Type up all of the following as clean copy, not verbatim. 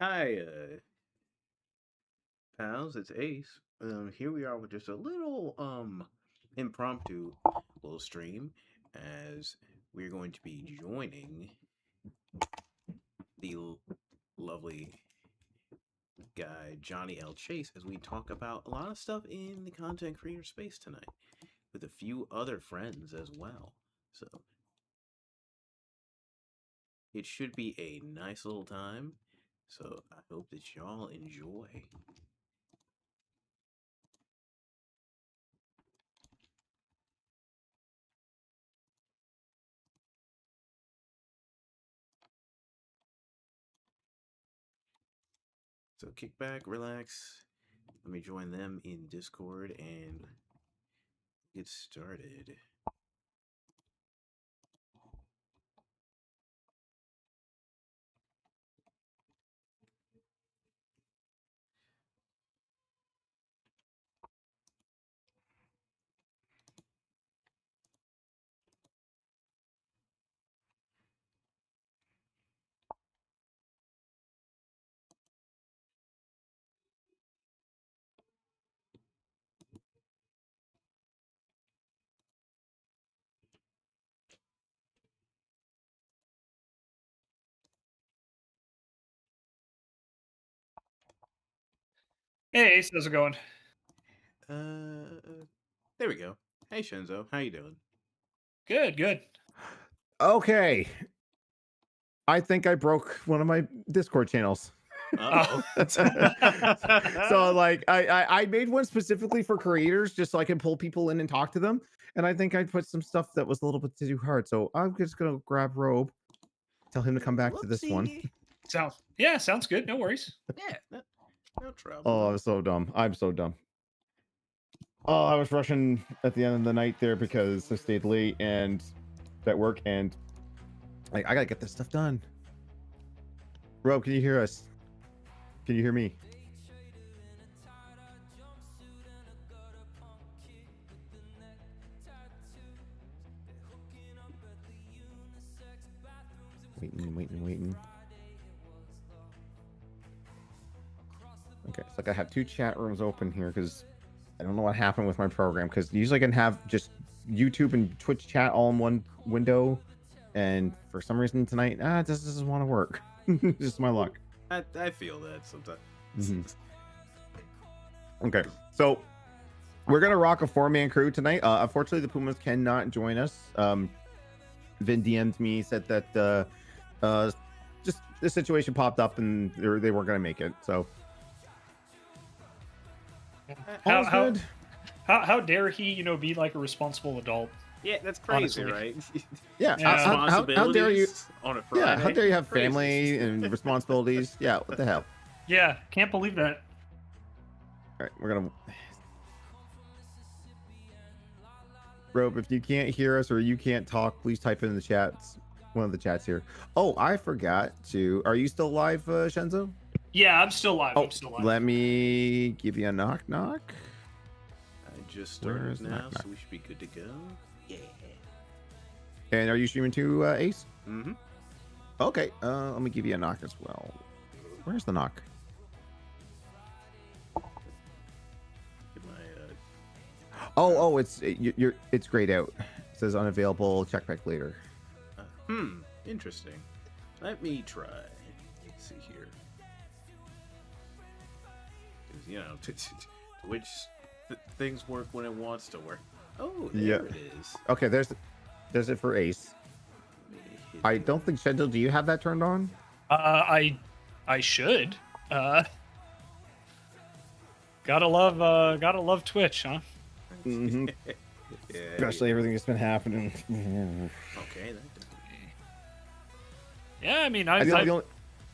Hi, pals. It's Ace. Here we are with just a little impromptu little stream, as we're going to be joining the lovely guy Johnny L. Chase as we talk about a lot of stuff in the content creator space tonight, with a few other friends as well. So it should be a nice little time. So I hope that y'all enjoy. So kick back, relax. Let me join them in Discord and get started. Hey, Ace, how's it going? There we go. Hey Shenzo, how you doing? Good, good. Okay. I think I broke one of my Discord channels. Uh So oh. like I made one specifically for creators just so I can pull people in and talk to them. And I think I put some stuff that was a little bit too hard. So I'm just gonna grab Robe, tell him to come back to this one. Whoopsie. Sounds good. No worries. Yeah, no trouble. Oh, No. I'm so dumb. I'm so dumb. Oh, I was rushing at the end of the night there because I stayed late and at work, and I gotta get this stuff done. Robe, can you hear us? Can you hear me? Waiting. Okay, so I have two chat rooms open here because I don't know what happened with my program, because usually I can have just YouTube and Twitch chat all in one window, and for some reason tonight, it just doesn't want to work. Just my luck. I feel that sometimes. Mhm. Okay, so we're gonna rock a 4-man crew tonight. Unfortunately, the Pumas cannot join us. Vin DM'd me, said that just the situation popped up and they weren't gonna make it. So How all's how good. how dare he, be like a responsible adult? Yeah, that's crazy, Honestly. right? Yeah. Yeah. How dare you? Responsibilities on a Friday. Yeah. How dare you have Crazy. family and responsibilities? Yeah. What the hell? Yeah, can't believe that. All right, we're gonna. Rope, if you can't hear us or you can't talk, please type it in the chats. One of the chats here. Oh, I forgot to. Are you still live, Shenzo? Yeah, I'm still live. Oh, I'm still live. let me give you a knock. I just Where started is the now, knock? so we should be good to go. Yeah. And are you streaming too, Ace? Mm-hmm. Okay. Let me give you a knock as well. Where's the knock? Get my Oh, it's grayed out. It says unavailable. Check back later. Interesting. Let me try. Let's see here. 'Cause, you know, which things work when it wants to work. Oh, there it is. Okay, there's it for Ace. Let me hit I the- don't think Shendel, do you have that turned on? I should. Gotta love Twitch, huh? Mm-hmm. Yeah, Especially everything that's been happening. Okay, that definitely. Yeah, I mean,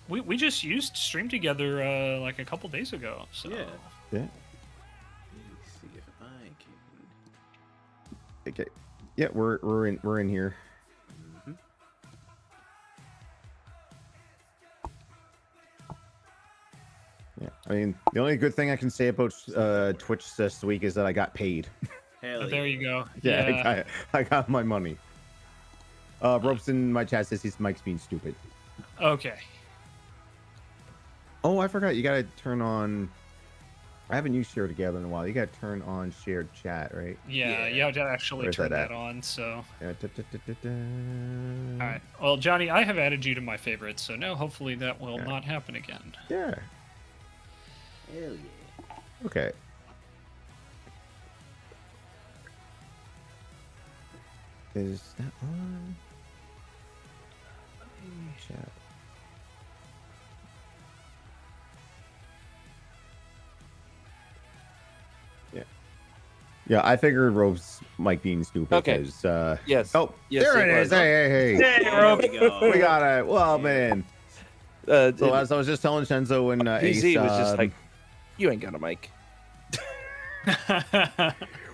we just used Stream Together like a couple days ago. So Yeah. Yeah. Let me see if I can. Okay. Yeah, we're in here. Mhm. Yeah. I mean, the only good thing I can say about Twitch this week is that I got paid. Hell there yeah. you go. Yeah, I got my money. Ropes in my chat says his mic's being stupid. Okay. Oh, I forgot. You gotta turn on. I haven't used share together in a while. You gotta turn on shared chat, right? Yeah, Yeah. you have to actually Where's turn that that on. So, Yeah. all right. Well, Johnny, I have added you to my favorites, so now hopefully that will Yeah. not happen again. Yeah. Hell yeah. Okay. Is that on? Chat. Yeah. Yeah, I figured Rope's Mike being stupid Okay. because Yes. Oh, Yes, there it it is. was. Hey. Hey, There Rob. we go. We got it. Well, man. So It- as I was just telling Shenzo and Ace, PZ was just like, "You ain't got a mic."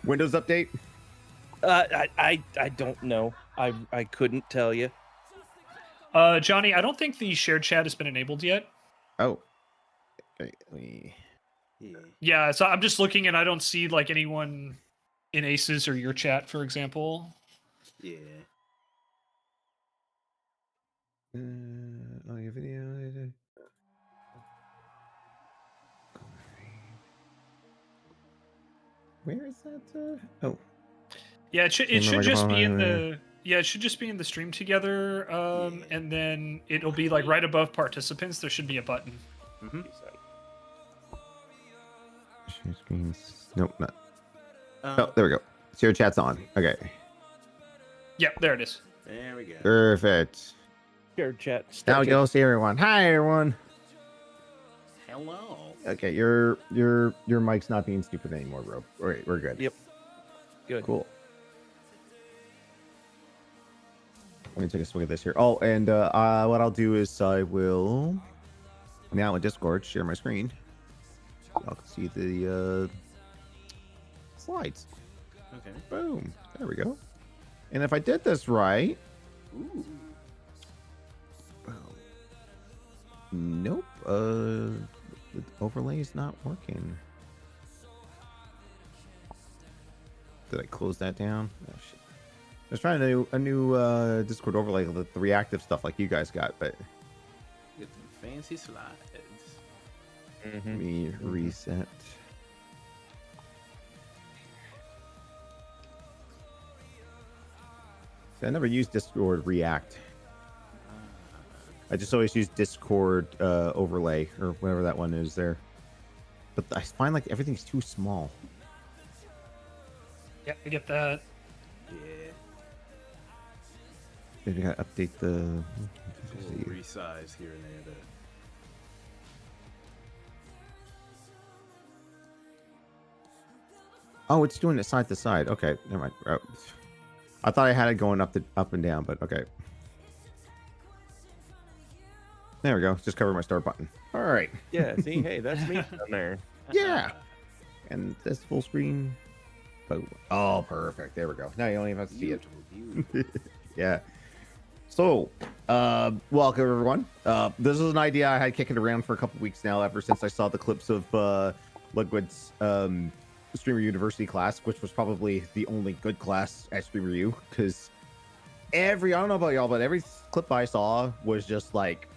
Windows update. I don't know. I couldn't tell you. Johnny, I don't think the shared chat has been enabled yet. Oh. Okay, we... Yeah. Yeah, so I'm just looking and I don't see like anyone in Aces or your chat, for example. Yeah. Oh, your video. Where is that? Oh, Yeah, it should Camera, just be microphone, in the it should just be in the stream together, Yeah. and then it'll be like right above participants. There should be a button. Mm-hmm. share screens. Nope, not. Uh, Oh, there we go. Share chat's on. Okay, Yep, there it is. There we go. perfect. Shared chat. Now we Stuck it. go see everyone. Hi, everyone. Hello. Okay, your mic's not being stupid anymore, bro. All right, we're good. Yep. Good. Cool. Let me take a swig of this here. Oh, and what I'll do is I will now in Discord share my screen. Y'all can see the slides. Okay. Boom. There we go. And if I did this right, Ooh. nope. The overlay is not working. Did I close that down? Oh shit. I was trying a new Discord overlay with the reactive stuff like you guys got, but Get some fancy slides. let me reset. See, I never used Discord React. I just always use Discord overlay or whatever that one is there. But I find like everything's too small. Yeah, I get that. Yeah. Maybe I gotta update the. A little resize here and there. Oh, it's doing it side to side. Okay, never mind. Oh. I thought I had it going up and down, but okay. There we go. Just cover my start button. All right. Yeah. See, hey, that's me down there. Yeah. And this full screen. Boom. Oh, perfect. There we go. Now you don't even have to see it. Beautiful. Yeah. So, welcome everyone. This is an idea I had kicking around for a couple weeks now, ever since I saw the clips of Ludwig's Streamer University class, which was probably the only good class at Streamer U, because I don't know about y'all, but every clip I saw was just like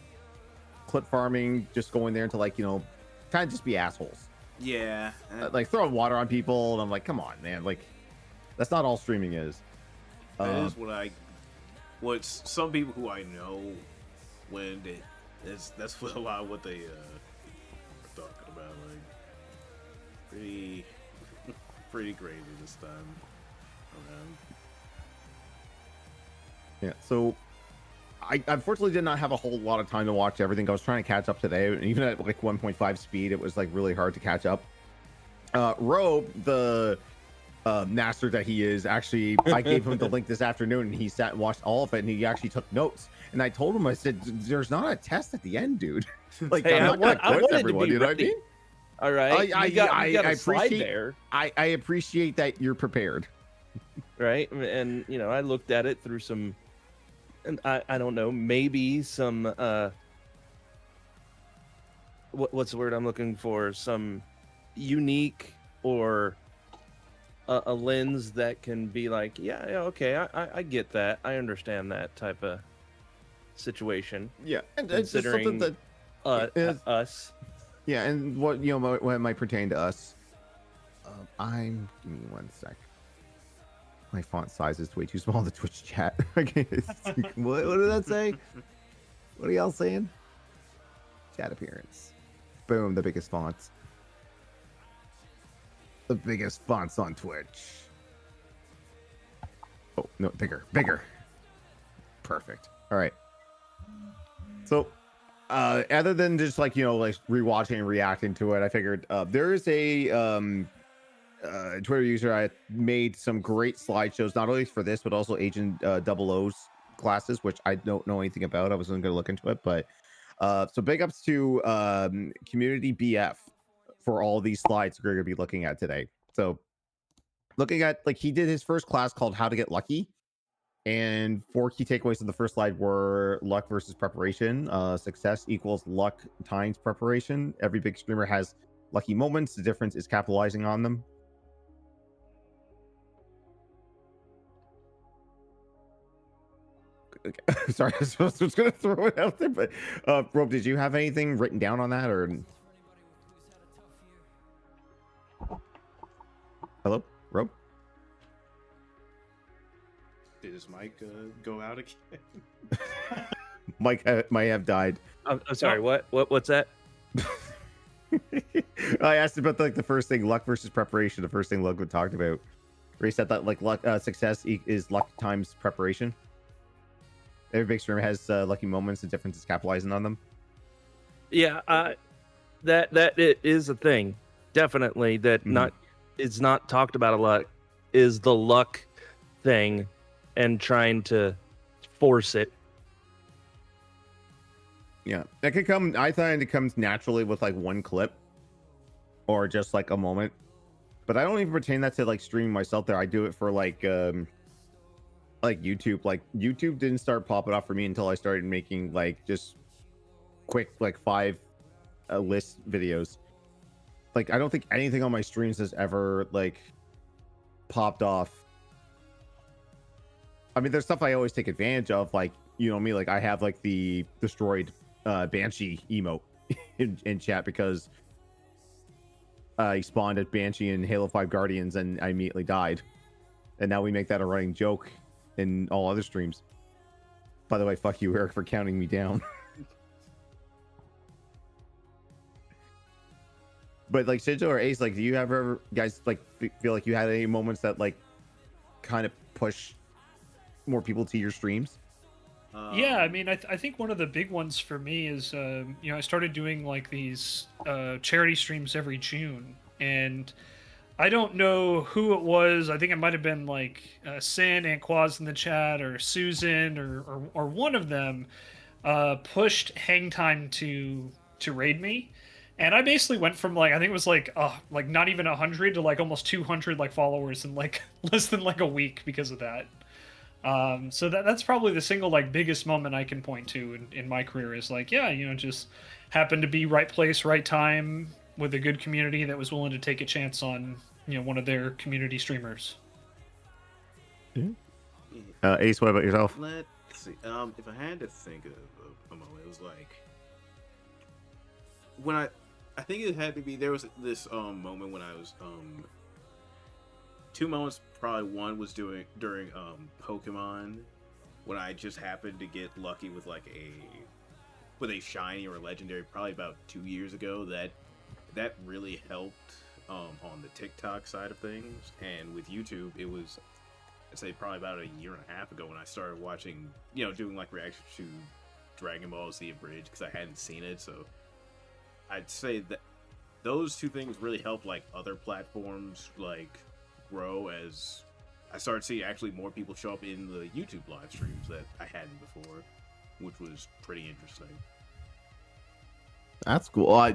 clip farming, just going there to like, kind of just be assholes. Yeah. Like throwing water on people, and I'm like, come on, man. Like, that's not all streaming is. That is what some people who I know when that's what a lot of what they are talking about, like pretty crazy this time around. Yeah, so I unfortunately did not have a whole lot of time to watch everything. I was trying to catch up today, and even at like 1.5 speed, it was like really hard to catch up. Robe, the master that he is, actually, I gave him the link this afternoon, and he sat and watched all of it, and he actually took notes. And I told him, I said, "There's not a test at the end, dude. Like, Hey, I'm not gonna quiz everyone. You know what I mean?" All right. I you got I a slide appreciate- there, I appreciate that you're prepared. right? And I looked at it through some, and I don't know, maybe some what's the word I'm looking for? Some unique or a lens that can be like, yeah, okay, I get that, I understand that type of situation. Yeah, and it's just something Considering that Us. Yeah, and what what it might pertain to us. Give me one sec. My font size is way too small in the Twitch chat. Okay, what did that say? What are y'all saying? Chat appearance. Boom, the biggest fonts. The biggest fonts on Twitch. Oh, no, bigger. Perfect. All right. So, other than just like, like rewatching and reacting to it, I figured there is a Twitter user. I made some great slideshows, not only for this, but also Agent 00's classes, which I don't know anything about. I wasn't going to look into it, but so big ups to Community BF for all these slides we're going to be looking at today. So looking at, like, he did his first class called How to Get Lucky. And 4 key takeaways in the first slide were luck versus preparation. Success equals luck times preparation. Every big streamer has lucky moments. The difference is capitalizing on them. Okay. Sorry, I was going to throw it out there, but Rob, did you have anything written down on that, or? Hello, Rob? Did his mic go out again? Mike might have died. I'm sorry. What's that? I asked about like the first thing, luck versus preparation. The first thing Ludwig talked about, where he said that like luck, success is luck times preparation. Every big streamer has lucky moments. The difference is capitalizing on them. Yeah, that it is a thing. Definitely that it's not talked about a lot. Is the luck thing and trying to force it. Yeah, that could come. I find it comes naturally with like one clip or just like a moment, but I don't even pertain that to like streaming myself there. I do it for like YouTube. Like YouTube didn't start popping off for me until I started making like just quick like 5 list videos. Like I don't think anything on my streams has ever like popped off. I mean, there's stuff I always take advantage of, like, me, like I have like the destroyed Banshee emote in chat because I spawned at Banshee in Halo 5 Guardians and I immediately died. And now we make that a running joke in all other streams. By the way, fuck you, Eric, for counting me down. But like Shinjo or Ace, like, do you ever guys like feel like you had any moments that like kind of push more people to your streams? Yeah, I mean, I think one of the big ones for me is, I started doing like these charity streams every June, and I don't know who it was. I think it might have been like Sin, Aunt Quaz in the chat, or Susan, or one of them pushed Hang Time to raid me. And I basically went from like, I think it was like not even 100 to like almost 200 like followers in like less than like a week because of that. So that's probably the single like biggest moment I can point to in my career is like, yeah, just happened to be right place, right time with a good community that was willing to take a chance on, one of their community streamers. Ace, what about yourself? Let's see. If I had to think of a moment, it was like when I think it had to be, there was this moment when I was 2 moments. Probably one was during Pokemon, when I just happened to get lucky with like a shiny or a legendary, probably about 2 years ago. That really helped on the TikTok side of things. And with YouTube, it was, I'd say, probably about a year and a half ago when I started watching, doing like reactions to Dragon Ball Z Abridged because I hadn't seen it. So I'd say that those 2 things really helped like other platforms like grow, as I started seeing actually more people show up in the YouTube live streams that I hadn't before, which was pretty interesting. That's cool.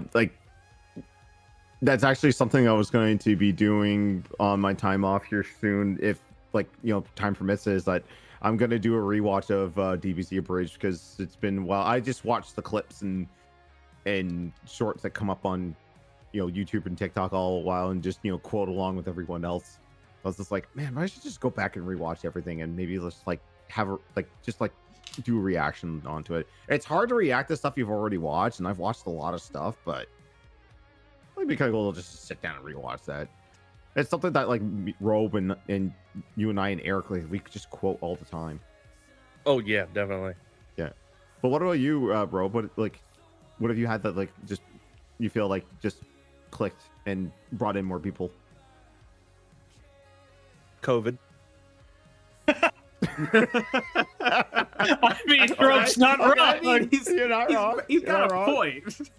That's actually something I was going to be doing on my time off here soon, if like time permits, is that I'm going to do a rewatch of DBZ Abridged because it's been a while. I just watched the clips and shorts that come up on YouTube and TikTok all a while and just quote along with everyone else. I was just like, man, I should just go back and rewatch everything and maybe just like have a do a reaction onto it. It's hard to react to stuff you've already watched, and I've watched a lot of stuff, but It'd be kind of cool to just sit down and rewatch that. It's something that like Robe and you and I and Eric, like, we could just quote all the time. Oh yeah, definitely. Yeah. But what about you, Robe? What have you had that like just you feel like just clicked and brought in more people? COVID. I mean, Rope's not wrong. I mean, You're not wrong. He's You're got not a wrong. point.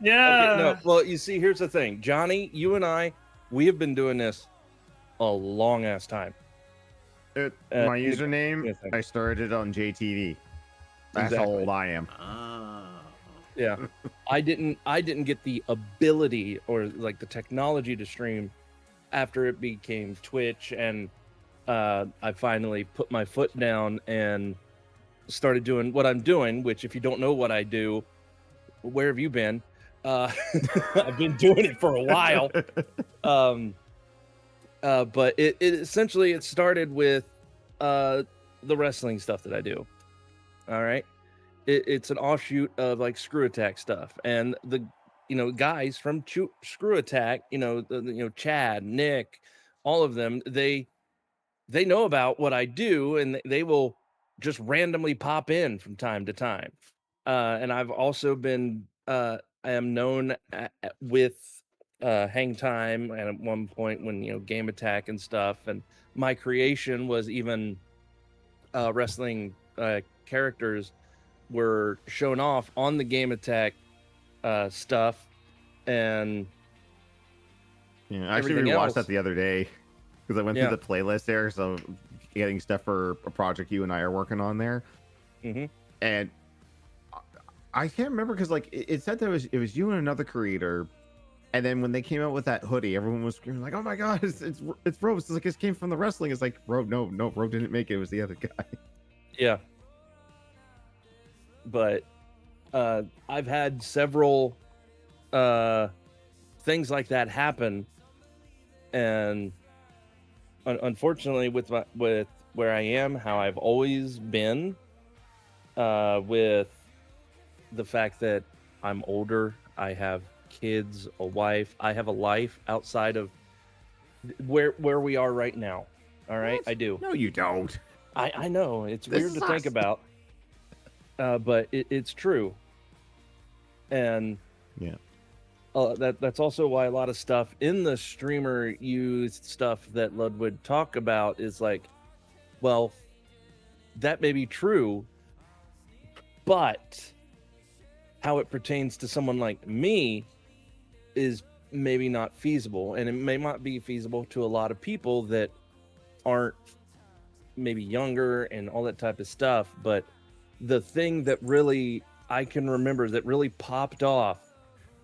Yeah. Okay, no, well, you see, here's the thing, Johnny. You and I, we have been doing this a long ass time. My it- username, yes, sir. I started it on JTV. That's how Exactly. old I am. Ah. Yeah, I didn't get the ability or like the technology to stream after it became Twitch, and I finally put my foot down and started doing what I'm doing. Which, if you don't know what I do, where have you been? I've been doing it for a while. But it essentially it started with the wrestling stuff that I do. All right. It's an offshoot of like Screw Attack stuff, and the guys from Screw Attack, Chad, Nick, all of them, they know about what I do, and they will just randomly pop in from time to time. And I've also been I am known with Hang Time, and at one point when Game Attack and stuff, and my creation was even wrestling characters were shown off on the Game Attack stuff, and Yeah, I actually everything rewatched else. that the other day because I went Yeah. through the playlist there, so getting stuff for a project you and I are working on there. Mhm. And I can't remember because like it said that it was you and another creator, and then when they came out with that hoodie, everyone was screaming like, "Oh my god, it's Robe!" It's like it came from the wrestling. It's like Robe, no, Robe didn't make it. It was the other guy. Yeah. But I've had several things like that happen, and unfortunately, with where I am, how I've always been, with the fact that I'm older, I have kids, a wife, I have a life outside of where we are right now. All right, What? I do. No, you don't. I know it's This weird to sucks. think about, but it's true, and Yeah. that's also why a lot of stuff in the streamer used stuff that Lud would talk about is like, well, that may be true, but how it pertains to someone like me is maybe not feasible, and it may not be feasible to a lot of people that aren't maybe younger and all that type of stuff. But the thing that really I can remember that really popped off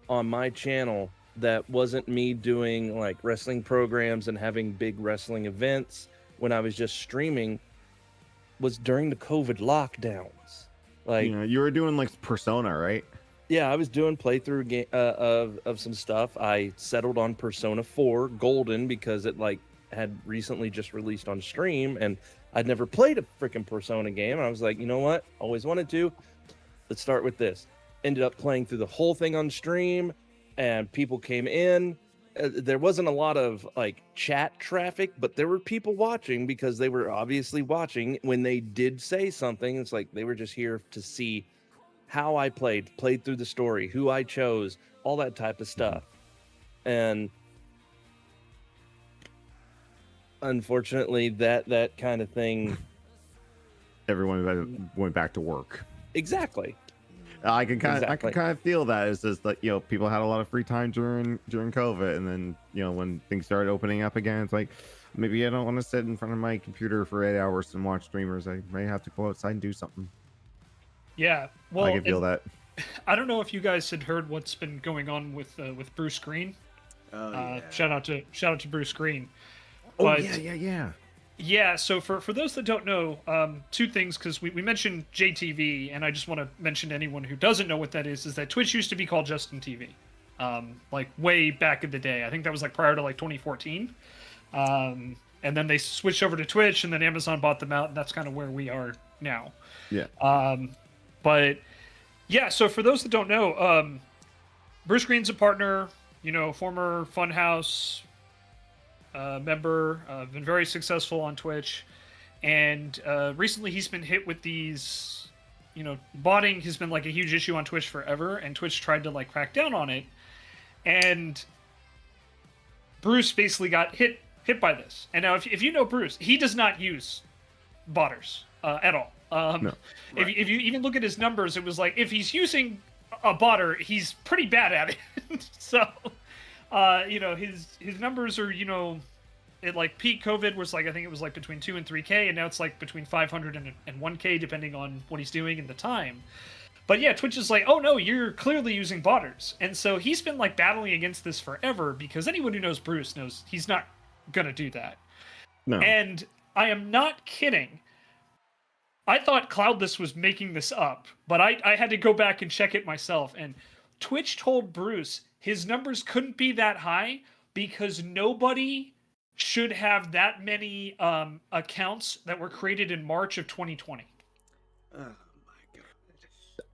on my channel, that wasn't me doing like wrestling programs and having big wrestling events when I was just streaming, was during the COVID lockdowns. Like, You were doing like Persona, right? yeah, I was doing playthrough of some stuff. I settled on Persona 4 Golden because it like had recently just released on stream, and I'd never played a freaking Persona game. And I was like, you know what? Always wanted to. Let's start with this. Ended up playing through the whole thing on stream, and people came in. There wasn't a lot of like chat traffic, but there were people watching because they were obviously watching when they did say something. It's like they were just here to see how I played through the story, who I chose, all that type of stuff. And unfortunately, that kind of thing. Everyone went back to work. Exactly. I can kind Exactly. of feel that. It's just like people had a lot of free time during COVID, and then when things started opening up again, it's like maybe I don't want to sit in front of my computer for 8 hours and watch streamers. I may have to go outside and do something. Yeah. Well, I can feel that. I don't know if you guys had heard what's been going on with Bruce Green. Oh, yeah. Shout out to Bruce Green. Oh But yeah. yeah, so for those that don't know, two things, because we mentioned JTV, and I just want to mention to anyone who doesn't know what that is that Twitch used to be called Justin TV, like way back in the day. I think that was like prior to like 2014, and then they switched over to Twitch, and then Amazon bought them out, and that's kind of where we are now. Yeah. But yeah, so for those that don't know, Bruce Green's a partner former Funhouse member, been very successful on Twitch, and recently he's been hit with these, botting has been like a huge issue on Twitch forever, and Twitch tried to like crack down on it, and Bruce basically got hit by this. And now, if you know Bruce, he does not use botters at all. No. If you even look at his numbers, it was like if he's using a botter, he's pretty bad at it. So, his numbers are, it like peak COVID was like, I think it was like between 2 and 3K, and now it's like between 500 and 1K, depending on what he's doing and the time. But yeah, Twitch is like, oh no, you're clearly using botters. And so he's been like battling against this forever, because anyone who knows Bruce knows he's not gonna do that. No. And I am not kidding. I thought Cloudless was making this up, but I had to go back and check it myself. And Twitch told Bruce his numbers couldn't be that high because nobody should have that many accounts that were created in March of 2020. Oh my god.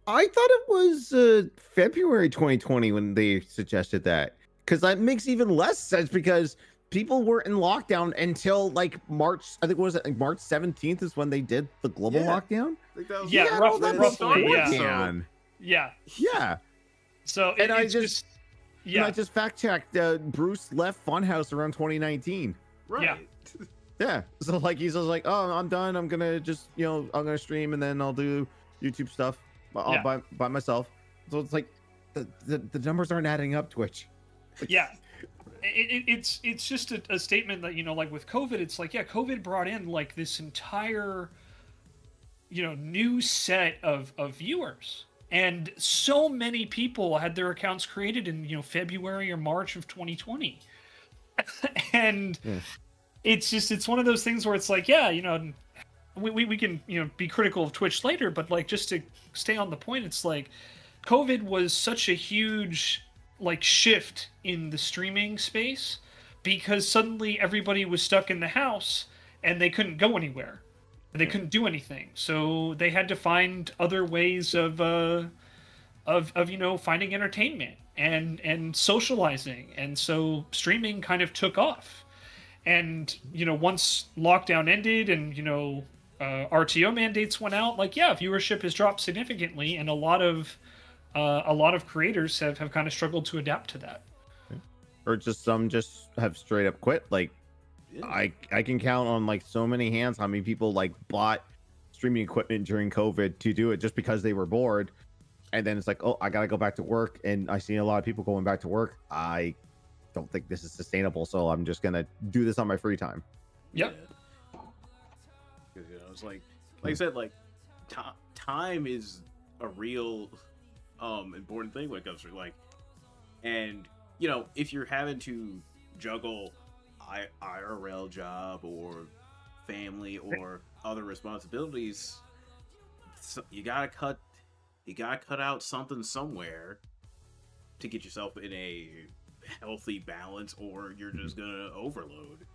I thought it was February 2020 when they suggested that, because that makes even less sense, because people were in lockdown until like March. I think, what was it, like March 17th is when they did the global I lockdown. think that was roughly, yeah. So, Yeah. yeah. So And I it's just yeah. And I just fact checked. Bruce left Funhouse around 2019. right. Yeah. Yeah. So like he's just like, oh, I'm done. I'm gonna just I'm gonna stream and then I'll do YouTube stuff all by myself. So it's like the numbers aren't adding up. Twitch. Yeah. It's just a statement that, like with COVID, it's like, yeah, COVID brought in like this entire, new set of viewers. And so many people had their accounts created in, February or March of 2020. And it's one of those things where it's like, yeah, we can, be critical of Twitch later, but like, just to stay on the point, it's like COVID was such a huge like shift in the streaming space, because suddenly everybody was stuck in the house and they couldn't go anywhere and they couldn't do anything, so they had to find other ways of finding entertainment and socializing, and so streaming kind of took off. And once lockdown ended and RTO mandates went out, like, yeah, viewership has dropped significantly, and a lot of creators have kind of struggled to adapt to that. Or some just have straight up quit. Like, Yeah. I can count on like so many hands how many people like bought streaming equipment during COVID to do it just because they were bored. And then it's like, oh, I gotta go back to work. And I see a lot of people going back to work. I don't think this is sustainable, so I'm just gonna do this on my free time. Yep. Because it's like I said, like time is a real important thing when it comes to like, and if you're having to juggle IRL job or family or other responsibilities, so you gotta cut out something somewhere to get yourself in a healthy balance, or you're just gonna overload.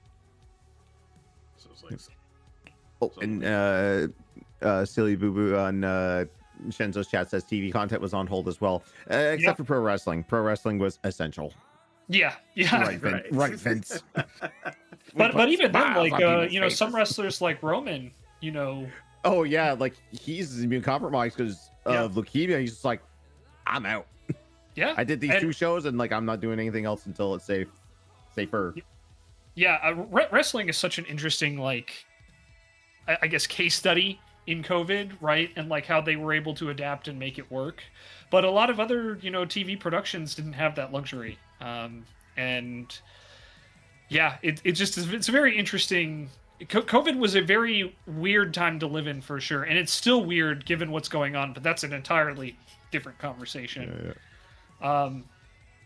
So it's like, Oh, and Silly Boo Boo on Shenzo's chat says TV content was on hold as well, except for pro wrestling. Pro wrestling was essential. Yeah. Right, Vince. But even then, Smiles on like people's faces. some wrestlers like Roman, Oh yeah, like he's immune compromised because of leukemia. He's just like, I'm out. yeah. I did these And- 2 shows and like I'm not doing anything else until it's safer. Yeah, wrestling is such an interesting, like, I guess, case study in COVID, right? And like how they were able to adapt and make it work. But a lot of other, TV productions didn't have that luxury. And yeah, it's a very interesting. COVID was a very weird time to live in for sure, and it's still weird given what's going on. But that's an entirely different conversation. Yeah.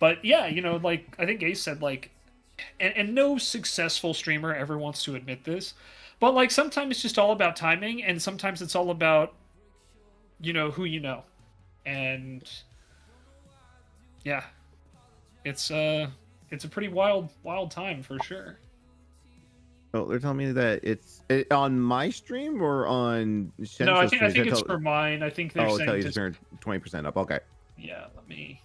But yeah, like I think Ace said, like, and no successful streamer ever wants to admit this, but like sometimes it's just all about timing, and sometimes it's all about who you know, and yeah, it's a pretty wild time for sure. Oh, they're telling me that it's on my stream or on Shenzo's No, I stream? think it's for mine. I think they're Oh, saying tell you just, to turn 20% up. Okay. yeah. Let me.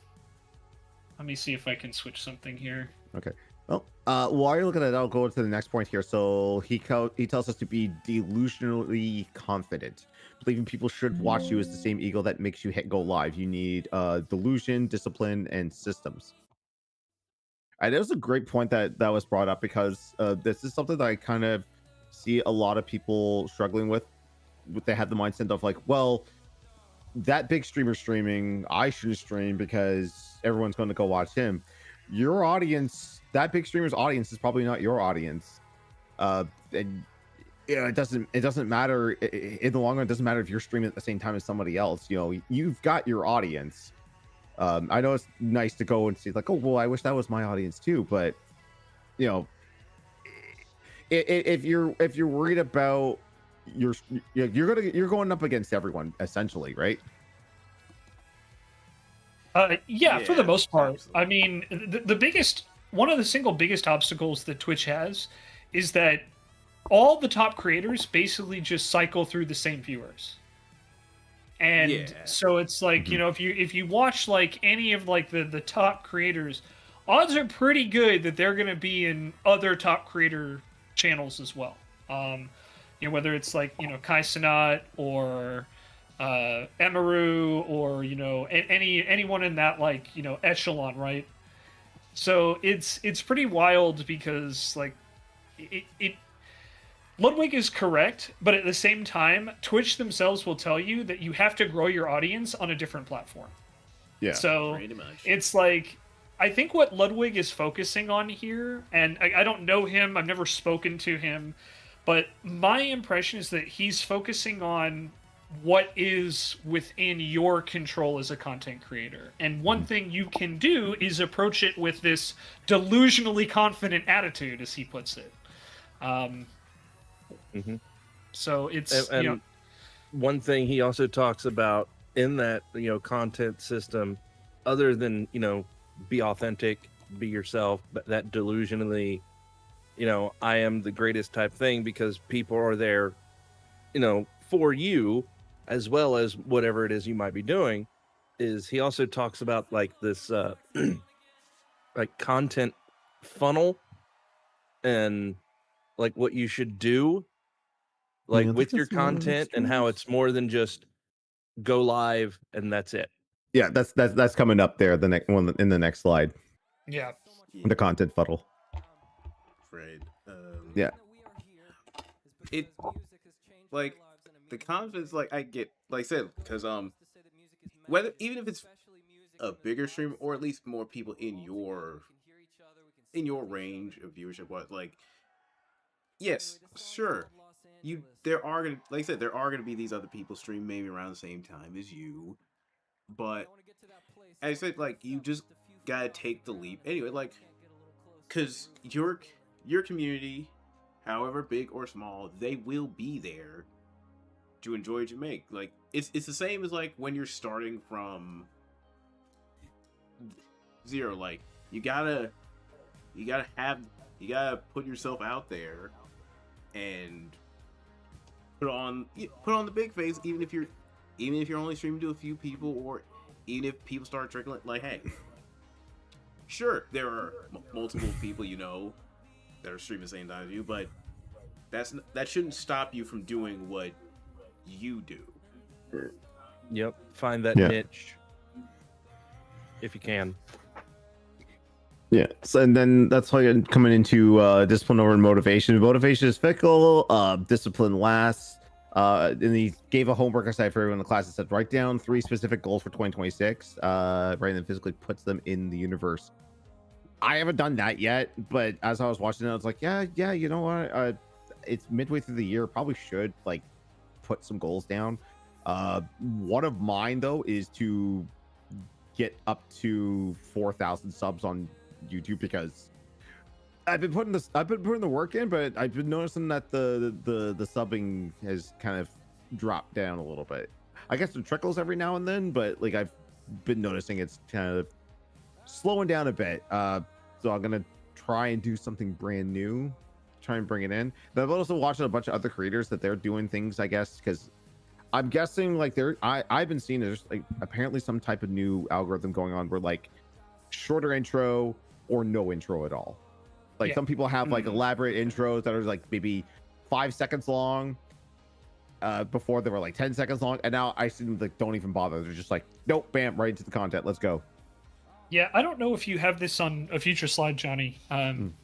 Let me see if I can switch something here. Okay. Well, while you're looking at that, I'll go to the next point here. So he tells us to be delusionally confident. Believing people should watch you is the same ego that makes you hit go live. You need delusion, discipline, and systems. And it was a great point that was brought up, because this is something that I kind of see a lot of people struggling with. They have the mindset of like, well, that big streamer streaming, I shouldn't stream because everyone's going to go watch him. Your audience, that big streamer's audience, is probably not your audience. And it doesn't matter in the long run. It doesn't matter if you're streaming at the same time as somebody else. You've got your audience. I know it's nice to go and see like, oh well, I wish that was my audience too, but if you're worried about you're going up against everyone essentially, right? Yeah, for the most part. Absolutely. I mean, one of the single biggest obstacles that Twitch has is that all the top creators basically just cycle through the same viewers. And so it's like, if you watch like any of like the top creators, odds are pretty good that they're going to be in other top creator channels as well. Whether it's like, Kai Cenat or Emaru or, anyone in that like, echelon, right? So it's pretty wild because like it Ludwig is correct, but at the same time, Twitch themselves will tell you that you have to grow your audience on a different platform. Yeah. So Pretty much. it's like, I think what Ludwig is focusing on here, and I don't know him, I've never spoken to him, but my impression is that he's focusing on what is within your control as a content creator. And one thing you can do is approach it with this delusionally confident attitude, as he puts it. So it's, and one thing he also talks about in that, content system, other than, be authentic, be yourself, but that delusionally, I am the greatest type thing, because people are there, for you, as well as whatever it is you might be doing. Is he also talks about like this like content funnel, and like what you should do like with your content, and how it's more than just go live and that's it. Yeah, that's coming up there, the next one in the next slide. yeah. The content funnel. Fred. Yeah. It like the confidence, like I get, like I said, because whether even if it's a bigger stream or at least more people in your range of viewership, what like yes, sure. There are gonna, like I said, there are gonna be these other people stream maybe around the same time as you, but as I said, like you just gotta take the leap anyway, like because your community, however big or small, they will be there to enjoy what you make. Like it's the same as like when you're starting from zero. Like you gotta put yourself out there and put on the big face, even if you're only streaming to a few people, or even if people start trickling. Like, hey, sure, there are multiple people that are streaming the same time as you, but that shouldn't stop you from doing what you do. Yep, find that niche if you can. Yeah, so, and then that's why you're coming into discipline over motivation. Motivation is fickle, discipline lasts. And he gave a homework assignment for everyone in the class that said, write down 3 specific goals for 2026, right, and then physically puts them in the universe. I haven't done that yet, but as I was watching it, I was like, yeah, you know what? It's midway through the year, probably should like put some goals down. One of mine though is to get up to 4,000 subs on YouTube, because I've been putting the work in, but I've been noticing that the subbing has kind of dropped down a little bit. I guess it trickles every now and then, but like I've been noticing it's kind of slowing down a bit. So I'm gonna try and do something brand new, try and bring it in. But I've also watched a bunch of other creators that they're doing things, I guess, because I'm guessing like I've been seeing there's like apparently some type of new algorithm going on where like shorter intro or no intro at all. Like some people have like elaborate intros that are like maybe 5 seconds long. Before they were like 10 seconds long, and now I see them like don't even bother. They're just like, nope, bam, right into the content. Let's go. Yeah, I don't know if you have this on a future slide, Johnny,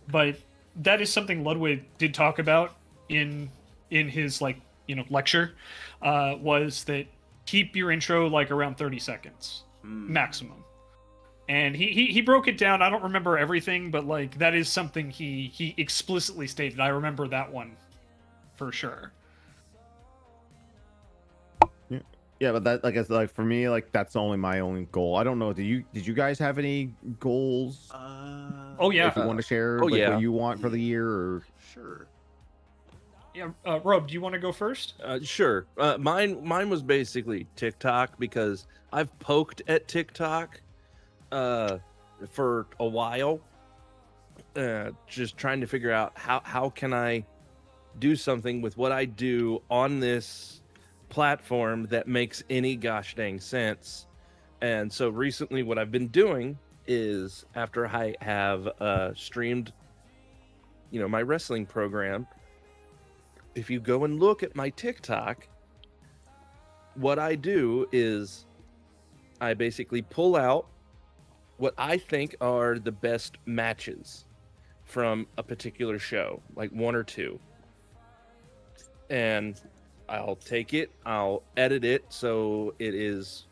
but that is something Ludwig did talk about in his lecture. Was that keep your intro like around 30 seconds maximum. And he broke it down. I don't remember everything, but like that is something he explicitly stated. I remember that one for sure. Yeah, but that like for me, like that's only my only goal. I don't know. Did you guys have any goals? Oh yeah. If you want to share what you want for the year, or sure. Yeah, Rob, do you want to go first? Sure. Mine was basically TikTok, because I've poked at TikTok for a while, just trying to figure out how can I do something with what I do on this platform that makes any gosh dang sense. And so recently what I've been doing is, after I have streamed my wrestling program, if you go and look at my TikTok, what I do is I basically pull out what I think are the best matches from a particular show, like one or two, and I'll take it, I'll edit it so it is,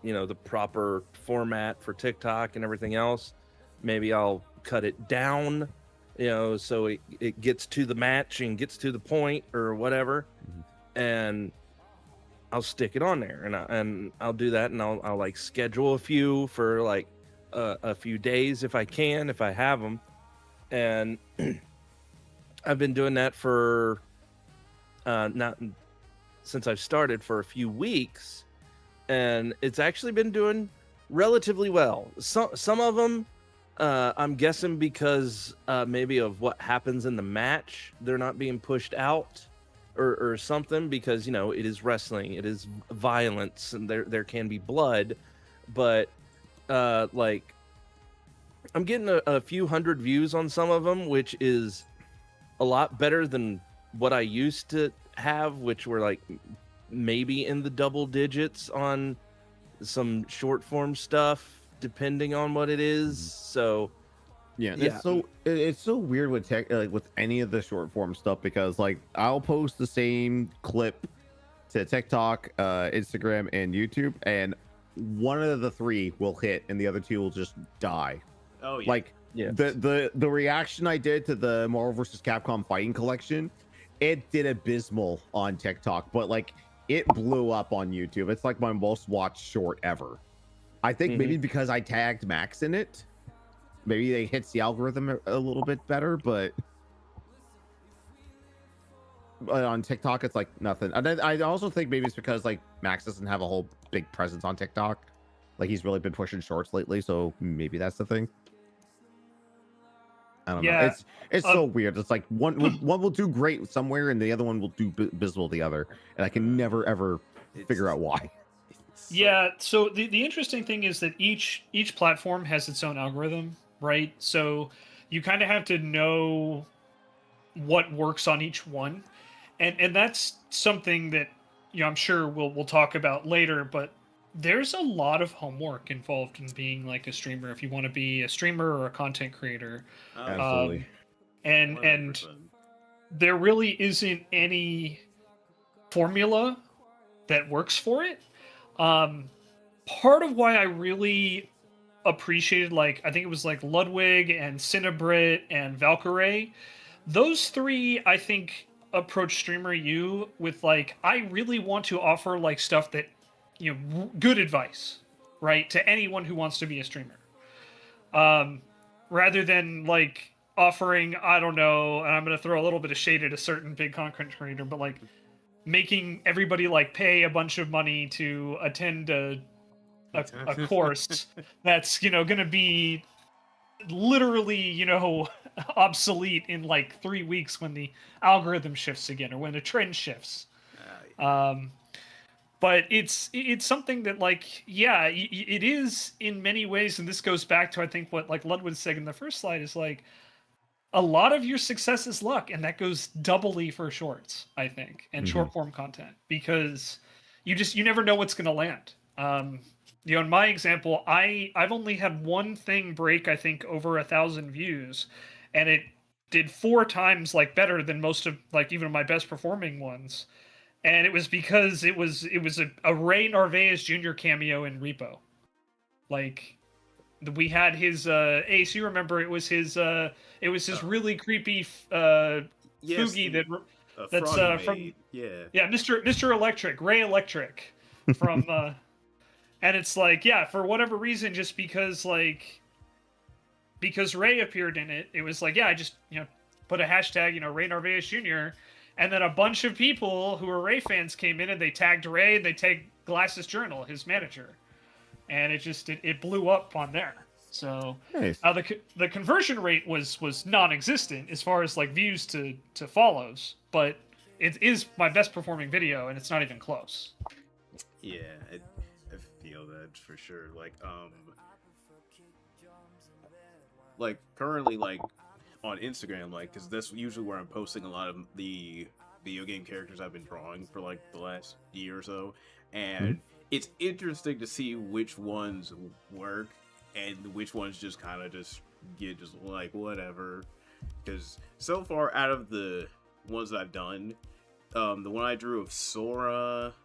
the proper format for TikTok and everything else. Maybe I'll cut it down, so it gets to the match and gets to the point or whatever. And I'll stick it on there, and I'll do that, and I'll like schedule a few for like a few days if I can, if I have them. And I've been doing that for since I've started for a few weeks, and it's actually been doing relatively well. Some of them, I'm guessing because maybe of what happens in the match, they're not being pushed out or something, because it is wrestling, it is violence, and there can be blood, but like I'm getting a few hundred views on some of them, which is a lot better than what I used to have, which were like maybe in the double digits on some short form stuff, depending on what it is. So yeah. It's so weird with with any of the short form stuff, because like I'll post the same clip to TikTok, Instagram, and YouTube, and one of the three will hit and the other two will just die. Oh yeah. Like the reaction I did to the Marvel vs. Capcom fighting collection, it did abysmal on TikTok, but like it blew up on YouTube. It's like my most watched short ever. I think maybe because I tagged Max in it, maybe they hits the algorithm a little bit better, but on TikTok it's like nothing. And then I also think maybe it's because like Max doesn't have a whole big presence on TikTok. Like he's really been pushing shorts lately, so maybe that's the thing. I don't know. It's so weird. It's like one will do great somewhere and the other one will do abysmal the other, and I can never ever figure out why. Yeah. So the interesting thing is that each platform has its own algorithm, right? So you kind of have to know what works on each one, and that's something that I'm sure we'll talk about later, but there's a lot of homework involved in being like a streamer if you want to be a streamer or a content creator. Absolutely. And there really isn't any formula that works for it. Part of why I really appreciated, like, I think it was like Ludwig and Cinnabrit and Valkyrie, those three I think approach Streamer U with like, I really want to offer like stuff that good advice, right, to anyone who wants to be a streamer, rather than like offering, I don't know, and I'm going to throw a little bit of shade at a certain big content creator, but like making everybody like pay a bunch of money to attend a course that's going to be literally obsolete in like 3 weeks when the algorithm shifts again or when the trend shifts. but it's something that like it is in many ways, and this goes back to I think what like Ludwig said in the first slide is like a lot of your success is luck, and that goes doubly for shorts, I think, and short form content, because you never know what's going to land. In my example, I've only had one thing break, I think, over 1,000 views, and it did 4 times like better than most of like even my best performing ones, and it was because it was a Ray Narvaez Jr. cameo in Repo. Like we had his Ace, you remember it was his really creepy Yes, Fugi that's Froggy from Maid. Mr. Electric, Ray Electric from and it's like for whatever reason, just because Ray appeared in it, it was like I just put a hashtag Ray Narvaez Jr. and then a bunch of people who were Ray fans came in and they tagged Ray and they tagged Glasses Journal, his manager. And it blew up on there. So nice. The conversion rate was non-existent as far as like views to follows, but it is my best performing video, and it's not even close. Yeah, I feel that for sure. Like currently, like on Instagram, like because that's usually where I'm posting a lot of the video game characters I've been drawing for like the last year or so, and it's interesting to see which ones work and which ones just kind of just get just like whatever. Because so far out of the ones that I've done, the one I drew of Sora,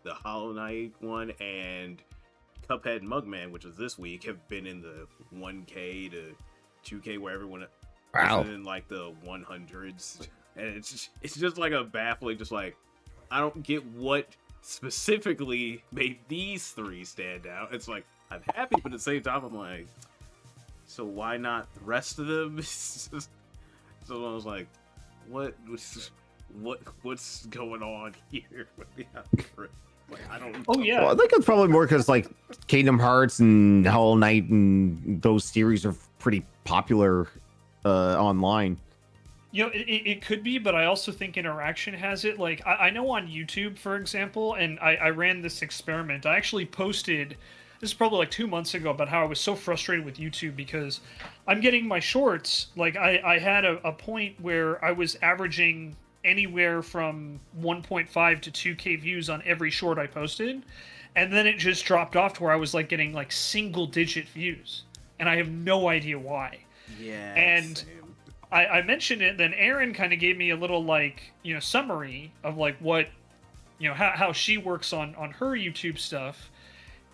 the Hollow Knight one, and Cuphead and Mugman, which was this week, have been in the 1K to 2K, where everyone is in like the 100s, and it's just like a baffling, just like I don't get what specifically made these 3 stand out. It's like I'm happy, but at the same time I'm like, so why not the rest of them? So I was like, what's going on here with the algorithm? Like, I don't know. Oh yeah. Well, I think it's probably more because like Kingdom Hearts and Hollow Knight and those series are pretty popular online. It could be, but I also think interaction has it. Like, I know on YouTube, for example, and I ran this experiment. I actually posted, this is probably like 2 months ago, about how I was so frustrated with YouTube because I'm getting my shorts. Like, I had a point where I was averaging anywhere from 1.5 to 2K views on every short I posted. And then it just dropped off to where I was like getting like single-digit views. And I have no idea why. Yeah. And same. I mentioned it, then Erin kind of gave me a little summary of like what how she works on her YouTube stuff,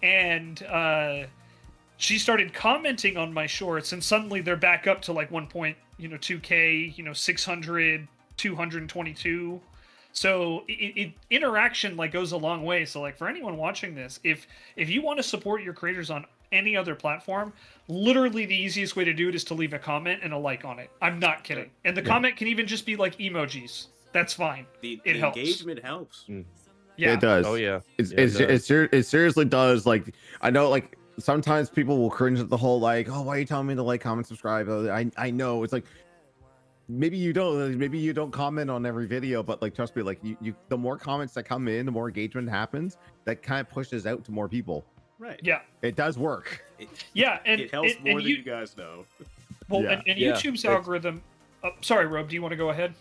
and she started commenting on my shorts, and suddenly they're back up to like 2K, 600, 222. So interaction like goes a long way. So like for anyone watching this, if you want to support your creators on any other platform, literally the easiest way to do it is to leave a comment and a like on it. I'm not kidding. And the comment can even just be like emojis. That's fine. The helps. engagement helps. Yeah, it does. Oh yeah, it seriously does. Like I know, like sometimes people will cringe at the whole like, oh, why are you telling me to like, comment, subscribe? I know it's like maybe you don't comment on every video, but like trust me, like you the more comments that come in, the more engagement happens. That kind of pushes out to more people. Right. Yeah. It does work. And it helps more than you you guys know. Well, Yeah. and YouTube's algorithm. Sorry, Rob. Do you want to go ahead?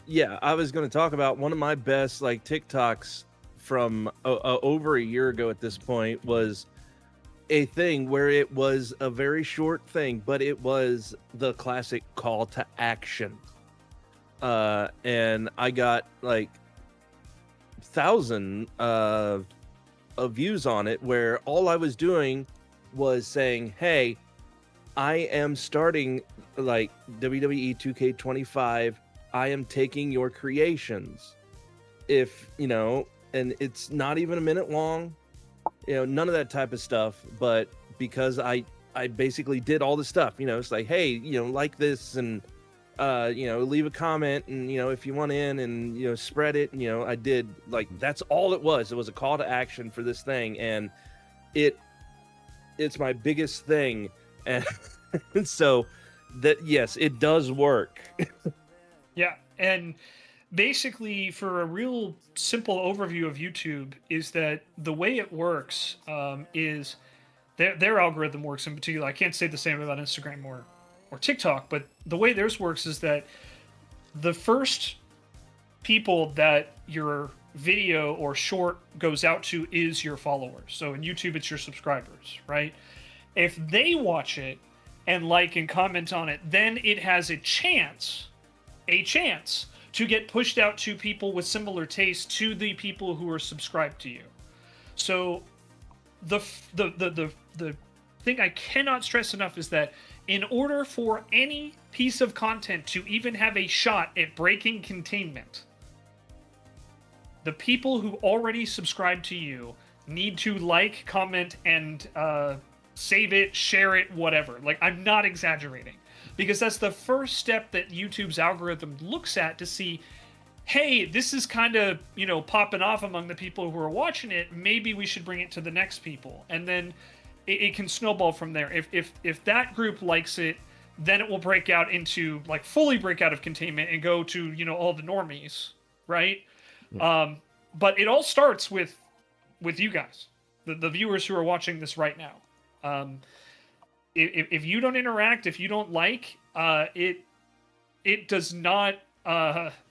Yeah, I was going to talk about one of my best like TikToks from over a year ago at this point was a thing where it was a very short thing, but it was the classic call to action. And I got like 1,000 of views on it, where all I was doing was saying, hey, I am starting like WWE 2K25. I am taking your creations. If, and it's not even a minute long, none of that type of stuff. But because I basically did all the stuff, it's like, hey, like this and, leave a comment and, if you want in and, spread it. And, I did like, that's all it was. It was a call to action for this thing. And it's my biggest thing. And so that, yes, it does work. Yeah. And basically, for a real simple overview of YouTube, is that the way it works is their algorithm works in particular. I can't say the same about Instagram or TikTok, but the way theirs works is that the first people that your video or short goes out to is your followers. So in YouTube, it's your subscribers, right? If they watch it and like and comment on it, then it has a chance to get pushed out to people with similar tastes, to the people who are subscribed to you. So the thing I cannot stress enough is that in order for any piece of content to even have a shot at breaking containment, the people who already subscribe to you need to like, comment, and save it, share it, whatever. Like, I'm not exaggerating. Because that's the first step that YouTube's algorithm looks at to see, hey, this is kind of, popping off among the people who are watching it. Maybe we should bring it to the next people. And then it can snowball from there. If that group likes it, then it will break out into, like, fully break out of containment and go to, all the normies, right? Yeah. But it all starts with you guys, the viewers who are watching this right now. If you don't interact, if you don't like, it does not,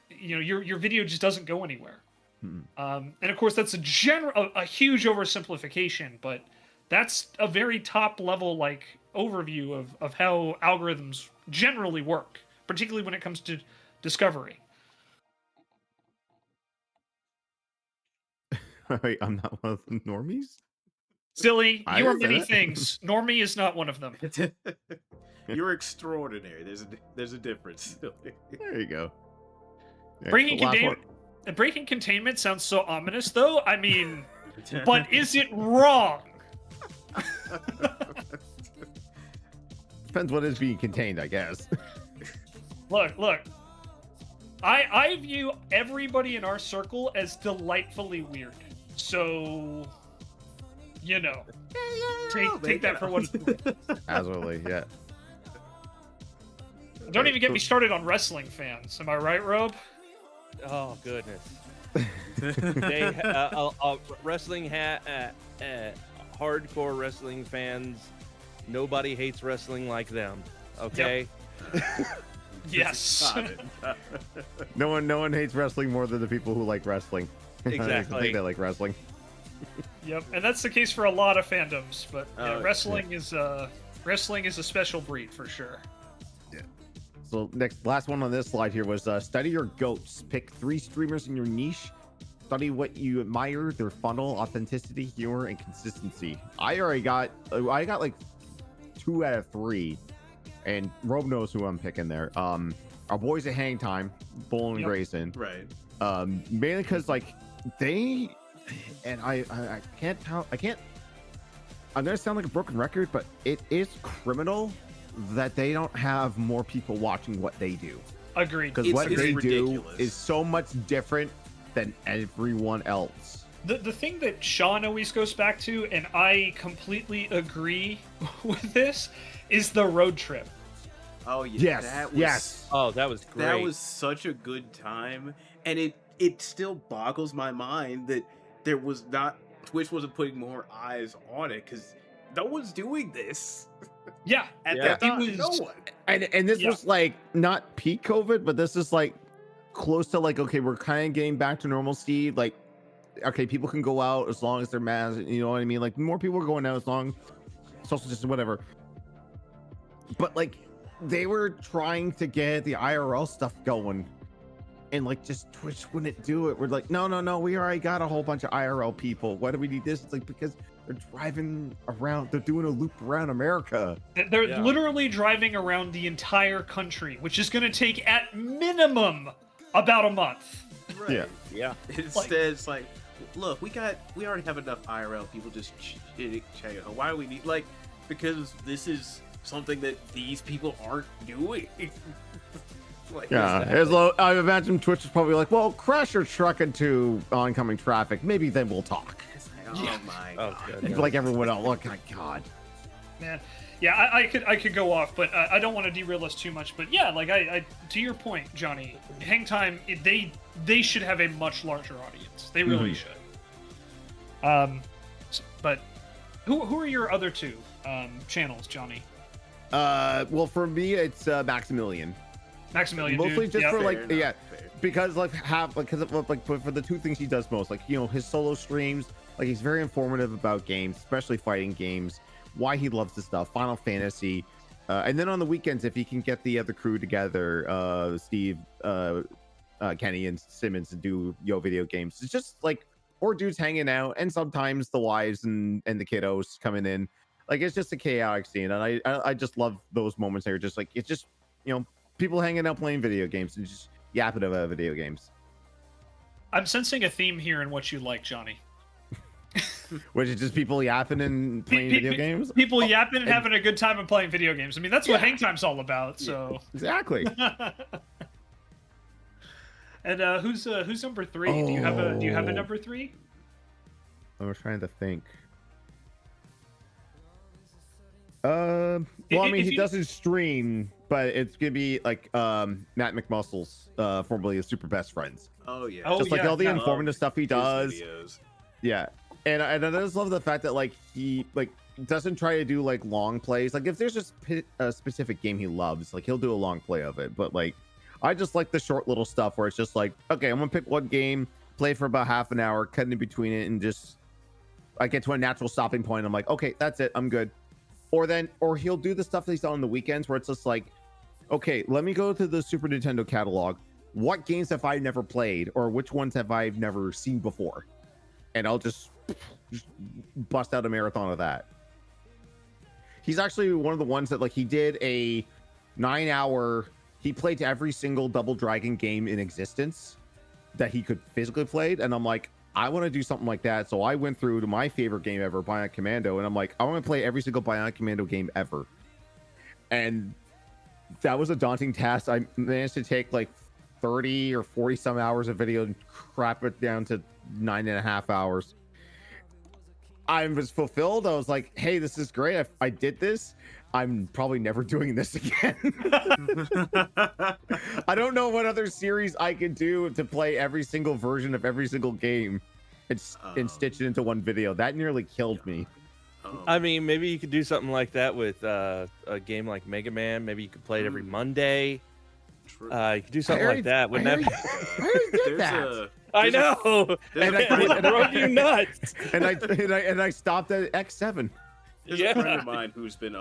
your video just doesn't go anywhere. And of course, that's a huge oversimplification, but that's a very top level, like, overview of how algorithms generally work, particularly when it comes to discovery. Wait, I'm not one of the normies? Silly, you are many things. Normie is not one of them. You're extraordinary. There's a difference. There you go. Yeah, breaking containment sounds so ominous, though. I mean, but is it wrong? Depends what is being contained, I guess. Look. I view everybody in our circle as delightfully weird. So, take that for what it's worth. Absolutely, yeah. Don't even get me started on wrestling fans. Am I right, Robe? Oh goodness. Wrestling hardcore wrestling fans. Nobody hates wrestling like them. Okay. Yep. Yes. No one hates wrestling more than the people who like wrestling. Exactly. I think they like wrestling. Yep, and that's the case for a lot of fandoms. But wrestling is a special breed for sure. Yeah. So last one on this slide here was study your goats. Pick 3 streamers in your niche. Study what you admire, their funnel, authenticity, humor, and consistency. I got like 2 out of 3. And Robe knows who I'm picking there. Our boys at Hang Time, Bull and Grayson. Right. Mainly because, like, they and I can't tell. I'm gonna sound like a broken record, but it is criminal that they don't have more people watching what they do. Agreed. Because what they ridiculous. do is so much different than everyone else. The thing that Sean always goes back to, and I completely agree with this, is the road trip. Oh yeah. Yes. Oh, that was great. That was such a good time, and it still boggles my mind that Twitch wasn't putting more eyes on it, because no one's doing this. Yeah, at that time, no one. And this was like not peak COVID, but this is like close to, like, okay, we're kind of getting back to normalcy. Like, okay, people can go out as long as they're masked. You know what I mean? Like, more people are going out as long, social distance, whatever. But, like, they were trying to get the IRL stuff going, and, like, just Twitch wouldn't do it. We're like, no, we already got a whole bunch of IRL people. Why do we need this? It's like, because they're driving around, they're doing a loop around America. They're literally driving around the entire country, which is going to take at minimum about a month. Right. Yeah. Instead, it's like, look, we already have enough IRL people just check. Why do we need, like, because this is something that these people aren't doing. Like, I imagine Twitch is probably like, well, crash your truck into oncoming traffic. Maybe then we'll talk. oh my god. Like everyone else. Look, my god. man. Yeah, I could go off, but I don't want to derail us too much. But yeah, like I to your point, Johnny, Hang Time, they should have a much larger audience. They really should. But who are your other two channels, Johnny? Well, for me, it's Maximilian. Maximilian, Mostly dude. just Yeah. for like, Fair yeah, enough, fair. because like for the two things he does most, like, you know, his solo streams, like he's very informative about games, especially fighting games, why he loves the stuff, Final Fantasy, and then on the weekends, if he can get the other crew together, Steve, Kenny, and Simmons, to do video games, it's just like four dudes hanging out, and sometimes the wives and the kiddos coming in. Like, it's just a chaotic scene, and I just love those moments. They're just like, it's just, you know, people hanging out playing video games and just yapping about video games. I'm sensing a theme here in what you like, Johnny. Which is just people yapping and playing video games. People yapping and having a good time and playing video games. I mean, that's what Hang Time's all about. So exactly. And who's number 3? Do you have a number 3? I was trying to think. Well, I mean, he doesn't stream, but it's gonna be like Matt McMuscles, formerly of Super Best Friends. Oh yeah. Oh, Just like yeah, all the yeah. informative stuff he His does. videos. Yeah, and I just love the fact that like he like doesn't try to do like long plays. Like if there's a specific game he loves, like he'll do a long play of it. But like, I just like the short little stuff where it's just like, okay, I'm gonna pick one game, play for about half an hour, cut in between it, and just I get to a natural stopping point. I'm like, okay, that's it, I'm good. Or he'll do the stuff that he's done on the weekends where it's just like, okay, let me go to the Super Nintendo catalog. What games have I never played, or which ones have I never seen before? And I'll just bust out a marathon of that. He's actually one of the ones that like he did a 9-hour. He played every single Double Dragon game in existence that he could physically play, and I'm like, I want to do something like that. So I went through to my favorite game ever, Bionic Commando, and I'm like, I want to play every single Bionic Commando game ever. And that was a daunting task. I managed to take like 30 or 40 some hours of video and crap it down to 9.5 hours. I was fulfilled. I was like, hey, this is great. I did this. I'm probably never doing this again. I don't know what other series I could do to play every single version of every single game and stitch it into one video. That nearly killed me. I mean, maybe you could do something like that with a game like Mega Man. Maybe you could play it every Monday. True. You could do something like that. Wouldn't that? I already did that. I know. there's It drove you nuts. And I stopped at X7. There's a friend of mine who's been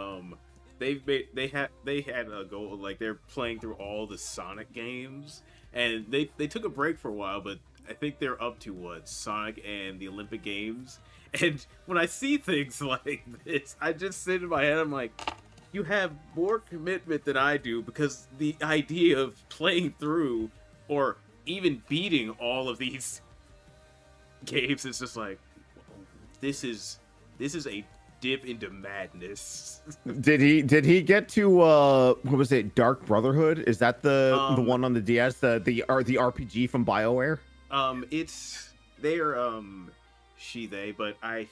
they had a goal, like they're playing through all the Sonic games, and they took a break for a while, but I think they're up to what, Sonic and the Olympic Games. And when I see things like this, I just sit in my head, I'm like, you have more commitment than I do, because the idea of playing through or even beating all of these games is just like, this is a dip into madness. Did he get to what was it, Dark Brotherhood? Is that the one on the DS, the RPG from BioWare? It's they're they, but I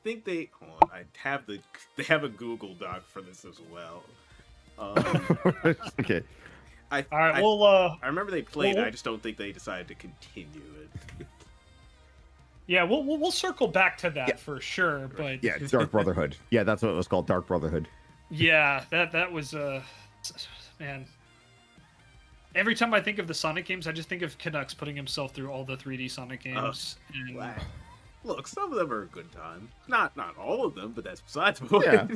think they hold on, they have a Google Doc for this as well. Okay. All right, well, I remember they played it, I just don't think they decided to continue it. yeah, we'll circle back to that for sure, but Yeah, Dark Brotherhood. Yeah, that's what it was called, Dark Brotherhood. yeah, that was man. Every time I think of the Sonic games, I just think of Canucks putting himself through all the 3D Sonic games. And Wow. Look, some of them are a good time. Not all of them, but that's besides the point. Yeah.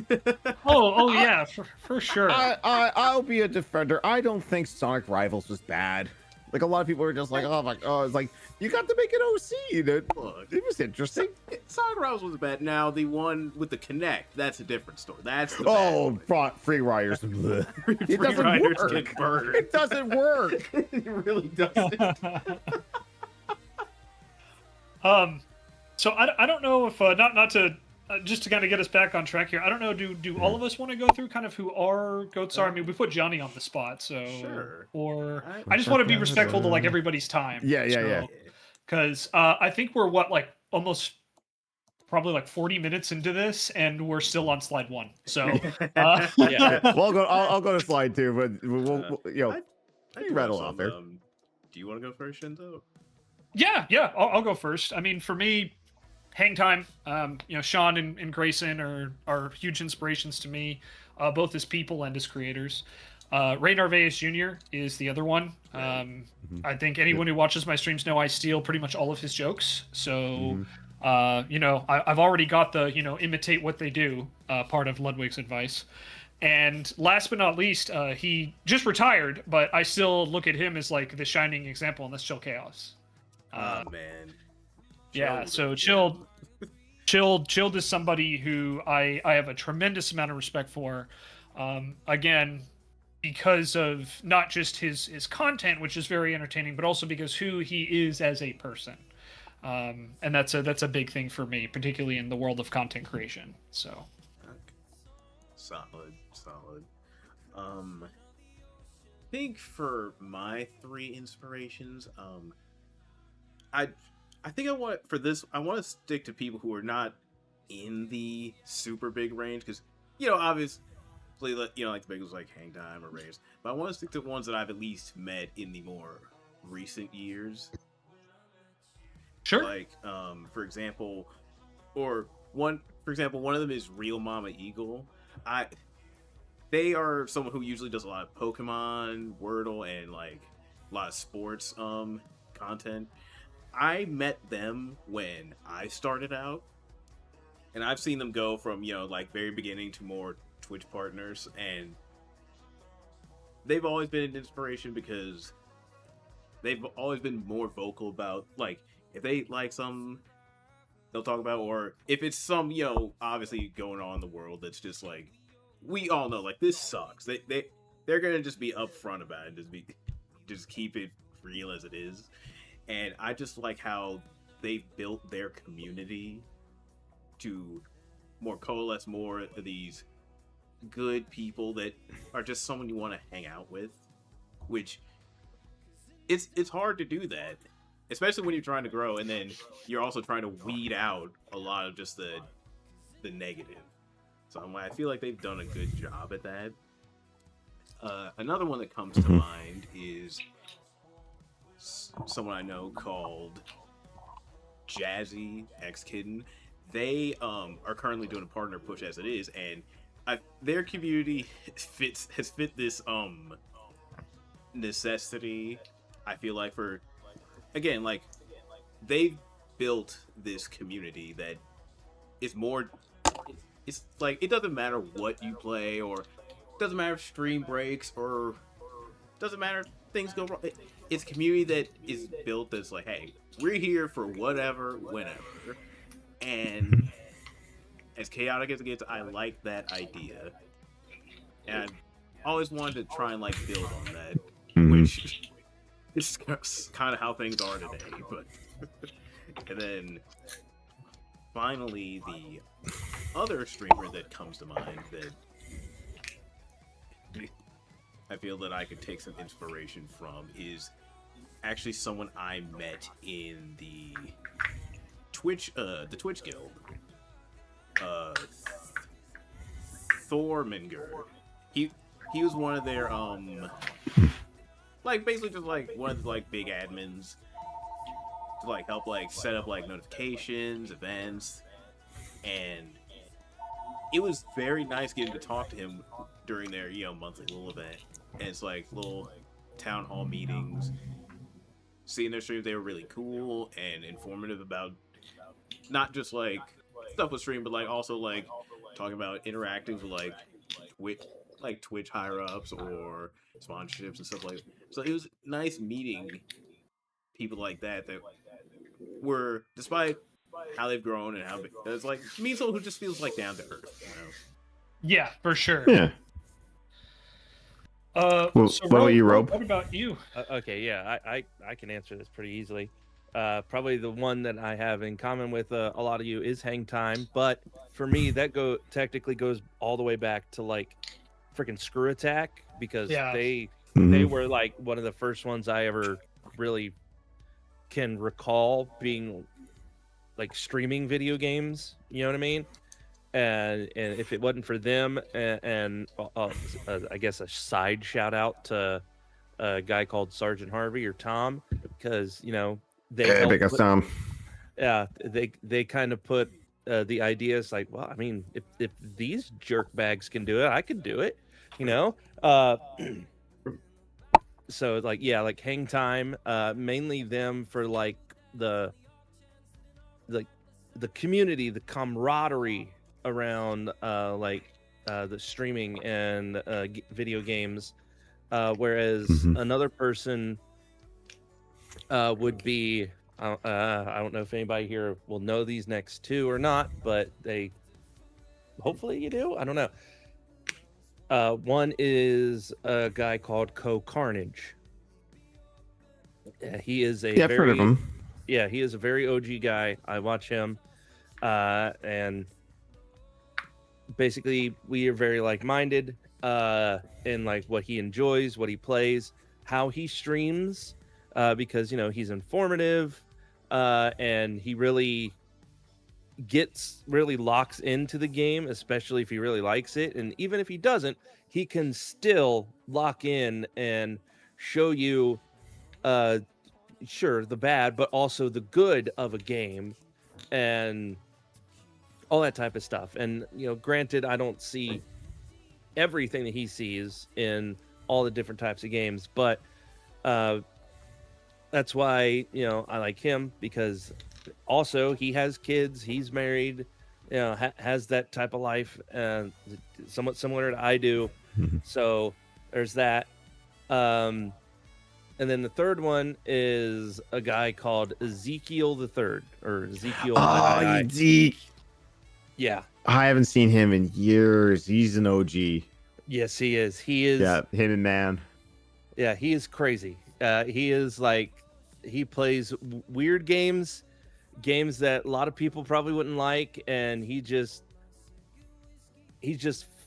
oh yeah, for sure. I'll be a defender. I don't think Sonic Rivals was bad. Like, a lot of people are just like, oh my god, it's like, you got to make an OC. Look, It was interesting. Sonic Rivals was bad. Now the one with the Kinect, that's a different story. That's the bad one. Free Riders. It Free doesn't Riders work. get burned. It doesn't work. It really doesn't. So I don't know if not to just to kind of get us back on track here. I don't know. Do all of us want to go through kind of who our goats are? I mean, we put Johnny on the spot, so Sure. Or I just want to be respectful to like everybody's time. Yeah. Because I think we're almost probably like 40 minutes into this, and we're still on slide 1. So, Yeah. Well, I'll go to slide 2, but we'll I can rattle off there. Do you want to go first, Shinzo? yeah, I'll go first. I mean, for me, hang time. Sean and Grayson are huge inspirations to me, both as people and as creators. Ray Narvaez Jr. is the other one. I think anyone who watches my streams know I steal pretty much all of his jokes. So, I've already got the imitate what they do part of Ludwig's advice. And last but not least, he just retired, but I still look at him as like the shining example, and that's Chill Chaos. Man. Yeah, so Chilled is somebody who I have a tremendous amount of respect for. Again, because of not just his content, which is very entertaining, but also because who he is as a person. And that's a big thing for me, particularly in the world of content creation. So solid. I think for my 3 inspirations, I think I want to stick to people who are not in the super big range, because obviously like the big ones like Hang Time or Rays, but I want to stick to ones that I've at least met in the more recent years. Sure. Like for example, one of them is Real Mama Eagle. They are someone who usually does a lot of Pokemon, Wordle, and like a lot of sports content. I met them when I started out, and I've seen them go from like very beginning to more Twitch partners, and they've always been an inspiration because they've always been more vocal about, like, if they like something, they'll talk about, or if it's some obviously going on in the world that's just like, we all know, like, this sucks, they're gonna just be upfront about it, just keep it real as it is. And I just like how they've built their community to more coalesce more of these good people that are just someone you want to hang out with, which it's hard to do that, especially when you're trying to grow, and then you're also trying to weed out a lot of just the negative. So I feel like they've done a good job at that. Another one that comes to mind is someone I know called Jazzy X Kitten. They are currently doing a partner push as it is, and their community has fit this necessity. I feel like for, again, like, they've built this community that is more. It's like, it doesn't matter what you play, or it doesn't matter if stream breaks, or doesn't matter if things go wrong. It's a community that is built that's like, hey, we're here for whatever, whenever. And as chaotic as it gets, I like that idea. And I always wanted to try and, like, build on that, which is kind of how things are today. But and then finally, the other streamer that comes to mind that I feel that I could take some inspiration from is actually someone I met in the Twitch Guild. Thorminger. He was one of their like, basically just like one of the, like, big admins to, like, help, like, set up, like, notifications, events, and it was very nice getting to talk to him during their monthly little event. And it's like little town hall meetings. Seeing their streams, they were really cool and informative about not just like stuff with stream, but like also like talking about interacting with like Twitch higher ups or sponsorships and stuff like that. So it was nice meeting people like that were, despite how they've grown and how big, it's like, meet someone who just feels like down to earth, Yeah, for sure. Yeah. So what about you, Rob? What about you? Okay, yeah, I can answer this pretty easily. Probably the one that I have in common with a lot of you is Hang Time, but for me that technically goes all the way back to like freaking Screw Attack, because they were like one of the first ones I ever really can recall being like streaming video games. You know what I mean? And if it wasn't for them, I guess a side shout out to a guy called Sergeant Harvey or Tom, because they big ass Tom. Yeah, they kind of put the ideas like, well, I mean, if these jerk bags can do it, I could do it, so like, yeah, like Hang Time, mainly them for like the community, the camaraderie around the streaming and video games, whereas another person would be I don't know if anybody here will know these next two or not, but hopefully you do. I don't know. One is a guy called Carnage. He is a I've heard of him. Yeah, he is a very OG guy. I watch him, and basically we are very like-minded in like what he enjoys, what he plays, how he streams, because he's informative, and he really locks into the game, especially if he really likes it. And even if he doesn't, he can still lock in and show you sure, the bad, but also the good of a game and all that type of stuff. And granted, I don't see everything that he sees in all the different types of games, but that's why I like him, because also he has kids, he's married, has that type of life, somewhat similar to I do. So there's that. And then the third one is a guy called Ezekiel the Third, or Ezekiel. Oh, Zeke. Yeah. I haven't seen him in years. He's an OG. Yes, he is. He is. Yeah, him and man. Yeah, he is crazy. He is like, he plays weird games that a lot of people probably wouldn't like, and he's just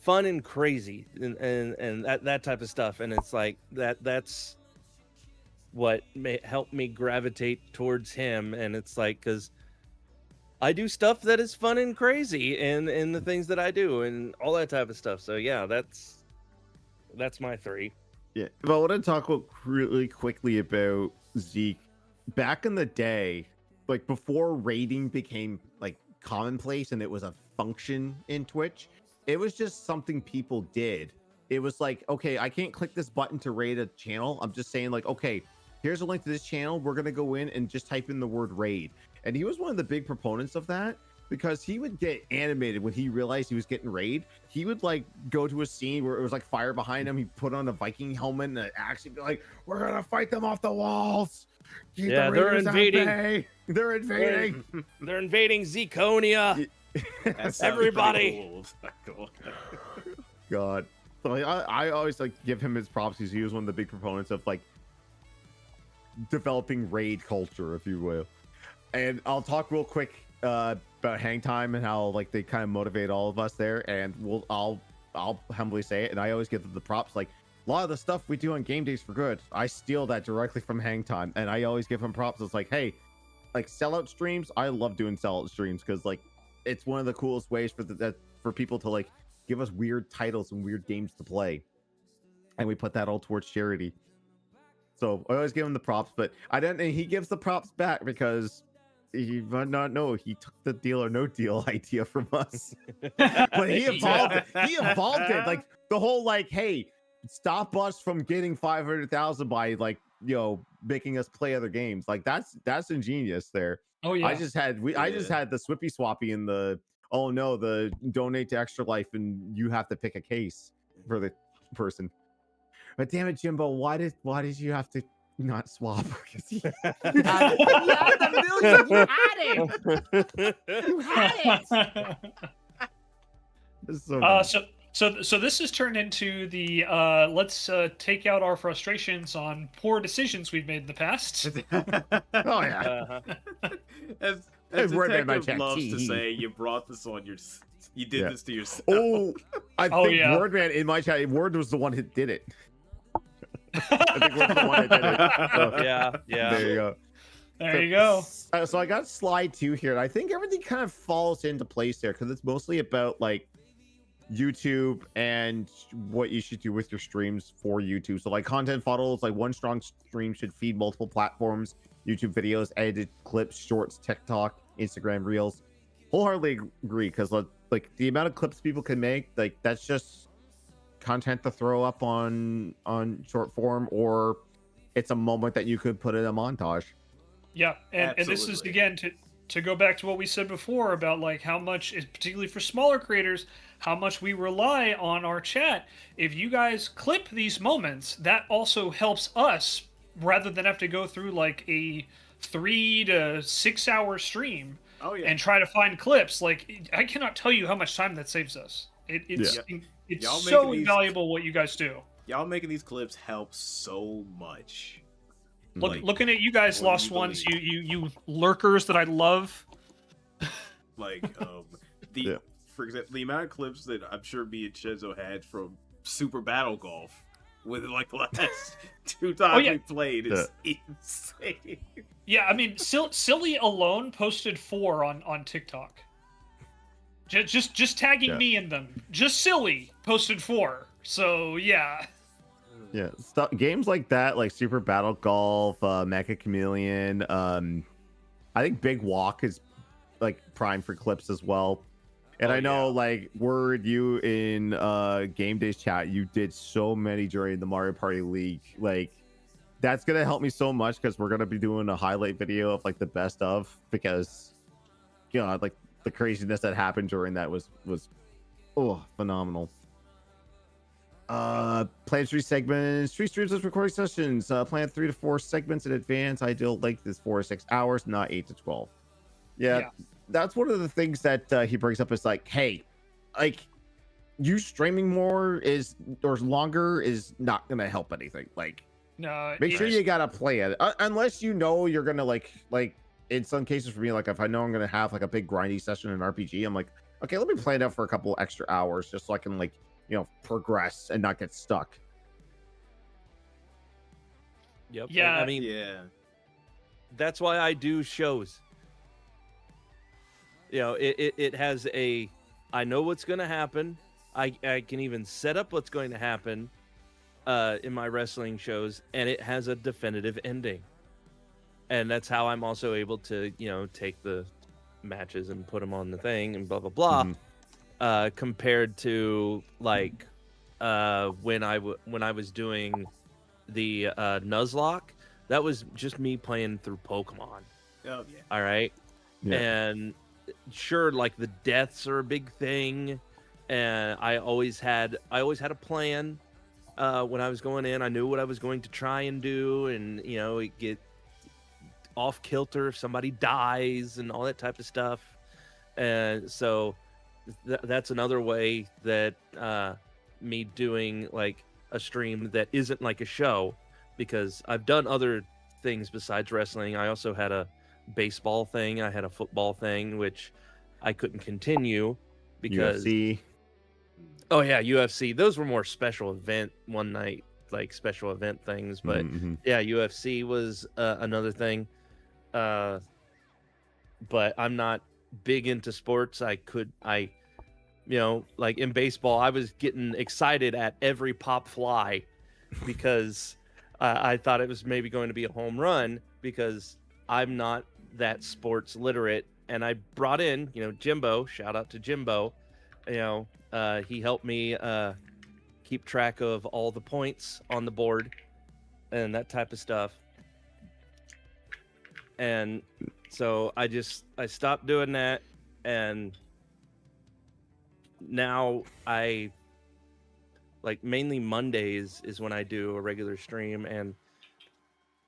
fun and crazy, and that type of stuff. And it's like that's what helped me gravitate towards him. And it's like, because I do stuff that is fun and crazy, and the things that I do and all that type of stuff. So yeah, that's my three. Yeah, but I want to talk really quickly about Zeke. Back in the day, like before raiding became like commonplace and it was a function in Twitch, it was just something people did. It was like, okay, I can't click this button to raid a channel. I'm just saying like, okay, here's a link to this channel. We're going to go in and just type in the word raid. And he was one of the big proponents of that, because he would get animated when he realized he was getting raid. He would like go to a scene where it was like fire behind him. He put on a Viking helmet and actually be like, we're going to fight them off the walls. Keep they're invading. They're invading. They're invading Zeconia. Everybody. Cool. God. So I always like give him his props, because he was one of the big proponents of like developing raid culture, if you will. And I'll talk real quick about Hang Time and how like they kind of motivate all of us there. And I'll humbly say it, and I always give them the props. Like a lot of the stuff we do on game days for good, I steal that directly from Hang Time, and I always give him props. It's like, hey, like sellout streams, I love doing sellout streams, because like it's one of the coolest ways for people to like give us weird titles and weird games to play, and we put that all towards charity. So I always give him the props, but and he gives the props back, because he might not know he took the deal or no deal idea from us. But he evolved it. He evolved it. Like the whole like, hey, stop us from getting 500,000 by like, making us play other games. Like that's ingenious there. Oh yeah. I just had the Swippy Swappy and the donate to Extra Life, and you have to pick a case for the person. But damn it, Jimbo, why did you have to not swap? You had the million. You had it. So this has turned into the let's take out our frustrations on poor decisions we've made in the past. Oh yeah. As Detective loves to say, you brought this on you did this to yourself. Oh, I think Wordman in my chat, Word was the one who did it. I think Word's the one who did it. So, yeah. There you go. There you go. So I got slide 2 here, and I think everything kind of falls into place there because it's mostly about like YouTube and what you should do with your streams for YouTube. So like content funnels, like one strong stream should feed multiple platforms, YouTube videos, edited clips, shorts, TikTok, Instagram Reels. Wholeheartedly agree, because like the amount of clips people can make, like that's just content to throw up on short form, or it's a moment that you could put in a montage. Yeah, and this is again to go back to what we said before about like how much is particularly for smaller creators, how much we rely on our chat. If you guys clip these moments, that also helps us rather than have to go through like a 3 to 6 hour stream and try to find clips. Like I cannot tell you how much time that saves us. It's so invaluable what you guys do. Y'all making these clips helps so much. Looking at you guys, Lost Ones, you lurkers that I love. Like for example, the amount of clips that I'm sure me and Shenzo had from Super Battle Golf with like the last 2 times we played is insane. Yeah, I mean, Silly alone posted 4 on TikTok. Just tagging me in them. Just Silly posted 4. So yeah. Yeah, games like that, like Super Battle Golf, Mecha Chameleon. I think Big Walk is like prime for clips as well. And I know, like, Word, you in Game Days chat, you did so many during the Mario Party League. Like, that's gonna help me so much because we're gonna be doing a highlight video of like the best of, because, God, like the craziness that happened during that was phenomenal. Plan 3 segments, 3 streams with recording sessions. Plan 3 to 4 segments in advance. Ideal length is 4 to 6 hours, not 8 to 12. Yeah, that's one of the things that he brings up is like, hey, like you streaming more or longer is not gonna help anything. Like, no, make sure you gotta play it unless you know you're gonna like in some cases for me, like if I know I'm gonna have like a big grindy session in RPG, I'm like, okay, let me play it out for a couple extra hours just so I can like, you know, progress and not get stuck. Yep. Yeah. I mean, that's why I do shows. You know, it has I know what's going to happen. I can even set up what's going to happen in my wrestling shows, and it has a definitive ending. And that's how I'm also able to, you know, take the matches and put them on the thing and blah, blah, blah. Mm-hmm. Compared to like when I was doing the Nuzlocke, that was just me playing through Pokemon. Oh yeah. All right. Yeah. And sure, like the deaths are a big thing, and I always had a plan when I was going in. I knew what I was going to try and do, and you know, it get off kilter if somebody dies and all that type of stuff. And so that's another way that me doing like a stream that isn't like a show, because I've done other things besides wrestling. I also had a baseball thing, I had a football thing, which I couldn't continue because UFC. Oh yeah, UFC. Those were more special event one night, like special event things. But yeah, UFC was another thing. But I'm not big into sports. You know, like in baseball, I was getting excited at every pop fly because I thought it was maybe going to be a home run, because I'm not that sports literate. And I brought in, you know, Jimbo, shout out to Jimbo. You know, he helped me keep track of all the points on the board and that type of stuff. And so I stopped doing that, and now I like mainly Mondays is when I do a regular stream, and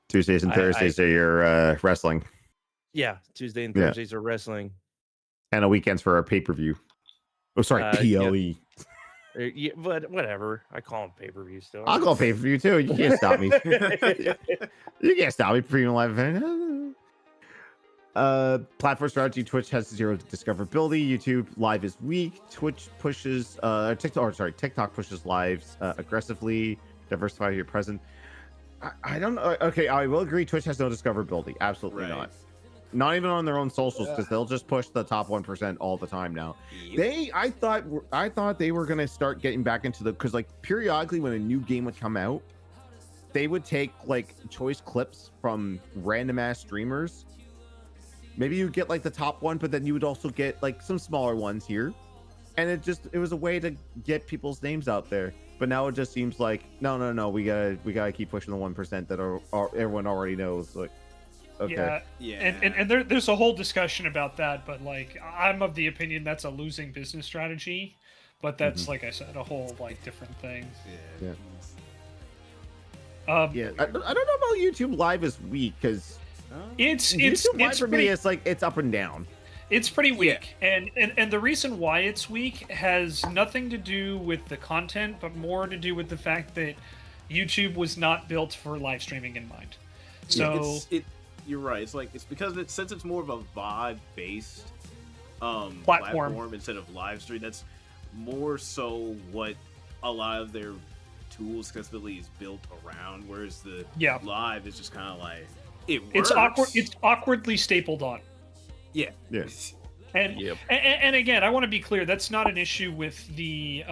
Tuesdays and Thursdays are your wrestling. Yeah, Tuesday and Thursdays are wrestling, and a weekends for our pay-per-view. Oh, sorry, PLE. Yeah, but whatever. I call them pay-per-view still. I'll call pay-per-view too. You can't stop me. You can't stop me. Premium live event. Platform strategy. Twitch has 0 discoverability. YouTube live is weak. Twitch pushes TikTok pushes lives aggressively. Diversify your presence. I don't know. Okay, I will agree. Twitch has no discoverability. Absolutely Right. not. Not even on their own socials, because they'll just push the top 1% all the time now. Yep. I thought they were gonna start getting back into because like periodically when a new game would come out, they would take like choice clips from random ass streamers. Maybe you get like the top one, but then you would also get like some smaller ones here, and it was a way to get people's names out there. But now it just seems like no, we gotta keep pushing the 1% that are everyone already knows. Like, okay, Yeah. And there's a whole discussion about that, but like I'm of the opinion that's a losing business strategy. But that's like I said, a whole like different thing. Yeah. yeah. I don't know about YouTube Live this week because It's YouTube Live for pretty, me it's like it's up and down. It's pretty weak, and the reason why it's weak has nothing to do with the content, but more to do with the fact that YouTube was not built for live streaming in mind. So you're right. It's because since it's more of a VOD based platform instead of live stream. That's more so what a lot of their tools accessibility is built around. Whereas the live is just kind of like it works. It's awkward. It's awkwardly stapled on. Yeah. And again, I want to be clear. That's not an issue with the.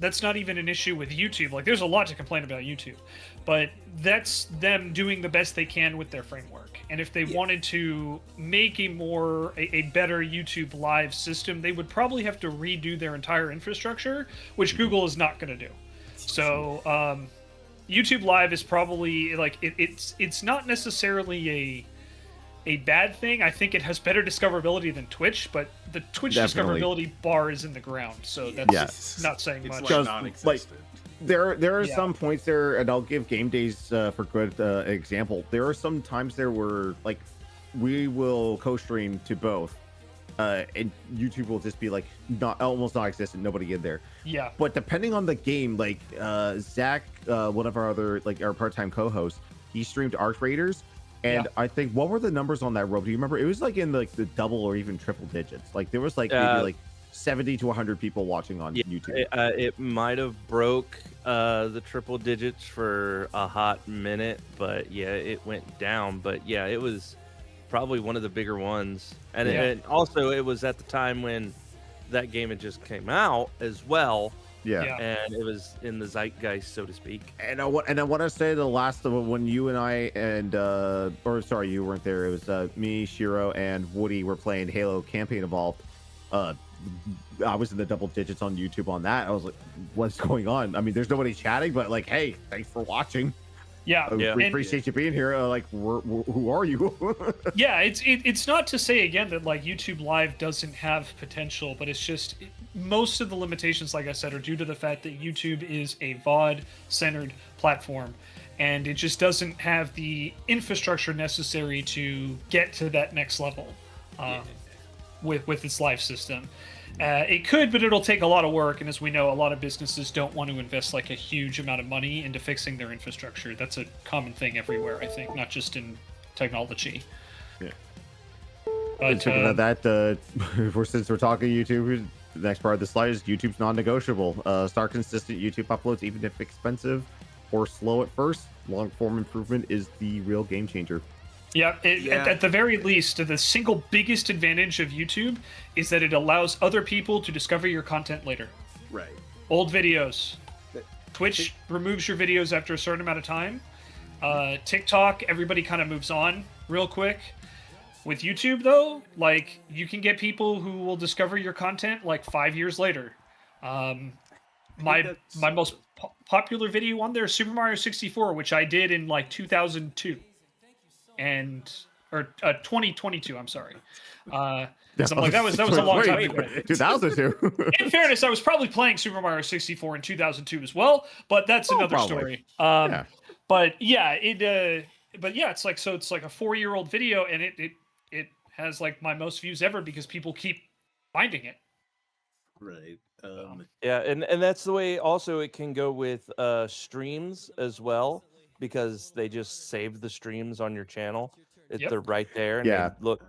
That's not even an issue with YouTube. Like, there's a lot to complain about YouTube, but that's them doing the best they can with their framework. And if they wanted to make a better YouTube Live system, they would probably have to redo their entire infrastructure, which Google is not going to do. So, YouTube Live is probably like it's not necessarily a bad thing. I think it has better discoverability than Twitch, but the Twitch discoverability bar is in the ground, so that's not saying much. It's like non-existent. There are some points there, and I'll give Game Days for good example. There are some times there where like we will co-stream to both, and YouTube will just be like almost non-existent, nobody in there. Yeah. But depending on the game, like Zach, one of our other like our part-time co-hosts, he streamed Arc Raiders. And I think what were the numbers on that rope? Do you remember? It was like in like the double or even triple digits. Like there was like maybe like 70 to 100 people watching on YouTube. It might have broke the triple digits for a hot minute, but yeah, it went down. But yeah, it was probably one of the bigger ones. And and also it was at the time when that game had just came out as well. Yeah, and it was in the zeitgeist, so to speak. And I want to say the last of when you and I and or sorry, you weren't there. It was me, Shiro, and Woody were playing Halo Campaign Evolved. I was in the double digits on YouTube on that. I was like, "What's going on?" I mean, there's nobody chatting, but like, hey, thanks for watching. We appreciate you being here. Like, who are you? It's not to say again that like YouTube Live doesn't have potential, but it's just most of the limitations, like I said, are due to the fact that YouTube is a VOD-centered platform, and it just doesn't have the infrastructure necessary to get to that next level with its live system. It could, but it'll take a lot of work, and as we know, a lot of businesses don't want to invest like a huge amount of money into fixing their infrastructure. That's a common thing everywhere, I think, not just in technology. Yeah. But, since we're talking YouTube, the next part of the slide is YouTube's non-negotiable. Start consistent YouTube uploads, even if expensive or slow at first. Long-form improvement is the real game changer. At the very least, the single biggest advantage of YouTube is that it allows other people to discover your content later. Right. Old videos. Twitch removes your videos after a certain amount of time. TikTok, everybody kind of moves on real quick. With YouTube, though, like, you can get people who will discover your content like 5 years later. My most popular video on there is Super Mario 64, which I did in like 2002. Or 2022, I'm sorry. I'm like, that was a long time ago. 2002. In fairness, I was probably playing Super Mario 64 in 2002 as well, but that's another story. But it's like, so it's like a 4-year-old video, and it has like my most views ever because people keep finding it. Right. And that's the way also it can go with streams as well, because they just save the streams on your channel. They're right there, and they look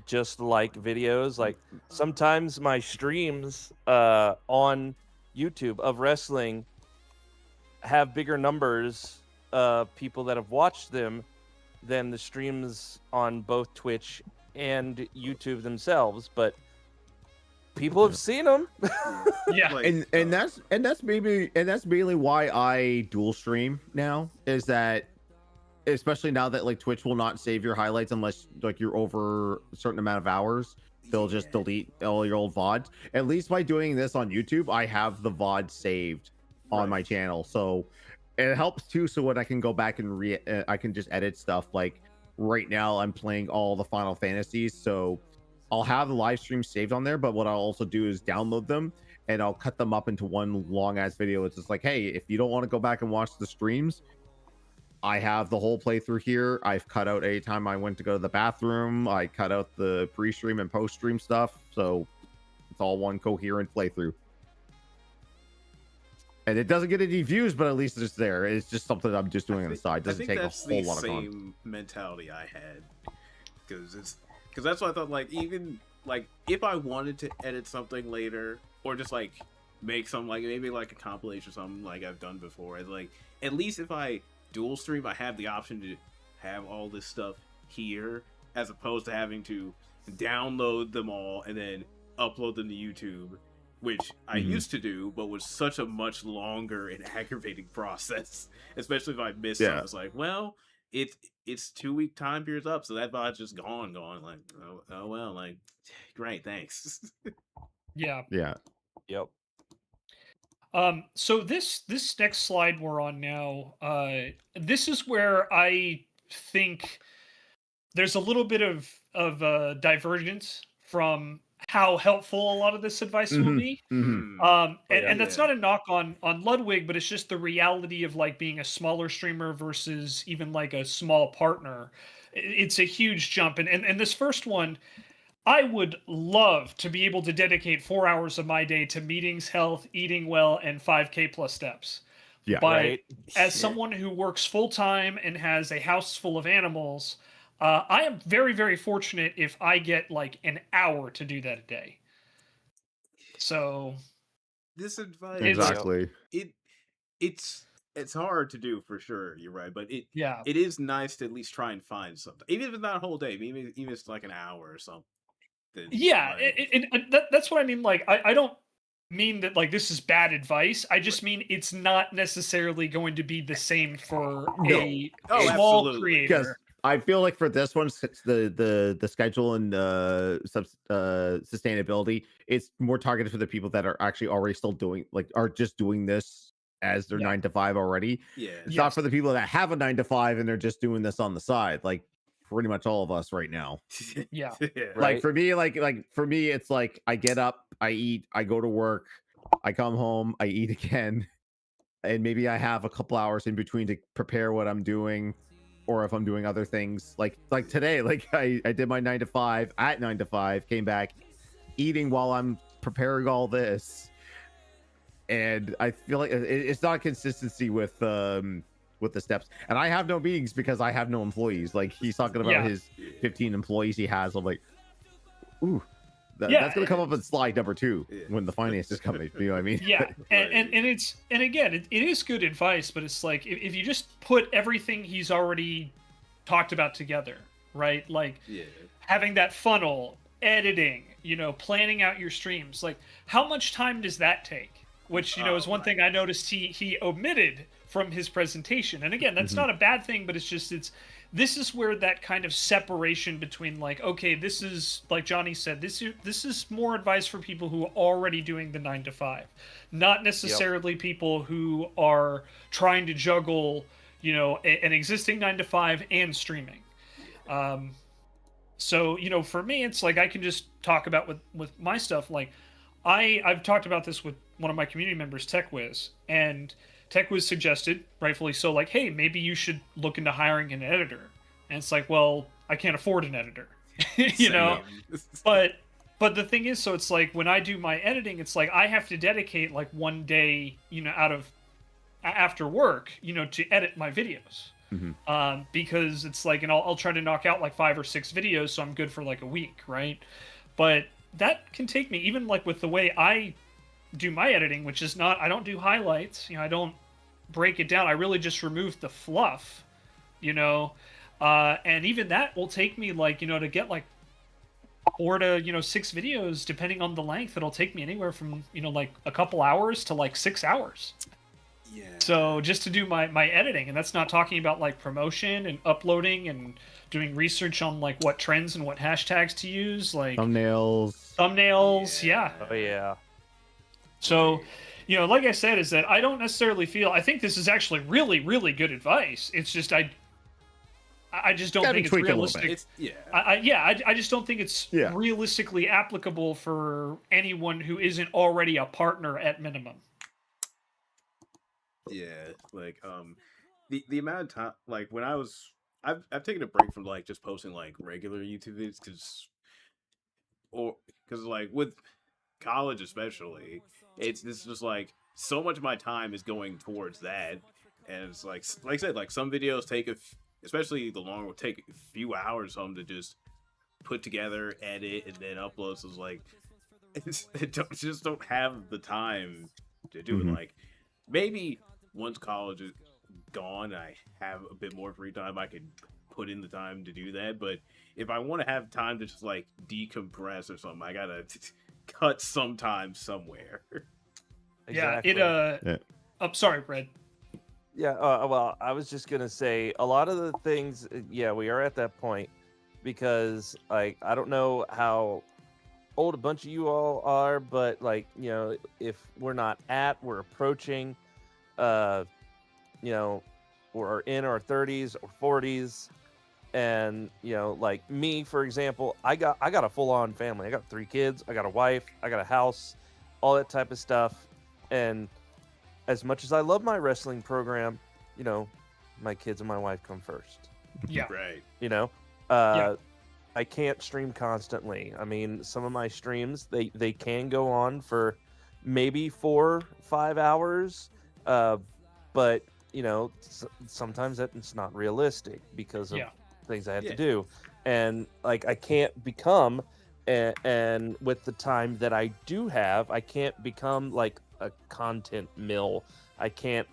just like videos. Like sometimes my streams on YouTube of wrestling have bigger numbers people that have watched them than the streams on both Twitch and YouTube themselves, but people have seen them. Yeah. Like, and that's mainly why I dual stream now, is that especially now that like Twitch will not save your highlights unless like you're over a certain amount of hours. They'll just delete all your old VODs. At least by doing this on YouTube, I have the VOD saved on my channel, so it helps too. So when I can go back and I can just edit stuff. Like right now, I'm playing all the Final Fantasies, so I'll have the live stream saved on there. But what I'll also do is download them and I'll cut them up into one long ass video. It's just like, hey, if you don't want to go back and watch the streams, I have the whole playthrough here. I've cut out any time I went to go to the bathroom. I cut out the pre-stream and post-stream stuff, so it's all one coherent playthrough. And it doesn't get any views, but at least it's there. It's just something I'm just doing on the side. It doesn't take a whole lot of time. That's the same mentality I had, because that's what I thought. Like, even like if I wanted to edit something later, or just like make some like maybe like a compilation or something like I've done before, it's like at least if I dual stream, I have the option to have all this stuff here, as opposed to having to download them all and then upload them to YouTube, which I used to do, but was such a much longer and aggravating process, especially if I missed something. It's like, well, it's 2-week time period's up, so that VOD's just gone. Like, oh well, like, great, thanks. Yeah. Yep. So this next slide we're on now, this is where I think there's a little bit of divergence from how helpful a lot of this advice will be. And that's not a knock on Ludwig, but it's just the reality of like being a smaller streamer versus even like a small partner. It's a huge jump. And this first one, I would love to be able to dedicate 4 hours of my day to meetings, health, eating well, and 5K plus steps. Yeah. But as someone who works full time and has a house full of animals, I am very, very fortunate if I get like an hour to do that a day. So this advice, exactly. It's hard to do for sure. You're right, but it yeah, is nice to at least try and find something, even if it's not a whole day, even if it's like an hour or something. Yeah, like, that's what I mean. Like, I don't mean that like this is bad advice. I just mean it's not necessarily going to be the same for a small absolutely. creator. Because I feel like for this one, the schedule and sustainability, it's more targeted for the people that are actually already still doing are just doing this as their 9 to 5 already. Yeah, it's not for the people that have a 9 to 5 and they're just doing this on the side. Like pretty much all of us right now. Yeah. Like for me, like for me, it's like I get up, I eat, I go to work, I come home, I eat again, and maybe I have a couple hours in between to prepare what I'm doing, or if I'm doing other things. Like today, like I did my 9 to 5 at 9 to 5, came back, eating while I'm preparing all this, and I feel like it's not consistency with the steps. And I have no meetings because I have no employees. Like he's talking about his 15 employees he has. I'm like, ooh, that's gonna come up in slide number 2 when the finances come in. You know what I mean? Yeah, and again, it is good advice, but it's like if you just put everything he's already talked about together, right? Like having that funnel, editing, planning out your streams. Like how much time does that take? Which is one thing I noticed he omitted from his presentation. And again, that's not a bad thing, but this is where that kind of separation between like, okay, this is like Johnny said, this is more advice for people who are already doing the 9 to 5, not necessarily people who are trying to juggle, an existing 9 to 5 and streaming. So, for me, it's like I can just talk about with my stuff. Like I've talked about this with one of my community members, TechWiz, and TechWiz suggested, rightfully so, like, hey, maybe you should look into hiring an editor. And it's like, well, I can't afford an editor, But the thing is, so it's like when I do my editing, it's like I have to dedicate like one day, out of after work, to edit my videos. Because it's like, and I'll try to knock out like 5 or 6 videos, so I'm good for like a week, right? But that can take me, even like with the way I do my editing, which is not, I don't do highlights, I don't break it down. I really just removed the fluff, you know, and even that will take me like, you know, to get like 4 to, you know, 6 videos, depending on the length. It'll take me anywhere from, you know, like a couple hours to like 6 hours. Yeah. So just to do my editing, and that's not talking about like promotion and uploading and doing research on like what trends and what hashtags to use, like thumbnails, yeah. Oh yeah. So, you know, like I said, is that I don't necessarily feel. I think this is actually really, really good advice. It's just I just don't think it's realistic. I just don't think it's realistically applicable for anyone who isn't already a partner at minimum. Yeah, like the amount of time, like when I've taken a break from like just posting like regular YouTube videos because like with college especially, it's just like so much of my time is going towards that, and it's like I said, like some videos take especially the longer will take a few hours home to just put together, edit, and then upload. So it's like just don't have the time to do it. Like maybe once college is gone, I have a bit more free time, I could put in the time to do that. But if I want to have time to just like decompress or something, I gotta cut some time somewhere. Exactly. Yeah, I'm sorry, Brad. Yeah, well, I was just gonna say a lot of the things. Yeah, we are at that point because, like, I don't know how old a bunch of you all are, but like, you know, if we're we're approaching, you know, we're in our 30s or 40s, and you know, like me, for example, I got a full-on family. I got 3 kids. I got a wife. I got a house, all that type of stuff, and as much as I love my wrestling program, you know, my kids and my wife come first. Yeah. Right. You know, I can't stream constantly. I mean, some of my streams, they can go on for maybe 4-5 hours, but you know, sometimes it's not realistic because of things I have to do, and like I can't become, and with the time that I do have, I can't become like a content mill. I can't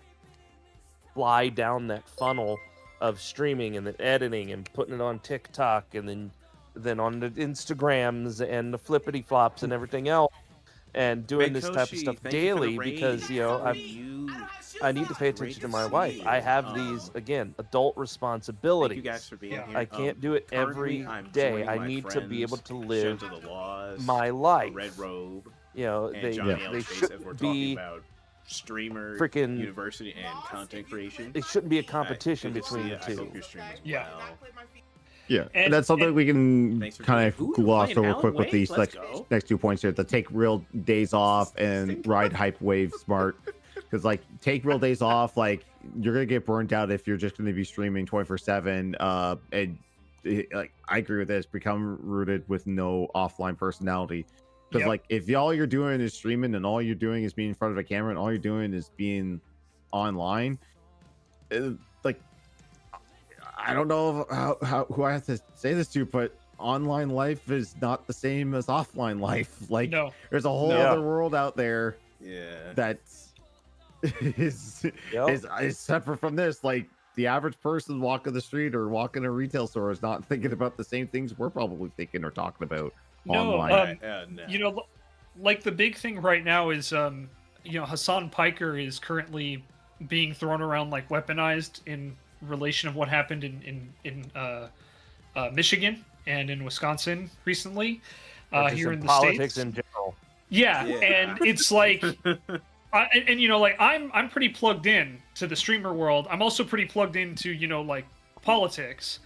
fly down that funnel of streaming and then editing and putting it on TikTok and then on the Instagrams and the flippity flops and everything else, and doing this type of stuff daily because, you know, I need to pay attention to my wife. I have these, again, adult responsibilities. Thank you guys for being here. I can't do it every day. I need to be able to live my life. Red Robe. You know, they shouldn't be streamer, freaking university, and content creation. It shouldn't be a competition between the two. Yeah, and that's something we can kind of gloss over quick with these like next 2 points here. To take real days off and ride hype wave smart, because like take real days off, like you're gonna get burnt out if you're just gonna be streaming 24/7. And like I agree with this. Become rooted with no offline personality. Because like if all you're doing is streaming and all you're doing is being in front of a camera and all you're doing is being online, like I don't know how who I have to say this to, but online life is not the same as offline life. Like there's a whole other world out there that is separate from this. Like the average person walking the street or walking a retail store is not thinking about the same things we're probably thinking or talking about. Online. You know, like the big thing right now is, you know, Hassan Piker is currently being thrown around like weaponized in relation of what happened in Michigan and in Wisconsin recently, here in the politics States. In general. Yeah, and it's like, and you know, like I'm pretty plugged in to the streamer world. I'm also pretty plugged into, you know, like politics,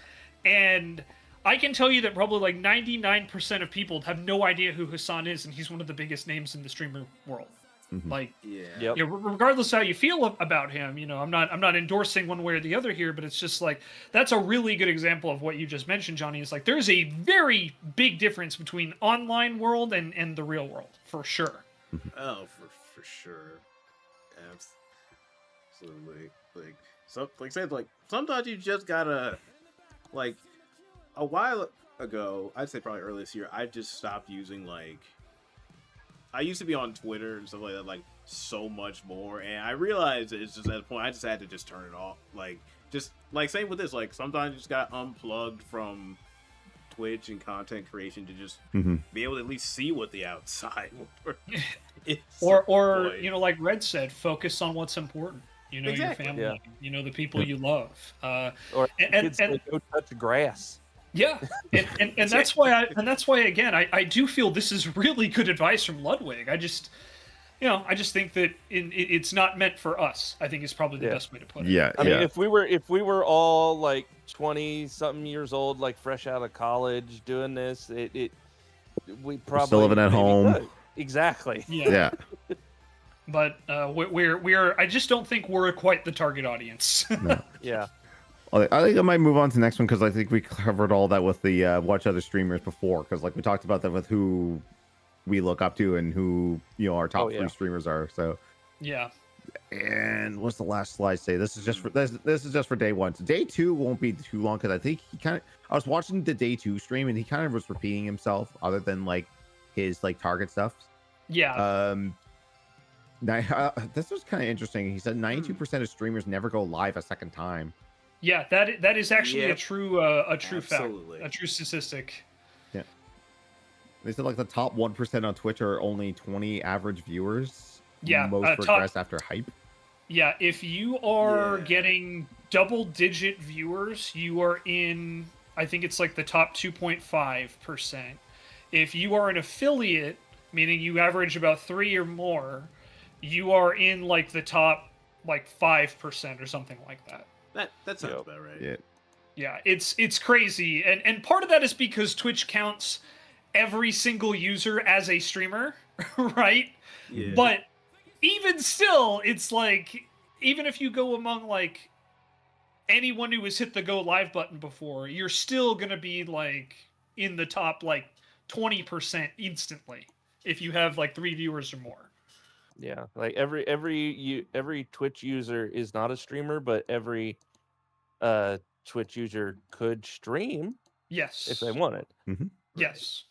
and I can tell you that probably like 99% of people have no idea who Hassan is, and he's one of the biggest names in the streamer world. Like, you know, regardless how you feel about him, you know, I'm not endorsing one way or the other here, but it's just like that's a really good example of what you just mentioned, Johnny. Is like there's a very big difference between online world and the real world for sure. Oh, for sure, absolutely. Like I said, like sometimes you just gotta like. A while ago, I'd say probably earlier this year, I just stopped using like. I used to be on Twitter and stuff like that, like so much more, and I realized it's just at a point I just had to just turn it off. Like, just like same with this. Like sometimes you just got unplugged from Twitch and content creation to just be able to at least see what the outside is. Or you know, like Red said, focus on what's important. You know, Exactly. your family. You know, the people you love. Or and kids say, go touch grass. Yeah, and that's why again I do feel this is really good advice from Ludwig. I just think that it's not meant for us. I think is probably the best way to put it. Yeah, I mean, if we were all like 20-something years old, like fresh out of college, doing this, we probably still living at home. Could. Exactly. Yeah. But we're I just don't think we're quite the target audience. No. Yeah. I think I might move on to the next one because I think we covered all that with the watch other streamers before. Because like we talked about that with who we look up to and who our top 3 streamers are. So yeah. And what's the last slide say? This is just for day 1. So day 2 won't be too long because I think I was watching the day 2 stream and he kind of was repeating himself other than like his like target stuff. Yeah. This was kind of interesting. He said 92% of streamers never go live a second time. Yeah, that is actually a true Absolutely. fact, a true statistic. Yeah. They said like the top 1% on Twitch are only 20 average viewers. Yeah, most progress after hype. Yeah, if you are getting double-digit viewers, you are in. I think it's like the top 2.5%. If you are an affiliate, meaning you average about 3 or more, you are in like the top like 5% or something like that. That sounds about right. Yeah, it's crazy, and part of that is because Twitch counts every single user as a streamer, right? Yeah. But even still, it's like even if you go among like anyone who has hit the go live button before, you're still gonna be like in the top like 20% instantly if you have like 3 viewers or more. Yeah, like every Twitch user is not a streamer, but every Twitch user could stream. Yes, if they wanted. Yes.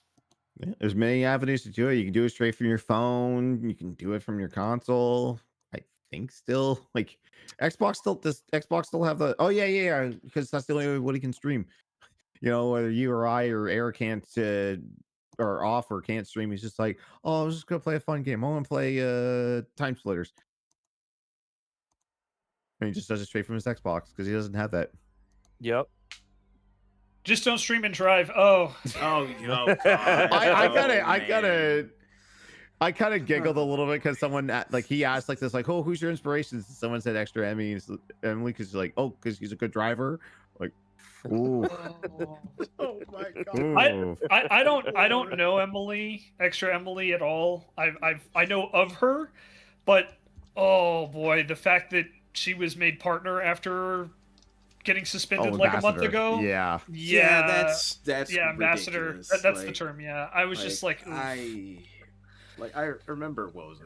Yeah, there's many avenues to do it. You can do it straight from your phone. You can do it from your console. I think still like Xbox still have the because that's the only way what he can stream. Whether you or I or Eric can't or off or can't stream, he's just like, oh, I was just gonna play a fun game. I want to play Time Splitters. And he just does it straight from his Xbox because he doesn't have that. Yep. Just don't stream and drive. Oh God. I kind of giggled a little bit because someone he asked like this, like, oh, who's your inspirations? Someone said Extra Emily because she's like, oh, because he's a good driver. Like, ooh. Oh my God. I don't know Extra Emily at all. I know of her, but oh boy, the fact that she was made partner after getting suspended like a month ago. Yeah, that's ambassador. That's the term. Yeah, I was just like, I remember, what was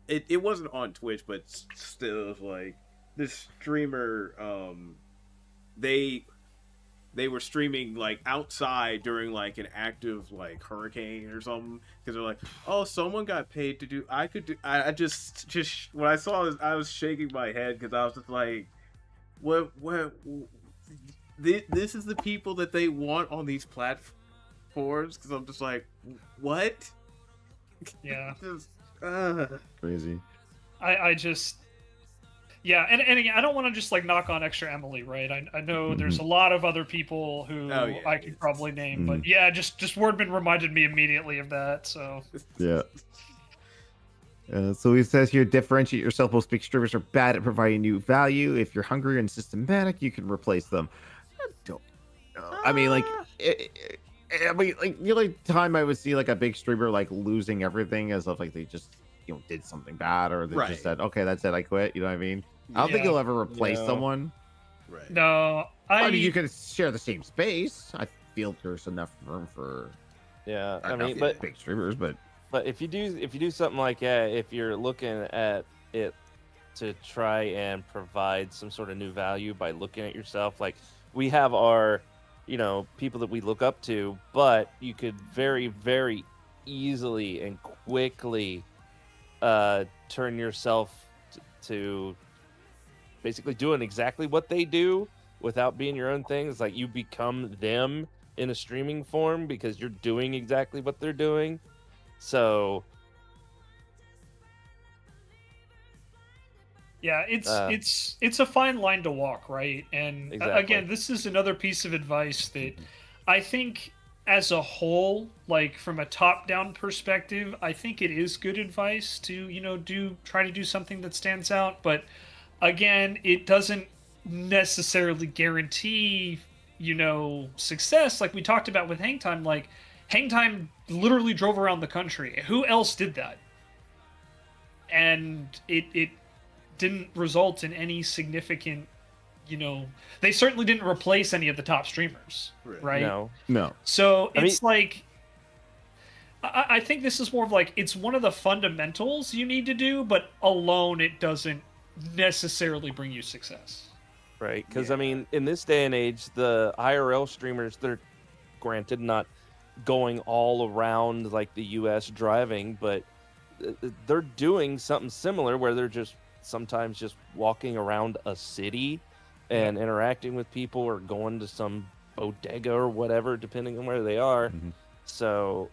it? It wasn't on Twitch, but still, like this streamer, they were streaming like outside during like an active like hurricane or something because they're like, oh, someone got paid to do. I just when I saw this, I was shaking my head because I was just like, what? This is the people that they want on these platforms? Because I'm just like, what? Yeah. Crazy. I just. Yeah, and again, I don't want to just like knock on Extra Emily, right? I know there's a lot of other people who I could probably name, but yeah, just Wordman reminded me immediately of that. So yeah. So he says here, differentiate yourself. Most big streamers are bad at providing new value. If you're hungry and systematic, you can replace them. I don't know. I mean, like, the only time I would see like a big streamer like losing everything is if like they just did something bad or they just said, okay, that's it, I quit. You know what I mean? I don't think you'll ever replace someone. Right. No, I mean, you could share the same space. I feel there's enough room for I mean, but big streamers, but if you do something like that, if you're looking at it to try and provide some sort of new value by looking at yourself, like we have our people that we look up to, but you could very, very easily and quickly turn yourself to basically doing exactly what they do without being your own thing. It's like you become them in a streaming form because you're doing exactly what they're doing. So yeah, it's a fine line to walk, right? And Exactly. again, this is another piece of advice that I think as a whole, like from a top-down perspective, I think it is good advice to, try to do something that stands out, but again, it doesn't necessarily guarantee, success. Like we talked about with Hang Time, like Hang Time literally drove around the country. Who else did that? And it didn't result in any significant, they certainly didn't replace any of the top streamers, right? No. So it's like, I think this is more of like, it's one of the fundamentals you need to do, but alone it doesn't necessarily bring you success. Right, because I mean, in this day and age, the IRL streamers, they're granted not going all around like the US driving, but they're doing something similar where they're just sometimes just walking around a city and interacting with people or going to some bodega or whatever, depending on where they are. So,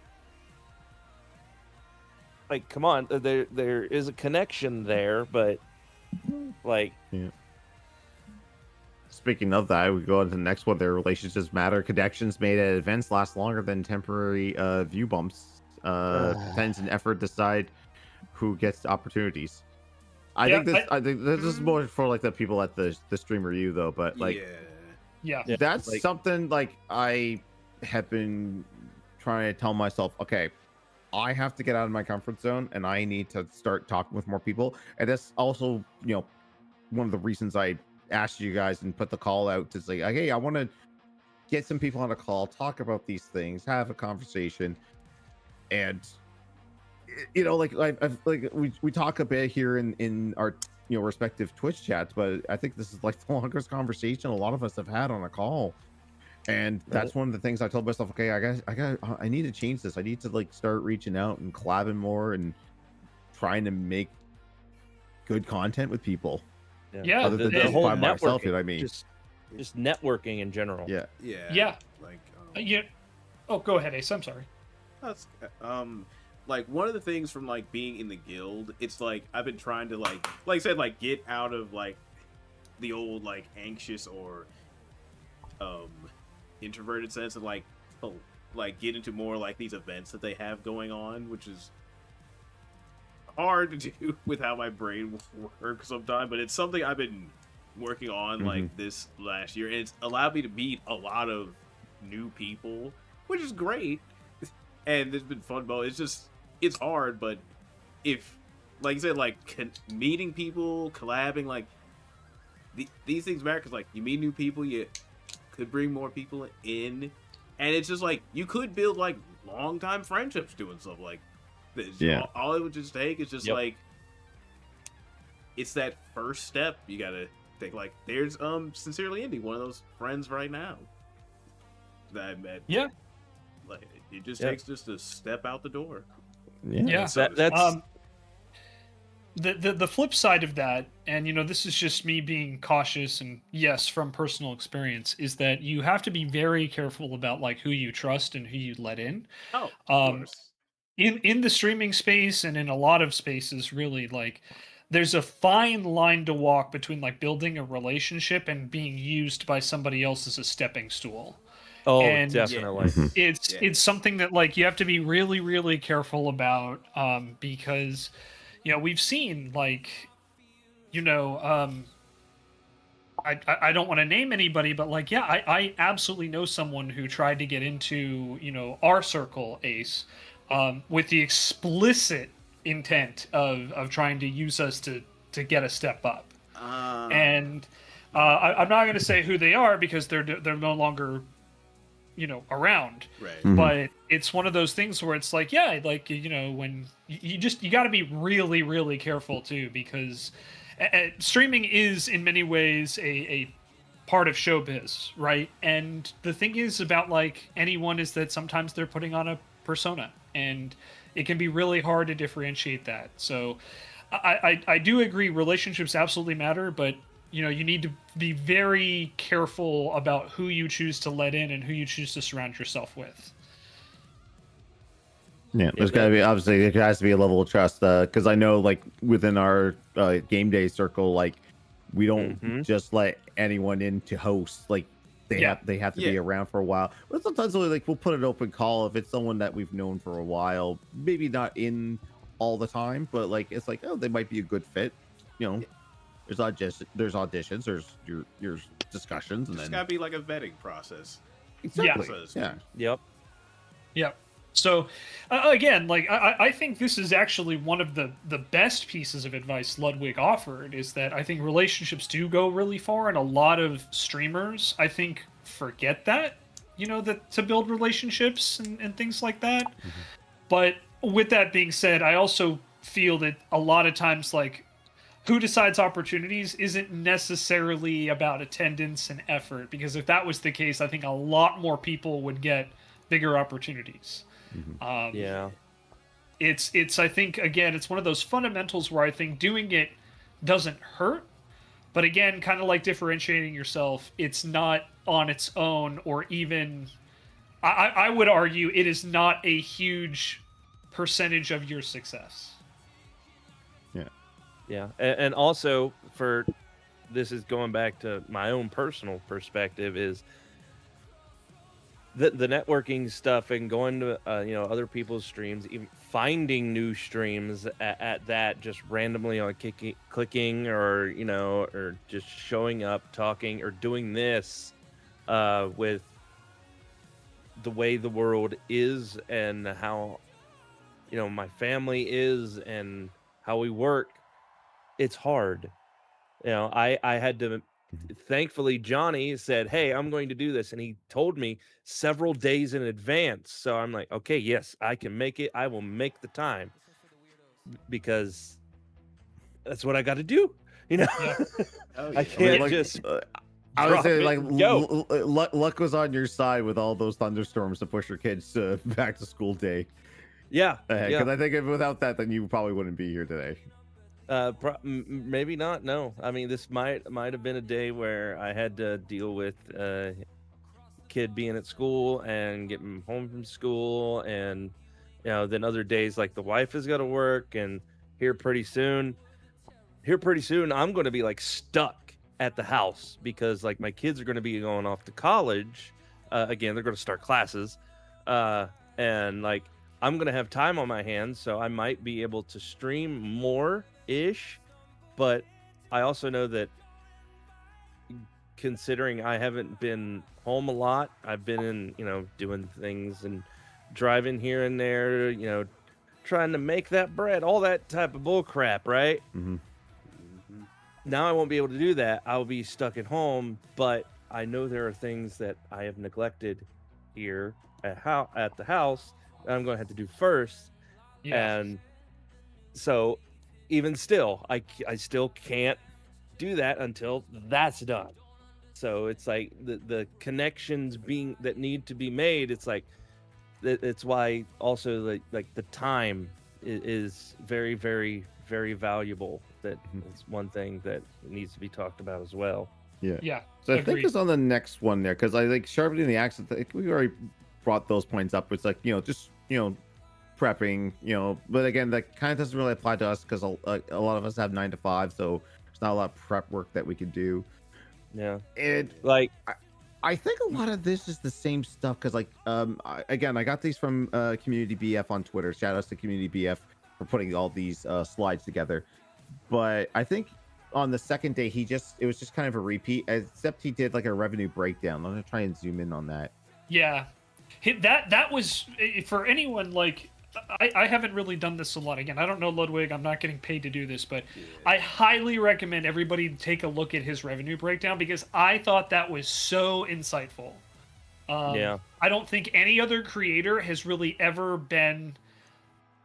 like, come on, there is a connection there, but like, Speaking of that, we go on to the next one. Their relationships matter. Connections made at events last longer than temporary view bumps. Tends and effort decide who gets the opportunities. I think this is more for like the people at the stream review though, but like that's like, something like I have been trying to tell myself, okay, I have to get out of my comfort zone and I need to start talking with more people. And that's also, one of the reasons I asked you guys and put the call out to say, hey, I want to get some people on a call, talk about these things, have a conversation. And like we talk a bit here in our respective Twitch chats, but I think this is like the longest conversation a lot of us have had on a call. And that's one of the things I told myself, okay, I need to change this. I need to like start reaching out and collabing more and trying to make good content with people. Other than just by myself, you know what I mean? Just networking in general. Yeah. Like oh, go ahead, Ace. I'm sorry. That's like one of the things from like being in the guild, it's like I've been trying to like I said, like get out of like the old like anxious or introverted sense of like get into more like these events that they have going on, which is hard to do with how my brain works sometimes, but it's something I've been working on like this last year, and it's allowed me to meet a lot of new people, which is great. And it's been fun, but it's hard. But if, like you said, like meeting people, collabing, like these things matter, because like you meet new people, you could bring more people in, and it's just like you could build like long time friendships doing stuff like this. All it would just take is just like it's that first step. You gotta think like there's Sincerely Indie, one of those friends right now that I met. Like it just takes just a step out the door. That's the flip side of that, and this is just me being cautious, and yes, from personal experience, is that you have to be very careful about like who you trust and who you let in. Oh, of course. In the streaming space and in a lot of spaces, really, like there's a fine line to walk between like building a relationship and being used by somebody else as a stepping stool. Oh, and definitely. It's something that like you have to be really, really careful about, because we've seen like I don't want to name anybody, but like I absolutely know someone who tried to get into our circle, Ace, with the explicit intent of trying to use us to get a step up. And I'm not going to say who they are because they're no longer around, right? But it's one of those things where it's like when you got to be really, really careful too, because streaming is in many ways a part of showbiz, right? And the thing is about like anyone is that sometimes they're putting on a persona, and it can be really hard to differentiate that. So I do agree relationships absolutely matter, but you need to be very careful about who you choose to let in and who you choose to surround yourself with. Yeah, there's got to be, obviously there has to be a level of trust, because I know like within our game day circle, like we don't just let anyone in to host. Like they have to be around for a while. But sometimes like we'll put an open call if it's someone that we've known for a while, maybe not in all the time, but like it's like, oh, they might be a good fit. There's auditions, there's your discussions, and It's then got to be like a vetting process. exactly. Yep. So again, like I think this is actually one of the best pieces of advice Ludwig offered, is that I think relationships do go really far, and a lot of streamers I think forget that, that to build relationships and things like that. But with that being said, I also feel that a lot of times, like, who decides opportunities isn't necessarily about attendance and effort, because if that was the case, I think a lot more people would get bigger opportunities. It's I think, again, it's one of those fundamentals where I think doing it doesn't hurt, but again, kind of like differentiating yourself, it's not on its own, or even I would argue it is not a huge percentage of your success. Yeah, and also this is going back to my own personal perspective, is the networking stuff and going to other people's streams, even finding new streams at that, just randomly on clicking or or just showing up, talking, or doing this with the way the world is and how my family is and how we work. It's hard. I had to, thankfully Johnny said, hey, I'm going to do this, and he told me several days in advance, so I'm like, okay, yes, I can make it. I will make the time, because that's what I got to do. I can't just I would say like go. luck was on your side with all those thunderstorms to push your kids to back to school day. Yeah, because I think without that, then you probably wouldn't be here today. Maybe not. No, I mean, this might have been a day where I had to deal with kid being at school and getting home from school, and then other days like the wife has got to work, and here pretty soon I'm going to be like stuck at the house because like my kids are going to be going off to college again. They're going to start classes, and like I'm going to have time on my hands, so I might be able to stream more ish, but I also know that considering I haven't been home a lot, I've been in doing things and driving here and there, trying to make that bread, all that type of bull crap, right? Now I won't be able to do that. I'll be stuck at home, but I know there are things that I have neglected here at the house that I'm going to have to do first. And so even still, I still can't do that until that's done. So it's like the connections that need to be made. It's like it's why also like the time is very, very, very valuable. That is one thing that needs to be talked about as well. Yeah. So I think it's on the next one there, because I think sharpening the accent. We already brought those points up. It's like just prepping, but again, that kind of doesn't really apply to us because a lot of us have 9 to 5, so there's not a lot of prep work that we could do. And like I think a lot of this is the same stuff, because like I got these from Community BF on Twitter. Shout outs to Community BF for putting all these slides together. But I think on the second day it was just kind of a repeat, except he did like a revenue breakdown. I'm gonna try and zoom in on that. That was, for anyone, like, I haven't really done this a lot. Again, I don't know Ludwig. I'm not getting paid to do this, but I highly recommend everybody take a look at his revenue breakdown, because I thought that was so insightful. I don't think any other creator has really ever been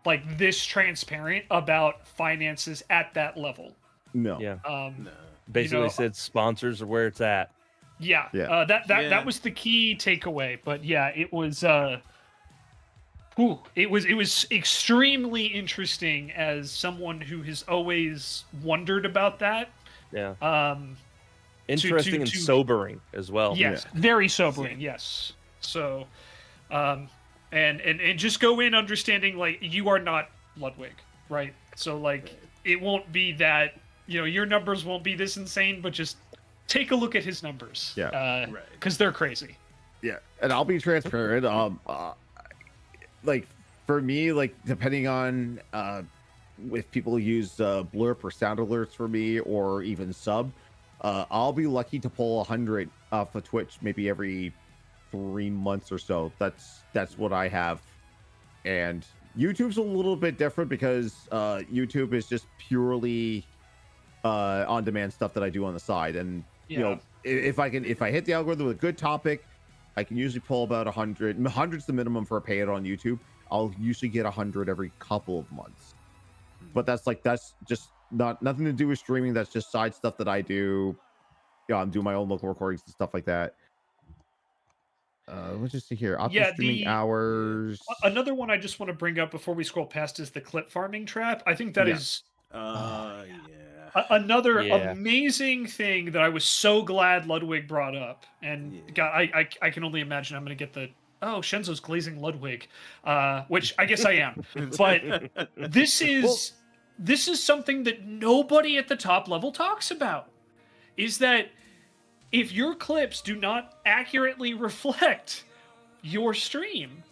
like this transparent about finances at that level. No. Basically said sponsors are where it's at. That was the key takeaway. But yeah, it was It was extremely interesting as someone who has always wondered about that. Yeah. Um, Interesting and to sobering as well. yes, very sobering. Yes. So, and just go in understanding like you are not Ludwig, right? So like it won't be that your numbers won't be this insane, but just take a look at his numbers. Yeah. Because they're crazy. Yeah, and I'll be transparent. Like for me, like depending on if people use blurb or sound alerts for me, or even sub, I'll be lucky to pull 100 off of Twitch maybe every 3 months or so. That's what I have. And YouTube's a little bit different because YouTube is just purely on-demand stuff that I do on the side. And if I hit the algorithm with a good topic, I can usually pull about 100. 100's the minimum for a payout on YouTube. I'll usually get 100 every couple of months. But that's just nothing to do with streaming. That's just side stuff that I do. Yeah, I'm doing my own local recordings and stuff like that. Let's just see here. Streaming hours. Another one I just want to bring up before we scroll past is the clip farming trap. I think that is another amazing thing that I was so glad Ludwig brought up. And God, I can only imagine I'm going to get the Shenzo's glazing Ludwig, which I guess I am. But this is something that nobody at the top level talks about. Is that if your clips do not accurately reflect your stream,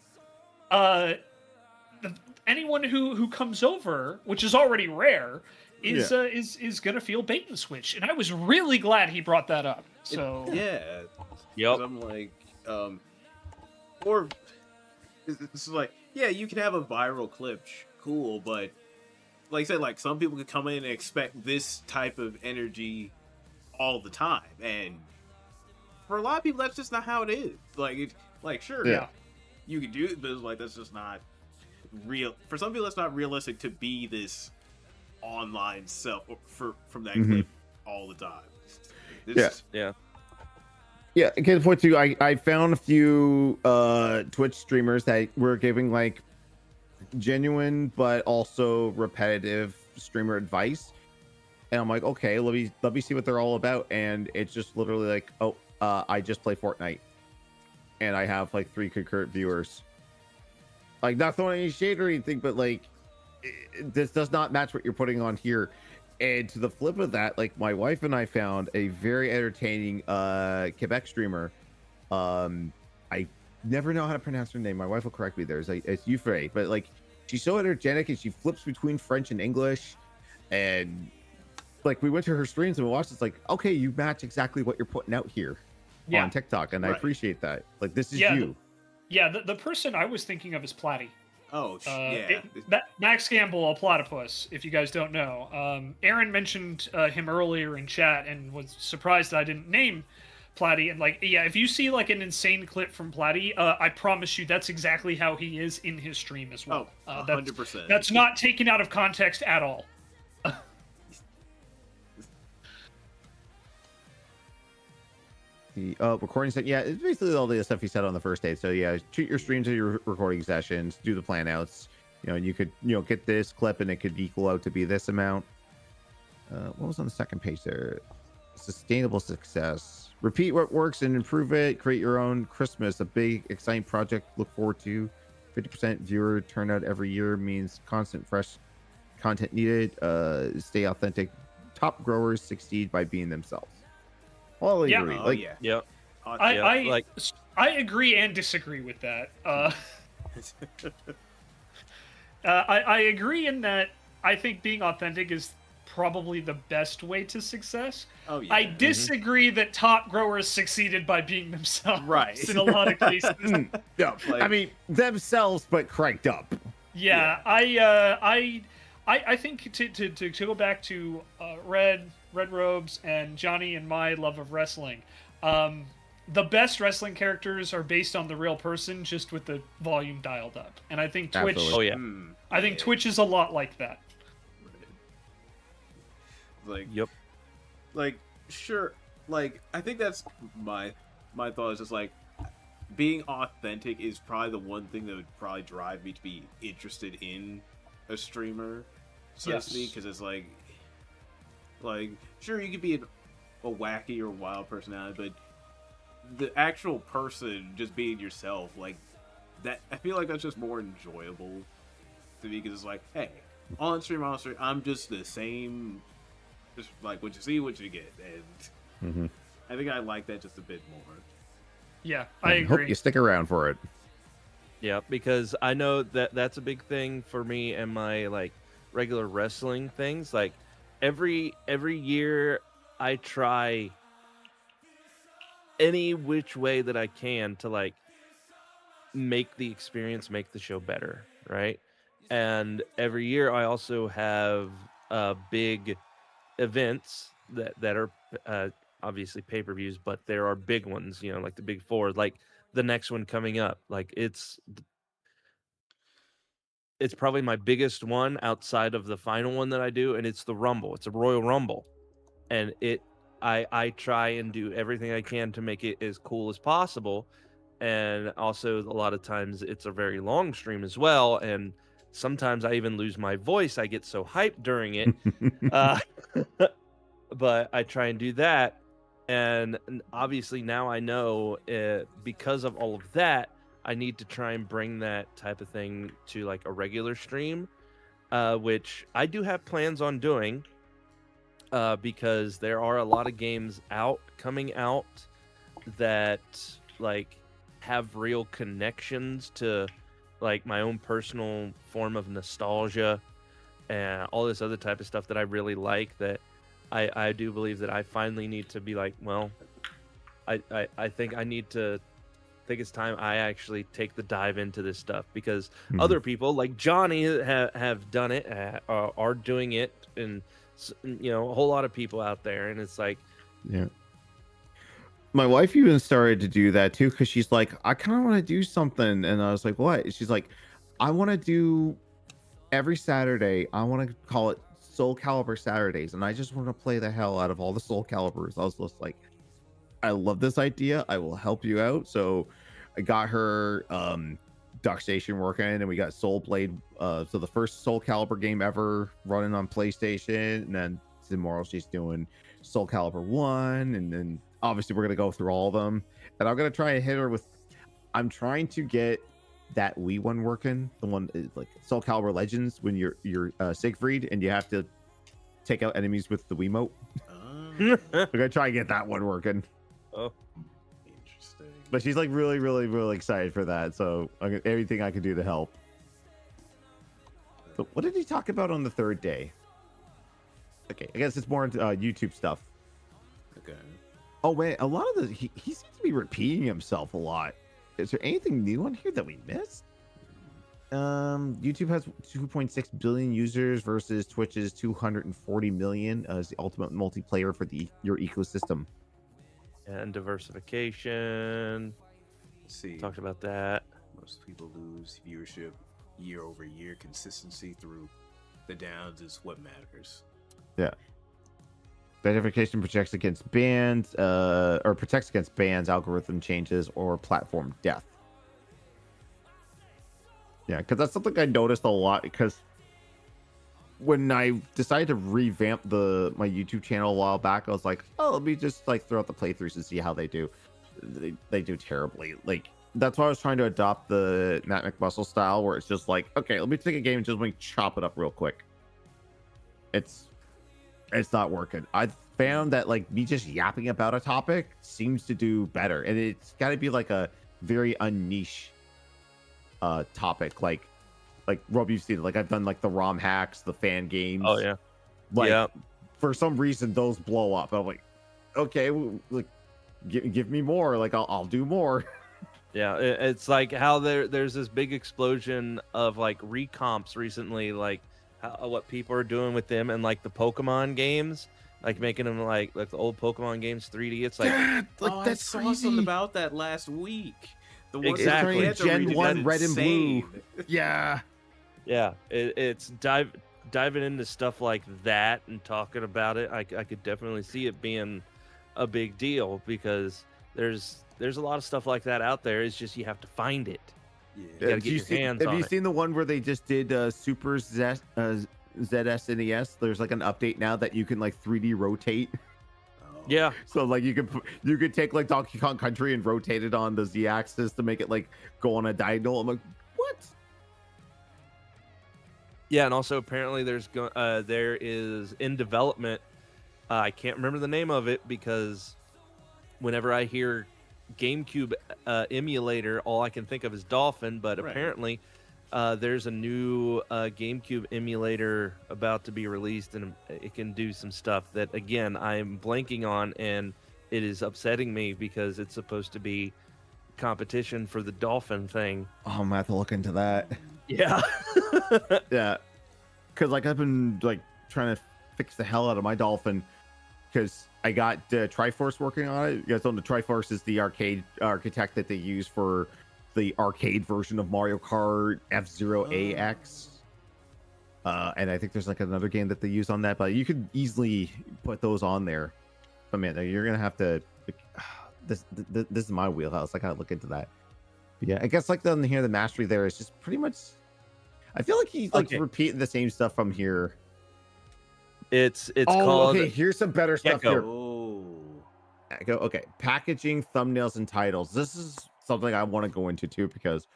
anyone who comes over, which is already rare, is gonna feel bait and switch. And I was really glad he brought that up. So yep. I'm like, or it's like, you can have a viral clip, cool, but like I said, like some people could come in and expect this type of energy all the time, and for a lot of people, that's just not how it is. Sure, you can do it, but it's like that's just not real. For some people, that's not realistic to be this online self from that clip all the time. Yeah. Okay. The point too, I found a few Twitch streamers that were giving like genuine but also repetitive streamer advice, and I'm like, okay, let me see what they're all about. And it's just literally like, I just play Fortnite, and I have like 3 concurrent viewers. Like, not throwing any shade or anything, but like, this does not match what you're putting on here. And to the flip of that, like my wife and I found a very entertaining Quebec streamer. I never know how to pronounce her name. My wife will correct me there. It's Euphrey, but like she's so energetic and she flips between French and English. And like we went to her streams and we watched. It's like, okay, you match exactly what you're putting out here on TikTok, and I appreciate that. Like, this is you. The person I was thinking of is Platty. That Max Gamble, a platypus, if you guys don't know. Aaron mentioned him earlier in chat and was surprised that I didn't name Platty. And like, if you see like an insane clip from Platty, I promise you that's exactly how he is in his stream as well. 100%. That's not taken out of context at all. The recording set, it's basically all the stuff you said on the first day. So treat your streams to your recording sessions, do the plan outs. You could get this clip and it could equal out to be this amount. What was on the second page there? Sustainable success. Repeat what works and improve it. Create your own Christmas, a big exciting project. Look forward to 50% viewer turnout every year means constant fresh content needed. Stay authentic. Top growers succeed by being themselves. Well, I agree. I agree and disagree with that. I agree in that I think being authentic is probably the best way to success. I disagree that top growers succeeded by being themselves. Right. In a lot of cases. I mean themselves, but cranked up. I think to go back to Red Robes and Johnny and my love of wrestling, the best wrestling characters are based on the real person, just with the volume dialed up. And I think Twitch. Absolutely. I think Twitch is a lot like that. Like, sure. Like, I think that's my thought is just like, being authentic is probably the one thing that would probably drive me to be interested in a streamer, so to speak, because it's like sure you could be a wacky or wild personality, but the actual person just being yourself, like that, I feel like that's just more enjoyable to me because it's like, hey, on stream, I'm just the same, just like what you see, what you get, and I think I like that just a bit more. Yeah, I agree. Hope you stick around for it. Yeah, because I know that that's a big thing for me and my like regular wrestling things. Like every year I try any which way that I can to like make the experience, make the show better, right? And every year I also have big events that are obviously pay-per-views, but there are big ones, you know, like the big four, like the next one coming up. Like it's probably my biggest one outside of the final one that I do, and it's the Rumble. It's a Royal Rumble, and I try and do everything I can to make it as cool as possible. And also a lot of times it's a very long stream as well, and sometimes I even lose my voice. I get so hyped during it. But I try and do that, and obviously now I know because of all of that, I need to try and bring that type of thing to like a regular stream, which I do have plans on doing, because there are a lot of games coming out that like have real connections to like my own personal form of nostalgia and all this other type of stuff that I really like, that I do believe that I finally need to be like, well, I think I need to think it's time I actually take the dive into this stuff, because other people like Johnny have done it, are doing it, and you know, a whole lot of people out there, and it's like, yeah. My wife even started to do that too, because she's like, I kind of want to do something, and I was like, what? She's like, I want to do every Saturday. I want to call it Soul Calibur Saturdays, and I just want to play the hell out of all the Soul Caliburs. I was just like, I love this idea. I will help you out. So I got her Duck Station working, and we got Soul Blade. So the first Soul Calibur game ever running on PlayStation, and then tomorrow she's doing Soul Calibur 1, and then obviously we're gonna go through all of them. And I'm gonna try and hit her with. I'm trying to get that Wii one working, the one like Soul Calibur Legends, when you're Siegfried and you have to take out enemies with the Wiimote. We're gonna try and get that one working. Oh, Interesting. But she's like really, really, really excited for that. So everything I can do to help. So what did he talk about on the third day? Okay, I guess it's more into YouTube stuff. Okay. Oh wait, a lot of he seems to be repeating himself a lot. Is there anything new on here that we missed? YouTube has 2.6 billion users versus Twitch's 240 million as the ultimate multiplayer for your ecosystem. And diversification. Let's see. Talked about that. Most people lose viewership year over year. Consistency through the downs is what matters. Yeah. Verification protects against bans, algorithm changes, or platform death. Yeah, because that's something I noticed a lot. Because when I decided to revamp my YouTube channel a while back, I was like, oh, let me just like throw out the playthroughs and see how they do. They do terribly. Like that's why I was trying to adopt the Matt McMuscle style, where it's just like, okay, let me take a game and just like chop it up real quick. It's not working. I've found that like me just yapping about a topic seems to do better, and it's got to be like a very unniche topic, like Rob, you've seen it. Like I've done like the ROM hacks, the fan games. Oh yeah, like yeah. For some reason those blow up. I'm like, okay, like give me more. Like I'll do more. Yeah, it's like how there's this big explosion of like recomps recently, like what people are doing with them, and like the Pokemon games, like making them like the old Pokemon games 3D. It's like, like that's I saw something about that last week. The one exactly. Gen 1 Red and Blue. Yeah. Yeah, it's diving into stuff like that and talking about it. I could definitely see it being a big deal, because there's a lot of stuff like that out there. It's just you have to find it. Yeah. You gotta get your hands Have on you it. seen the one where they just did Super ZSNES? There's like an update now that you can like 3D rotate. Oh. Yeah. So like you could take like Donkey Kong Country and rotate it on the Z-axis to make it like go on a diagonal. I'm like, what? Yeah, and also apparently there is in development. I can't remember the name of it because whenever I hear GameCube emulator, all I can think of is Dolphin. But Right. apparently, there's a new GameCube emulator about to be released, and it can do some stuff that again I'm blanking on, and it is upsetting me because it's supposed to be competition for the Dolphin thing. Oh, I'm gonna have to look into that. Yeah. Yeah, because like I've been like trying to fix the hell out of my Dolphin because I got Triforce working on it. You guys know the Triforce is the arcade architect that they use for the arcade version of Mario Kart F-Zero AX. And I think there's like another game that they use on that, but you could easily put those on there. But man, you're gonna have to. This is my wheelhouse. I gotta look into that. But yeah, I guess like the mastery there is just pretty much. I feel like he's like repeating the same stuff from here. It's called. Okay, here's some better stuff Gecko. here. Oh. Okay, packaging, thumbnails, and titles. This is something I want to go into too because,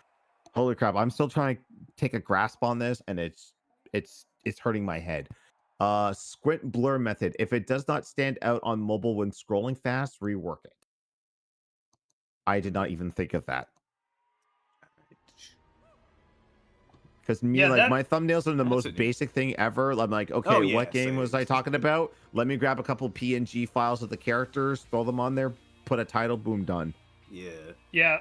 holy crap, I'm still trying to take a grasp on this, and it's hurting my head. Squint blur method. If it does not stand out on mobile when scrolling fast, rework it. I did not even think of that. Because my thumbnails are the most basic thing ever. I'm like, okay, what game was I talking about? Let me grab a couple PNG files of the characters, throw them on there, put a title, boom, done. Yeah. Yeah,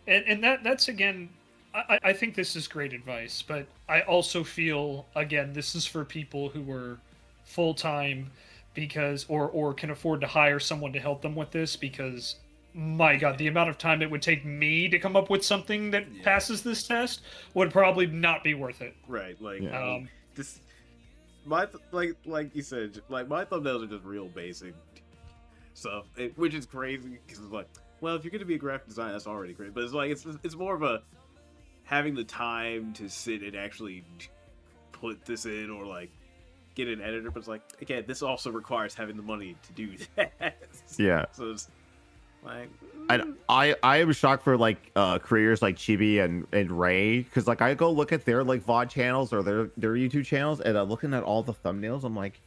and that's again, I think this is great advice, but I also feel again this is for people who are full time because or can afford to hire someone to help them with this because. My God, the amount of time it would take me to come up with something that passes this test would probably not be worth it. Right, like this, like you said, like my thumbnails are just real basic stuff, which is crazy because it's like, well, if you're gonna be a graphic designer, that's already great, but it's like it's more of a having the time to sit and actually put this in or like get an editor, but it's like again, this also requires having the money to do that. Yeah. So it's like, I am shocked for like creators like Chibi and Ray because like I go look at their like VOD channels or their YouTube channels and I'm looking at all the thumbnails. I'm like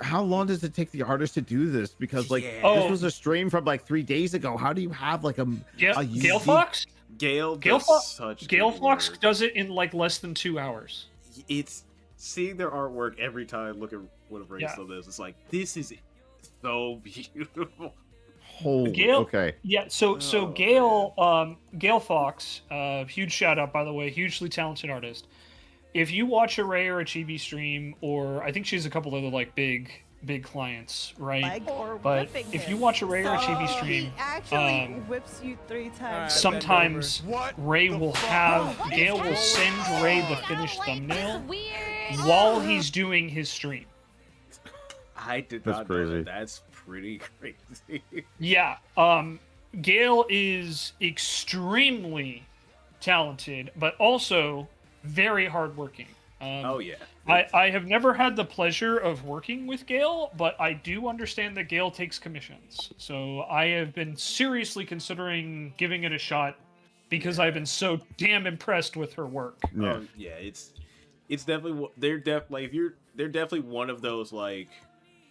how long does it take the artist to do this? Because like this was a stream from like 3 days ago. How do you have like a Gale Fox? Gale Fox does it in like less than 2 hours. It's seeing their artwork every time. Look at what a Ray is. It's like this is so beautiful. Okay. Yeah. So Gale Fox, huge shout out by the way, hugely talented artist. If you watch a Ray or a Chibi stream, or I think she has a couple other like big clients, right? But if you watch a Ray or a Chibi stream, he actually whips you 3 times. Sometimes Ray will have Gale will send Ray the finished thumbnail while he's doing his stream. I did not know that. That's pretty crazy. Yeah. Gale is extremely talented, but also very hardworking. Oh yeah. I have never had the pleasure of working with Gale, but I do understand that Gale takes commissions. So I have been seriously considering giving it a shot because I've been so damn impressed with her work. Yeah. Yeah, it's definitely they're definitely one of those like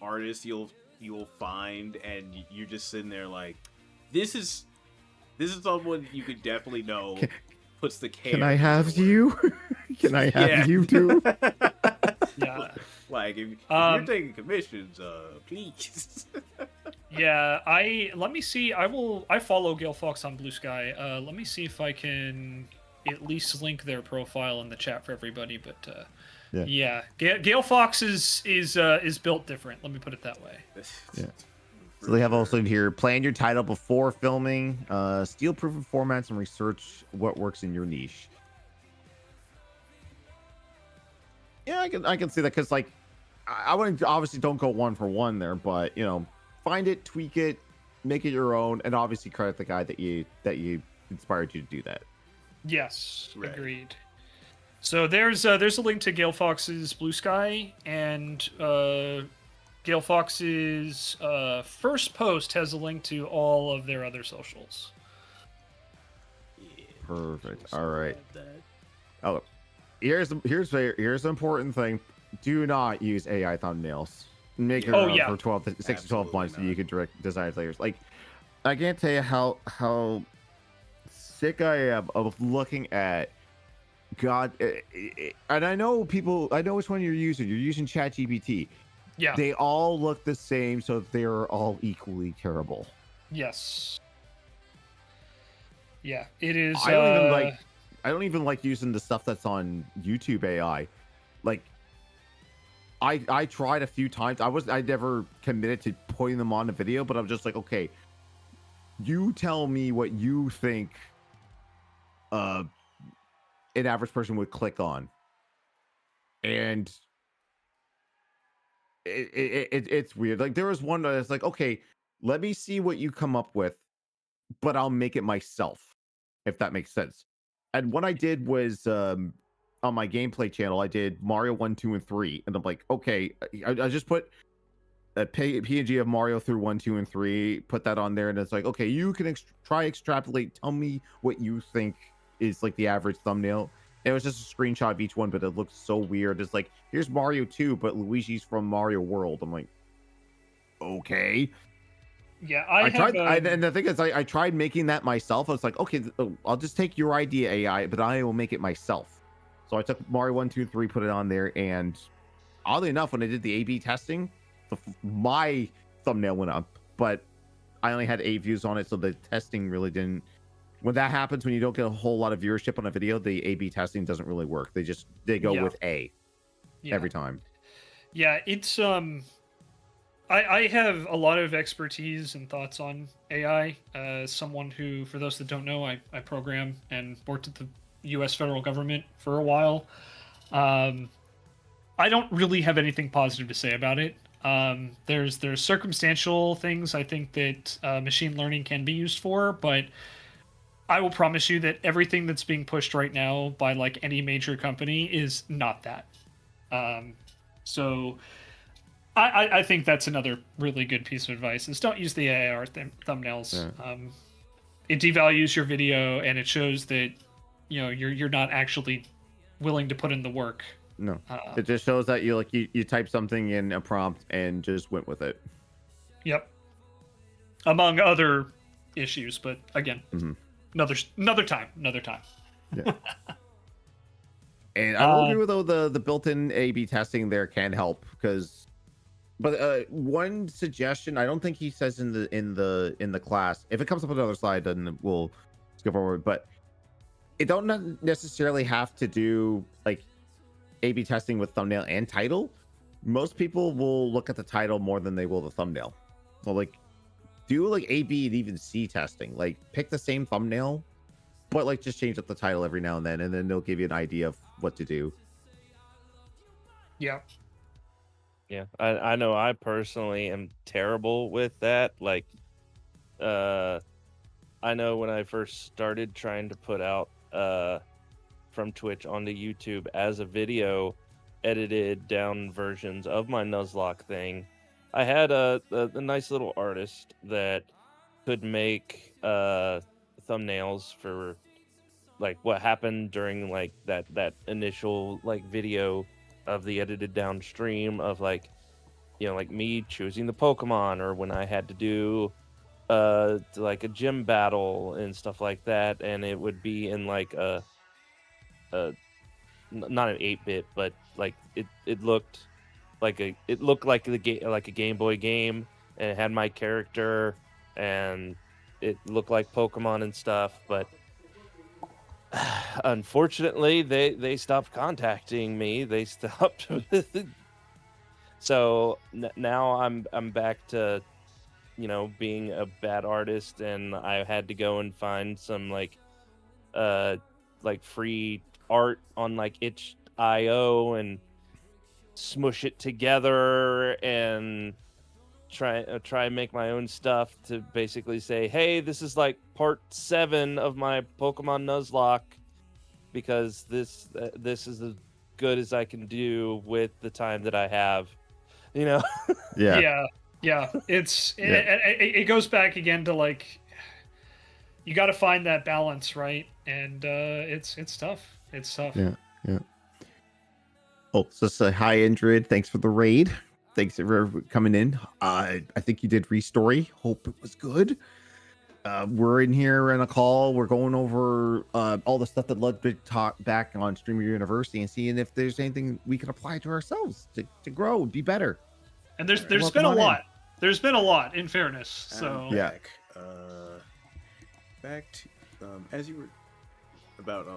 artists you'll find and you're just sitting there like this is someone you could definitely know puts the care. Can I have you? Can I have you too? Yeah. Like if you're taking commissions, please. Yeah, let me see. I follow Gale Fox on Bluesky. Let me see if I can at least link their profile in the chat for everybody. But yeah, Gale Fox is built different. Let me put it that way. Yeah. So they have also here, plan your title before filming, steal proven formats, and research what works in your niche. Yeah, I can see that because like I wouldn't obviously don't go 1 for 1 there, but you know find it, tweak it, make it your own, and obviously credit the guy that you inspired you to do that. Yes, Right. agreed. So there's a link to Gale Fox's Bluesky, and Gale Fox's first post has a link to all of their other socials. Yeah, Perfect. just All right. grab that. Oh, here's the important thing. Do not use AI thumbnails. Make your own for 6 to 12 months so you can direct design layers. Like, I can't tell you how sick I am of looking at God. And I know which one you're using. You're using ChatGPT. Yeah. They all look the same, so they're all equally terrible. Yes. Yeah, it is. I don't even like using the stuff that's on YouTube AI. Like, I tried a few times. I never committed to putting them on the video, but I'm just like, okay, you tell me what you think an average person would click on. And it's weird. Like, there was one that's like, okay, let me see what you come up with, but I'll make it myself, if that makes sense. And what I did was on my gameplay channel, I did Mario 1, 2, and 3, and I'm like, okay, I just put a PNG of Mario through 1, 2, and 3, put that on there, and it's like, okay, you can try extrapolate, tell me what you think is like the average thumbnail. And it was just a screenshot of each one, but it looks so weird. It's like, here's Mario 2, but Luigi's from Mario World. I'm like, okay. Yeah, I tried, and the thing is, I tried making that myself. I was like, okay, I'll just take your idea, AI, but I will make it myself. So I took Mario 1, 2, 3, put it on there, and oddly enough, when I did the A/B testing, my thumbnail went up, but I only had 8 views on it, so the testing really didn't. When that happens, when you don't get a whole lot of viewership on a video, the A/B testing doesn't really work. They go with A every time. Yeah, it's I have a lot of expertise and thoughts on AI. Someone who, for those that don't know, I program and worked at the U.S. federal government for a while. I don't really have anything positive to say about it. There's circumstantial things I think that machine learning can be used for, but I will promise you that everything that's being pushed right now by like any major company is not that. So I think that's another really good piece of advice is don't use the AR thumbnails. Yeah. It devalues your video and it shows that you're not actually willing to put in the work. No, it just shows that you type something in a prompt and just went with it. Yep. Among other issues, but again, another time. Yeah. And I will agree with the built-in A/B testing there can help but one suggestion, I don't think he says in the class. If it comes up on the other slide, then we'll skip forward. But it don't necessarily have to do like A/B testing with thumbnail and title. Most people will look at the title more than they will the thumbnail. So like, do like A/B and even C testing. Like, pick the same thumbnail, but like just change up the title every now and then they'll give you an idea of what to do. Yeah. Yeah, I know I personally am terrible with that. Like, I know when I first started trying to put out from Twitch onto YouTube as a video, edited down versions of my Nuzlocke thing, I had a nice little artist that could make thumbnails for like what happened during like that initial like video of the edited down stream of like like me choosing the Pokemon, or when I had to do like a gym battle and stuff like that, and it would be in like a not an 8-bit, but like it looked like a Game Boy game, and it had my character and it looked like Pokemon and stuff, but unfortunately they stopped contacting me. They stopped. So now I'm back to being a bad artist, and I had to go and find some like free art on like itch.io and smush it together and try and make my own stuff to basically say, hey, this is like part 7 of my Pokemon Nuzlocke, because this is as good as I can do with the time that I have, you know. Yeah. It goes back again to like, you got to find that balance, right? And it's tough. It's tough. Yeah. Oh, so say hi, Indrid. Thanks for the raid. Thanks for coming in. I think you did Restory. Hope it was good. We're in here in a call. We're going over all the stuff that Ludwig taught back on Streamer University and seeing if there's anything we can apply to ourselves to grow, be better. And there's been a lot. There's been a lot, in fairness. So yeah. Back to as you were about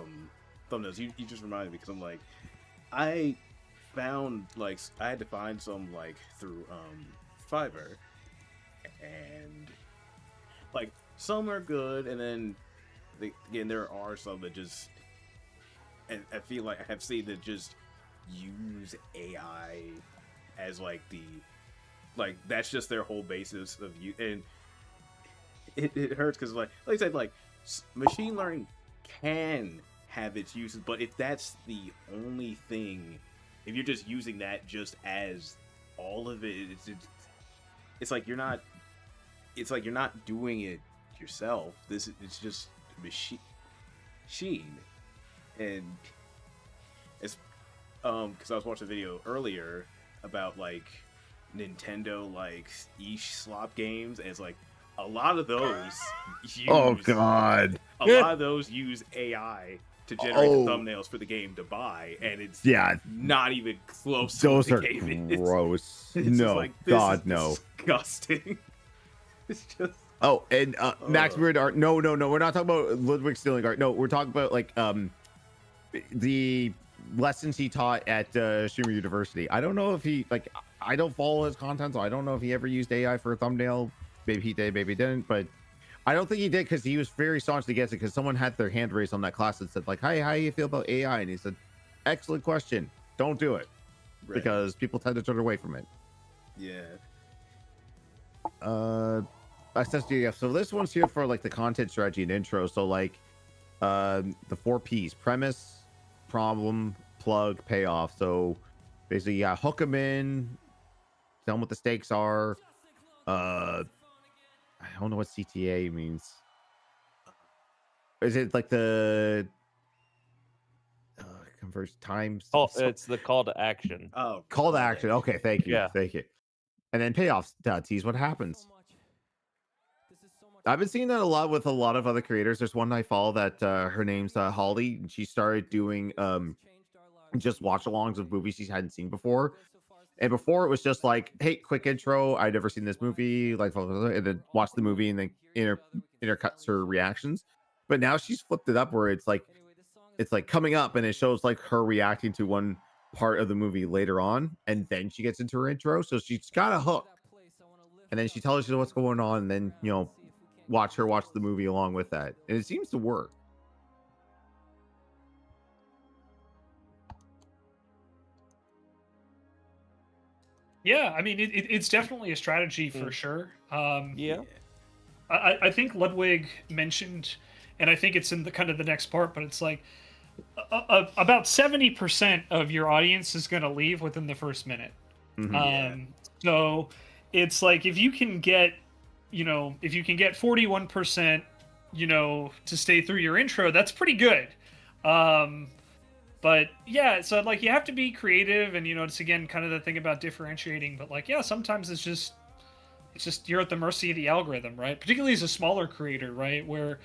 thumbnails, you just reminded me, because I'm like, I found like I had to find some like through Fiverr, and like some are good, and then again there are some that just, and I feel like I have seen that just use AI as like that's just their whole basis of you, and it hurts because like I said, like machine learning can have its uses, but if that's the only thing, if you're just using that just as all of it, it's like you're not doing it yourself. It's just machine, and it's because I was watching a video earlier about like Nintendo like eSlop games, and it's like a lot of those use, Oh God. a lot of those use AI to generate the thumbnails for the game to buy, and it's not even close to Those the are game. gross. It's No, like, God, no. Disgusting. It's just and Max Weird Art. No, we're not talking about Ludwig stealing art. No, we're talking about like the lessons he taught at Streamer University. I don't know if he I don't follow his content, so I don't know if he ever used AI for a thumbnail. Maybe he did, maybe he didn't, but I don't think he did, because he was very staunch against it, because someone had their hand raised on that class and said like, hi, how do you feel about AI? And he said, excellent question, don't do it. Right. Because people tend to turn away from it. Yeah. SSDF. So this one's here for like the content strategy and intro. So like the 4 P's: premise, problem, plug, payoff. So basically, yeah, hook them in, tell them what the stakes are. I don't know what CTA means. Is it like the conversion times? It's the call to action. Oh, Call to action. Okay, thank you. Yeah. Thank you. And then payoffs. Tease what happens. I've been seeing that a lot with a lot of other creators. There's one I follow that her name's Holly, and she started doing just watch alongs of movies she hadn't seen before. And before it was just like, hey, quick intro, I'd never seen this movie, like, and then watch the movie and then intercuts her reactions. But now she's flipped it up where it's like coming up and it shows like her reacting to one part of the movie later on, and then she gets into her intro. So she's got a hook, and then she tells you what's going on, and then watch the movie along with that, and it seems to work. Yeah, I mean, it's definitely a strategy for sure. Yeah. I think Ludwig mentioned, and I think it's in the kind of the next part, but it's like about 70% of your audience is going to leave within the first minute. Mm-hmm. So it's like if you can get 41%, to stay through your intro, that's pretty good. But yeah, so like you have to be creative, and it's again kind of the thing about differentiating. But like, yeah, sometimes it's just you're at the mercy of the algorithm, right? Particularly as a smaller creator, right? Where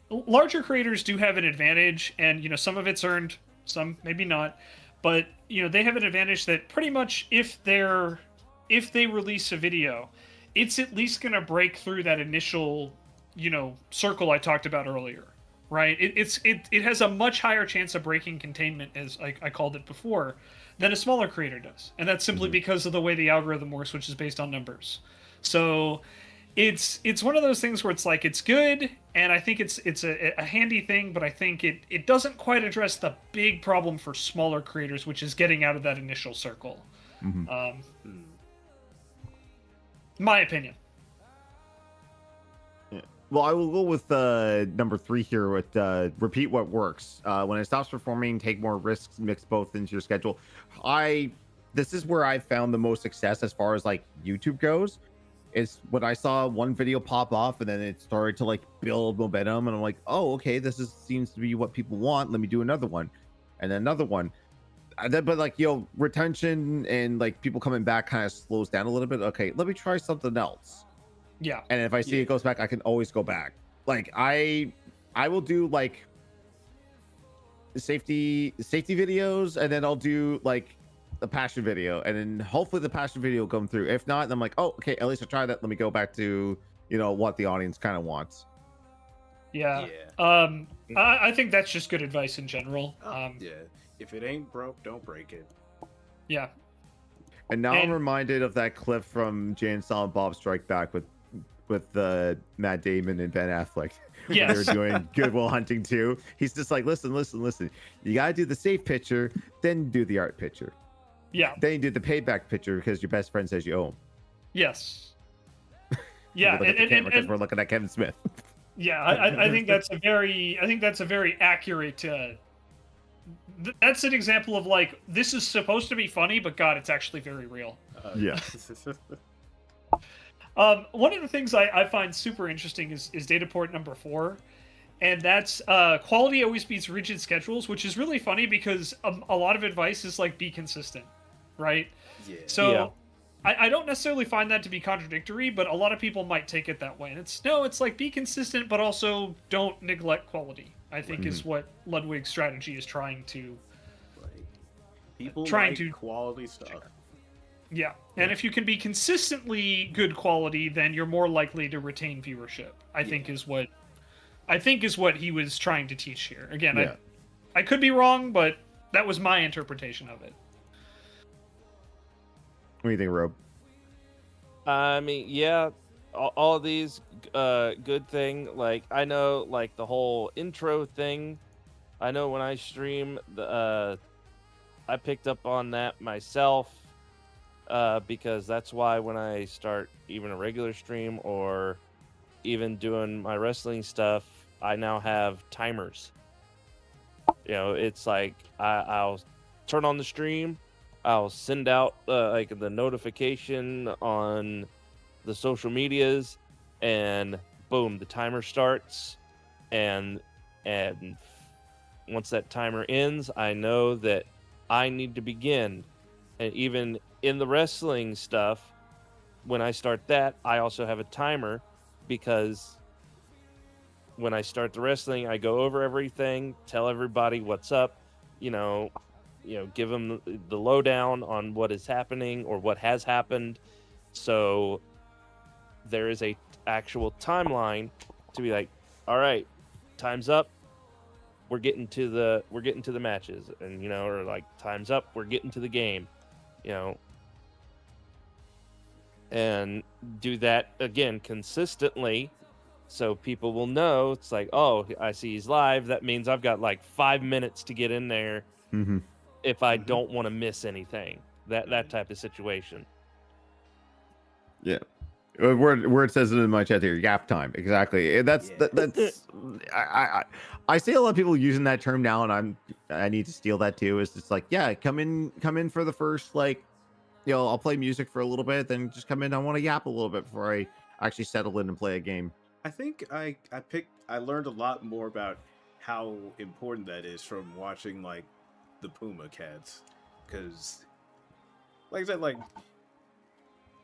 larger creators do have an advantage, and some of it's earned, some maybe not, but they have an advantage that pretty much if they release a video, it's at least going to break through that initial circle I talked about earlier. Right, it has a much higher chance of breaking containment, as I called it before, than a smaller creator does, and that's simply because of the way the algorithm works, which is based on numbers. So, it's one of those things where it's like it's good, and I think it's a handy thing, but I think it doesn't quite address the big problem for smaller creators, which is getting out of that initial circle. My opinion. Well, I will go with number 3 here with repeat what works. When it stops performing, take more risks, mix both into your schedule. This is where I found the most success as far as like YouTube goes. Is when I saw one video pop off and then it started to like build momentum, and I'm like, oh, okay, seems to be what people want. Let me do another one, and then another one. But like, retention and like people coming back kind of slows down a little bit. Okay, let me try something else. Yeah. And if I see it goes back, I can always go back. Like I will do like safety videos, and then I'll do like the passion video, and then hopefully the passion video will come through. If not, then I'm like, oh, okay, at least I tried that. Let me go back to what the audience kind of wants. Yeah. I think that's just good advice in general. Yeah. If it ain't broke, don't break it. Yeah. And now I'm reminded of that clip from Jay and Silent Bob Strike Back with Matt Damon and Ben Affleck. Yes. They were doing Good Will Hunting 2. He's just like, listen. You gotta do the safe picture, then do the art picture. Yeah. Then you do the payback picture because your best friend says you owe him. Yes. Yeah. Because we're looking at Kevin Smith. Yeah, I think that's a very accurate. That's an example of like, this is supposed to be funny, but God, it's actually very real. Yeah. One of the things I find super interesting is data point number 4, and that's quality always beats rigid schedules, which is really funny because a lot of advice is like, be consistent, right? Yeah. So I don't necessarily find that to be contradictory, but a lot of people might take it that way. And it's like, be consistent, but also don't neglect quality, I think is what Ludwig's strategy is trying to... People trying like to quality stuff. Yeah, and if you can be consistently good quality, then you're more likely to retain viewership. I think is what he was trying to teach here. Again, I could be wrong, but that was my interpretation of it. What do you think, Rob? I mean, yeah, all of these good thing. Like, I know, like, the whole intro thing. I know when I stream, I picked up on that myself because that's why when I start even a regular stream or even doing my wrestling stuff, I now have timers. It's like I'll turn on the stream. I'll send out like the notification on the social medias, and boom, the timer starts. And once that timer ends, I know that I need to begin. And even in the wrestling stuff, when I start that, I also have a timer, because when I start the wrestling, I go over everything, tell everybody what's up, give them the lowdown on what is happening or what has happened. So there is a actual timeline to be like, all right, time's up. We're getting to the matches, and or like, time's up. We're getting to the game, and do that again consistently, so people will know. It's like, oh, I see he's live. That means I've got like 5 minutes to get in there. Mm-hmm. If I don't want to miss anything, that type of situation. Yeah, where it says it in my chat here, gap time, exactly. That's I see a lot of people using that term now, and I need to steal that too. It's just like, yeah, come in for the first, like, I'll play music for a little bit, then just come in. I want to yap a little bit before I actually settle in and play a game. I think I learned a lot more about how important that is from watching like the Puma Cats, because like I said, like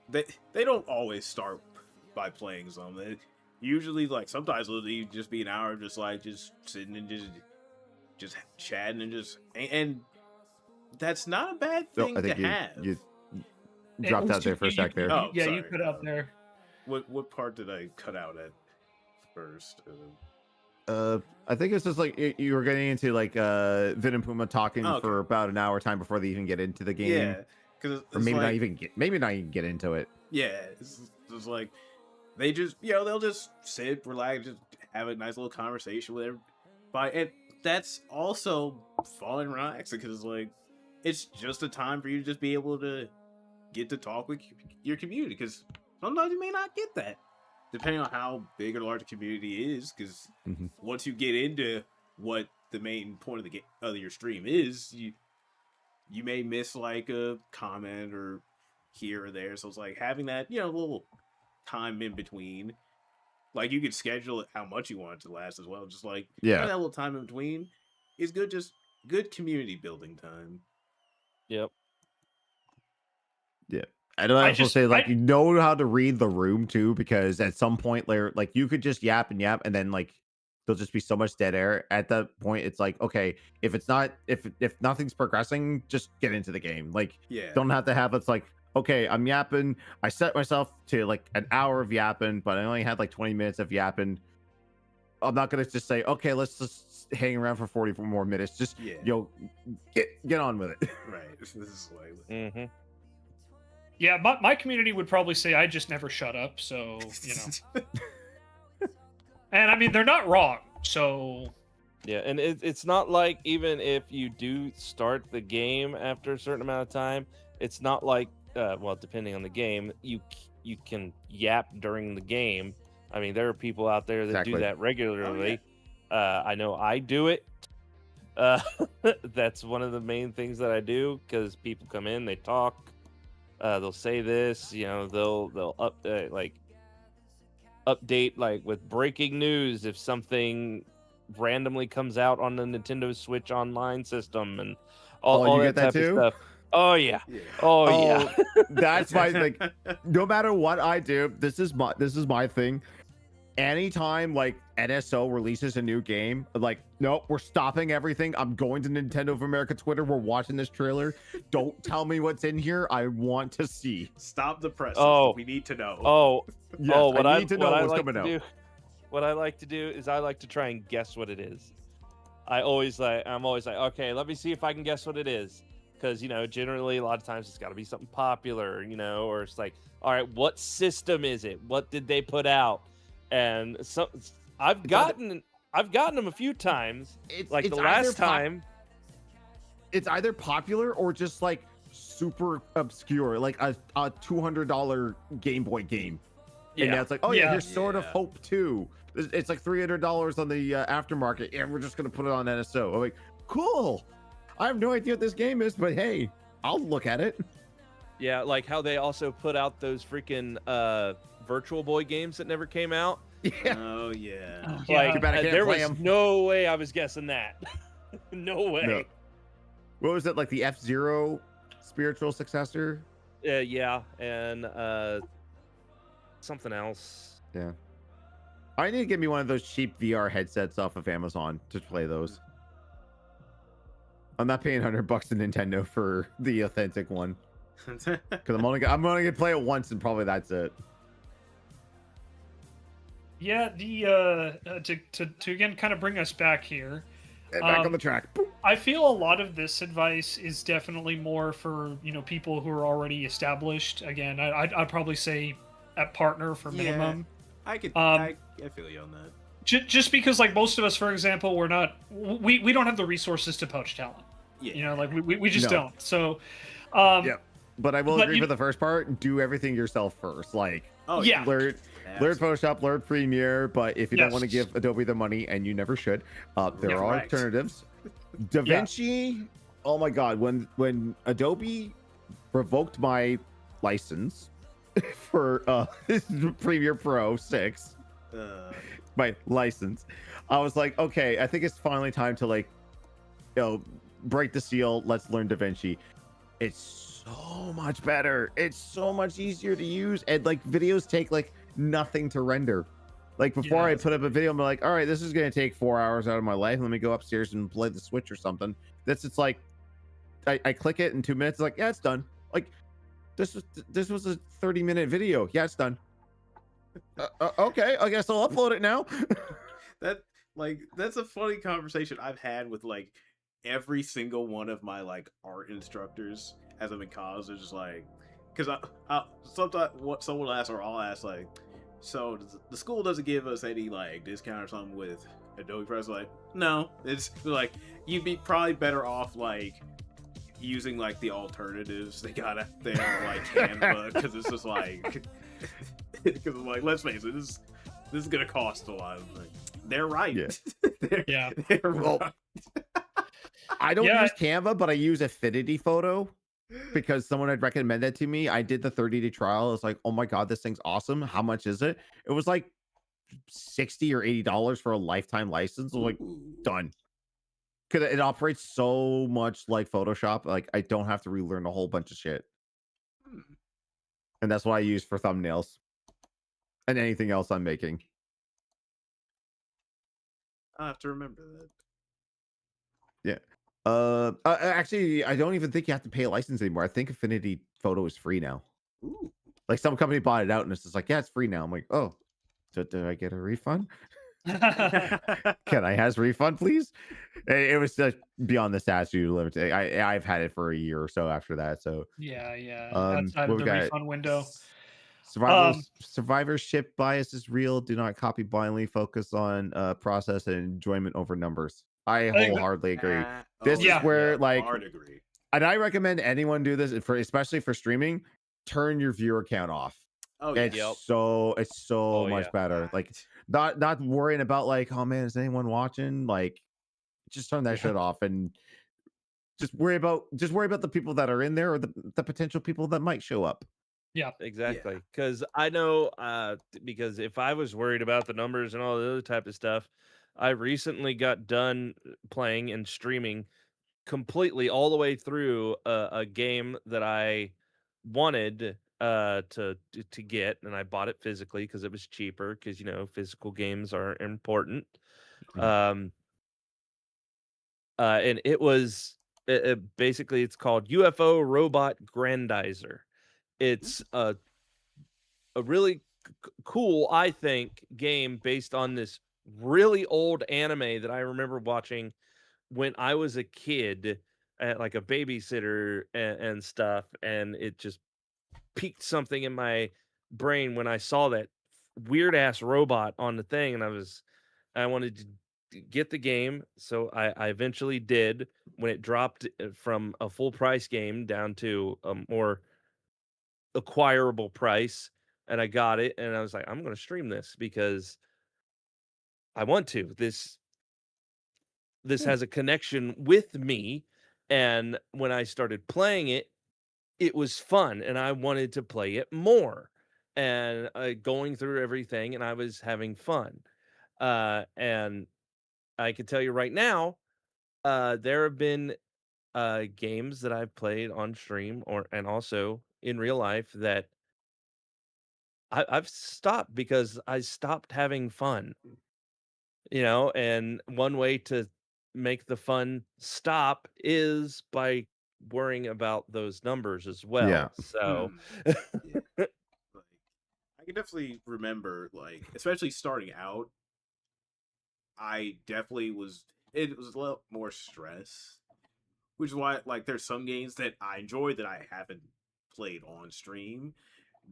they don't always start by playing something. Usually, like, sometimes it'll just be an hour of just sitting and just chatting and that's not a bad thing to have. You dropped out there for a sec there. Oh, yeah, sorry. you cut out there. What part did I cut out at first? I think it's just like you were getting into like Vin and Puma talking for about an hour time before they even get into the game. Yeah, because maybe not even get into it. Yeah, it's like they just they'll just sit, relax, just have a nice little conversation with everybody, and that's also fun and relaxing because like it's just a time for you to just be able to get to talk with your community, because sometimes you may not get that, depending on how big or large the community is. Because once you get into what the main point of of your stream is, you may miss like a comment or here or there. So it's like having that little time in between. Like you could schedule it how much you want it to last as well. Just like having that little time in between is good. Just good community building time. Yep. Yeah. And I also say, like, you know how to read the room too, because at some point, like you could just yap, and then like there'll just be so much dead air. At that point, it's like, okay, if it's not, if nothing's progressing, just get into the game. Like, don't have to have it's like, okay, I'm yapping. I set myself to like an hour of yapping, but I only had like 20 minutes of yapping. I'm not gonna just say, okay, let's just hang around for 44 more minutes. Just get on with it. Right. This is like. Yeah, my community would probably say I just never shut up, so, And I mean, they're not wrong, so... Yeah, and it's not like even if you do start the game after a certain amount of time, it's not like, well, depending on the game, you can yap during the game. I mean, there are people out there that do that regularly. Oh, yeah. I know I do it. That's one of the main things that I do, because people come in, they talk. They'll say this, they'll update like with breaking news if something randomly comes out on the Nintendo Switch Online system and all that type of stuff. Oh yeah. Yeah. That's my thing. No matter what I do, this is my thing. Anytime like NSO releases a new game, like, nope, we're stopping everything. I'm going to Nintendo of America Twitter. We're watching this trailer. Don't tell me what's in here. I want to see. Stop the press. We need to know. I need to know what's coming out. What I like to do is I like to try and guess what it is. I'm always like, okay, let me see if I can guess what it is. Because, generally a lot of times it's got to be something popular, or it's like, all right, what system is it? What did they put out? And so I've gotten them a few times. It's the last time. It's either popular or just like super obscure, like a $200 Game Boy game. And now it's like, here's Sword of Hope 2. It's like $300 on the aftermarket. Yeah, we're just gonna put it on NSO. I'm like, cool. I have no idea what this game is, but hey, I'll look at it. Yeah, like how they also put out those freaking Virtual Boy games that never came out. Yeah. Oh yeah. Like there was no way I was guessing that. No way. No. What was it, like the F-Zero spiritual successor? Yeah, and something else. Yeah. I need to get me one of those cheap VR headsets off of Amazon to play those. I'm not paying $100 to Nintendo for the authentic one. Because I'm only gonna play it once, and probably that's it. Yeah, to again kind of bring us back here. Back on the track. I feel a lot of this advice is definitely more for people who are already established. Again, I'd probably say at partner for minimum. I feel you on that. Just because, like, most of us, for example, we don't have the resources to poach talent. Yeah. We just don't. So, But I will agree for the first part. Do everything yourself first. Like, learn Photoshop, learn Premiere. But if you don't want to give Adobe the money, and you never should, there are alternatives. DaVinci. Oh my God! When Adobe revoked my license for Premiere Pro 6, my license, I was like, okay, I think it's finally time to break the seal. Let's learn DaVinci. It's so much better. It's so much easier to use, and like videos take like nothing to render. Like before I put up a video, I'm like, all right, this is gonna take 4 hours out of my life. Let me go upstairs and play the Switch or something. It's like I click it in 2 minutes. It's like, yeah, it's done. Like this was a 30-minute video. Yeah, it's done. Okay, I guess I'll upload it now. That's a funny conversation I've had with like every single one of my like art instructors as I'm in college. They're just like, because I sometimes someone will ask, or I'll ask, like, so the school doesn't give us any like discount or something with Adobe Press? Like, no, it's like you'd be probably better off like using like the alternatives they got out there, like Canva, because it's just like, because like, let's face it, this is gonna cost a lot. Like, they're right. Yeah. they're Well, right. I don't Yeah. use Canva, but I use Affinity Photo because someone had recommended it to me. I did the 30-day trial. It's like, oh my god, this thing's awesome. How much is it? It was like $60 or $80 for a lifetime license. I was like, Ooh. done. Because it operates so much like Photoshop. Like I don't have to relearn a whole bunch of shit. Hmm. And that's what I use for thumbnails and anything else I'm making. I'll have to remember that. Yeah. Actually, I don't even think you have to pay a license anymore. I think Affinity Photo is free now. Ooh. Like some company bought it out and it's just like, yeah, it's free now. I'm like, oh, so did I get a refund? Can I has refund, please? It was beyond the statute limit. I've had it for a year or so after that. So Yeah. what Outside of we the got? refund window. Survivorship bias is real. Do not copy blindly. Focus on process and enjoyment over numbers. I think wholeheartedly agree. Oh, This is where like, hard agree. and I recommend anyone do this for, especially for streaming. Turn your viewer count off. Oh It's yeah. so Oh, much yeah. better. Like not worrying about like, oh man, is anyone watching? Like, just turn that shit off and just worry about the people that are in there or the potential people that might show up. Yeah. Exactly. Because I know, because if I was worried about the numbers and all the other type of stuff, I recently got done playing and streaming completely all the way through a game that I wanted to get, and I bought it physically because it was cheaper. Because physical games are important. Mhm. And it was basically it's called UFO Robot Grandizer. It's a really cool, I think, game based on this really old anime that I remember watching when I was a kid at like a babysitter and stuff, and it just piqued something in my brain when I saw that weird ass robot on the thing, and I wanted to get the game, so I eventually did when it dropped from a full price game down to a more acquirable price, and I got it, and I was like, I'm going to stream this because I want to. This has a connection with me, and when I started playing it, it was fun, and I wanted to play it more, and going through everything, and I was having fun. And I can tell you right now, there have been games that I've played on stream and also in real life that I've stopped because I stopped having fun, and one way to make the fun stop is by worrying about those numbers as well. Yeah. So, Yeah. Like, I can definitely remember, like, especially starting out, I definitely was. It was a lot more stress, which is why, like, there's some games that I enjoy that I haven't played on stream,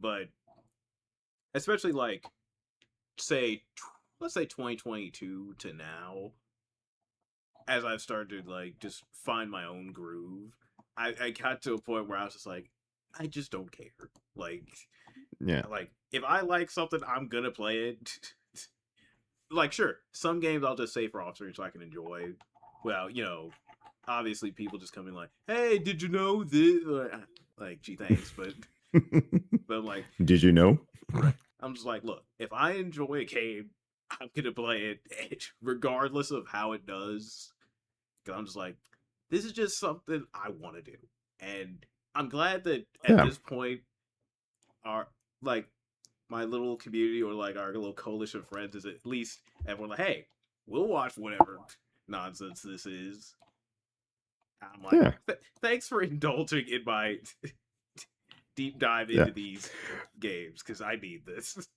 but especially like, say, let's say 2022 to now, as I've started to like just find my own groove, I got to a point where I was just like, I just don't care. Yeah. Like if I like something, I'm gonna play it. Like, sure, some games I'll just save for off stream so I can enjoy. Well, obviously people just come in like, hey, did you know this? Like, gee, thanks, but like, Did you know? right. I'm just like, look, if I enjoy a game, I'm gonna play it regardless of how it does. Because I'm just like, this is just something I want to do, and I'm glad that at this point, our like my little community or like our little coalition of friends is at least everyone like, hey, we'll watch whatever nonsense this is. I'm like, thanks for indulging in my deep dive into these games because I need this.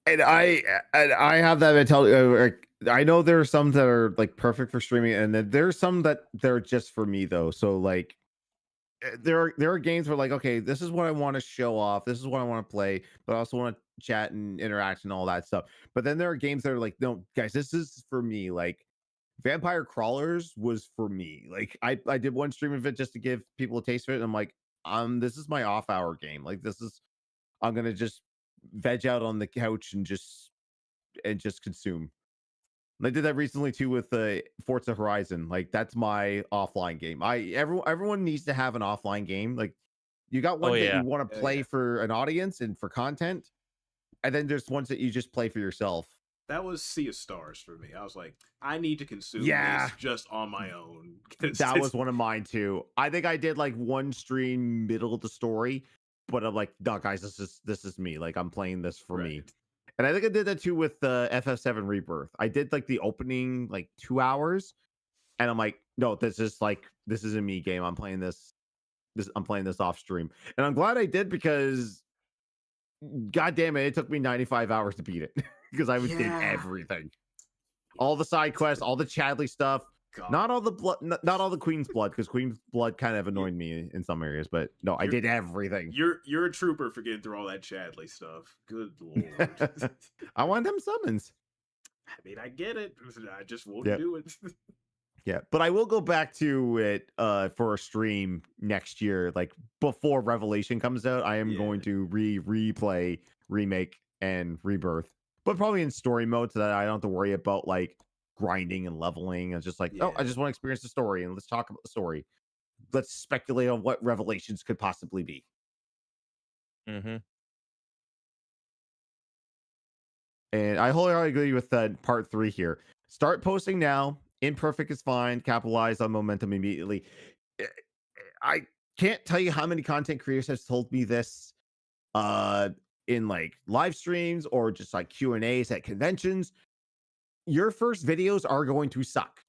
And I have that mentality. I know there are some that are like perfect for streaming, and then there's some that they're just for me though. So like, there are games where like, okay, this is what I want to show off. This is what I want to play, but I also want to chat and interact and all that stuff. But then there are games that are like, no, guys, this is for me. Like, Vampire Crawlers was for me. Like I did one stream of it just to give people a taste of it. And I'm like, this is my off hour game. Like I'm gonna just veg out on the couch and just consume. And I did that recently too with the Forza Horizon. Like that's my offline game. Everyone needs to have an offline game. Like you got ones that you want to play for an audience and for content, and then there's ones that you just play for yourself. That was Sea of Stars for me. I was like, I need to consume this just on my own. That was one of mine too. I think I did like one stream middle of the story, but I'm like, no, guys, this is me. Like I'm playing this for me. And I think I did that too with FF7 Rebirth. I did like the opening like 2 hours, and I'm like, no, this is a me game. I'm playing this off stream, and I'm glad I did because, god damn it took me 95 hours to beat it because I did everything, all the side quests, all the Chadley stuff. God. Not all the blood, not all the Queen's blood, because Queen's blood kind of annoyed me in some areas. But no, I did everything. You're a trooper for getting through all that Chadley stuff. Good lord. I want them summons. I mean, I get it. I just won't do it. Yeah, but I will go back to it for a stream next year, like before Revelation comes out. I am going to replay Remake and Rebirth, but probably in story mode so that I don't have to worry about like grinding and leveling. And just like, oh, I just want to experience the story, and let's talk about the story. Let's speculate on what Revelations could possibly be. Mm-hmm. And I wholly agree with part 3 here. Start posting now. Imperfect is fine. Capitalize on momentum immediately. I can't tell you how many content creators have told me this in like live streams or just like Q&As at conventions. Your first videos are going to suck.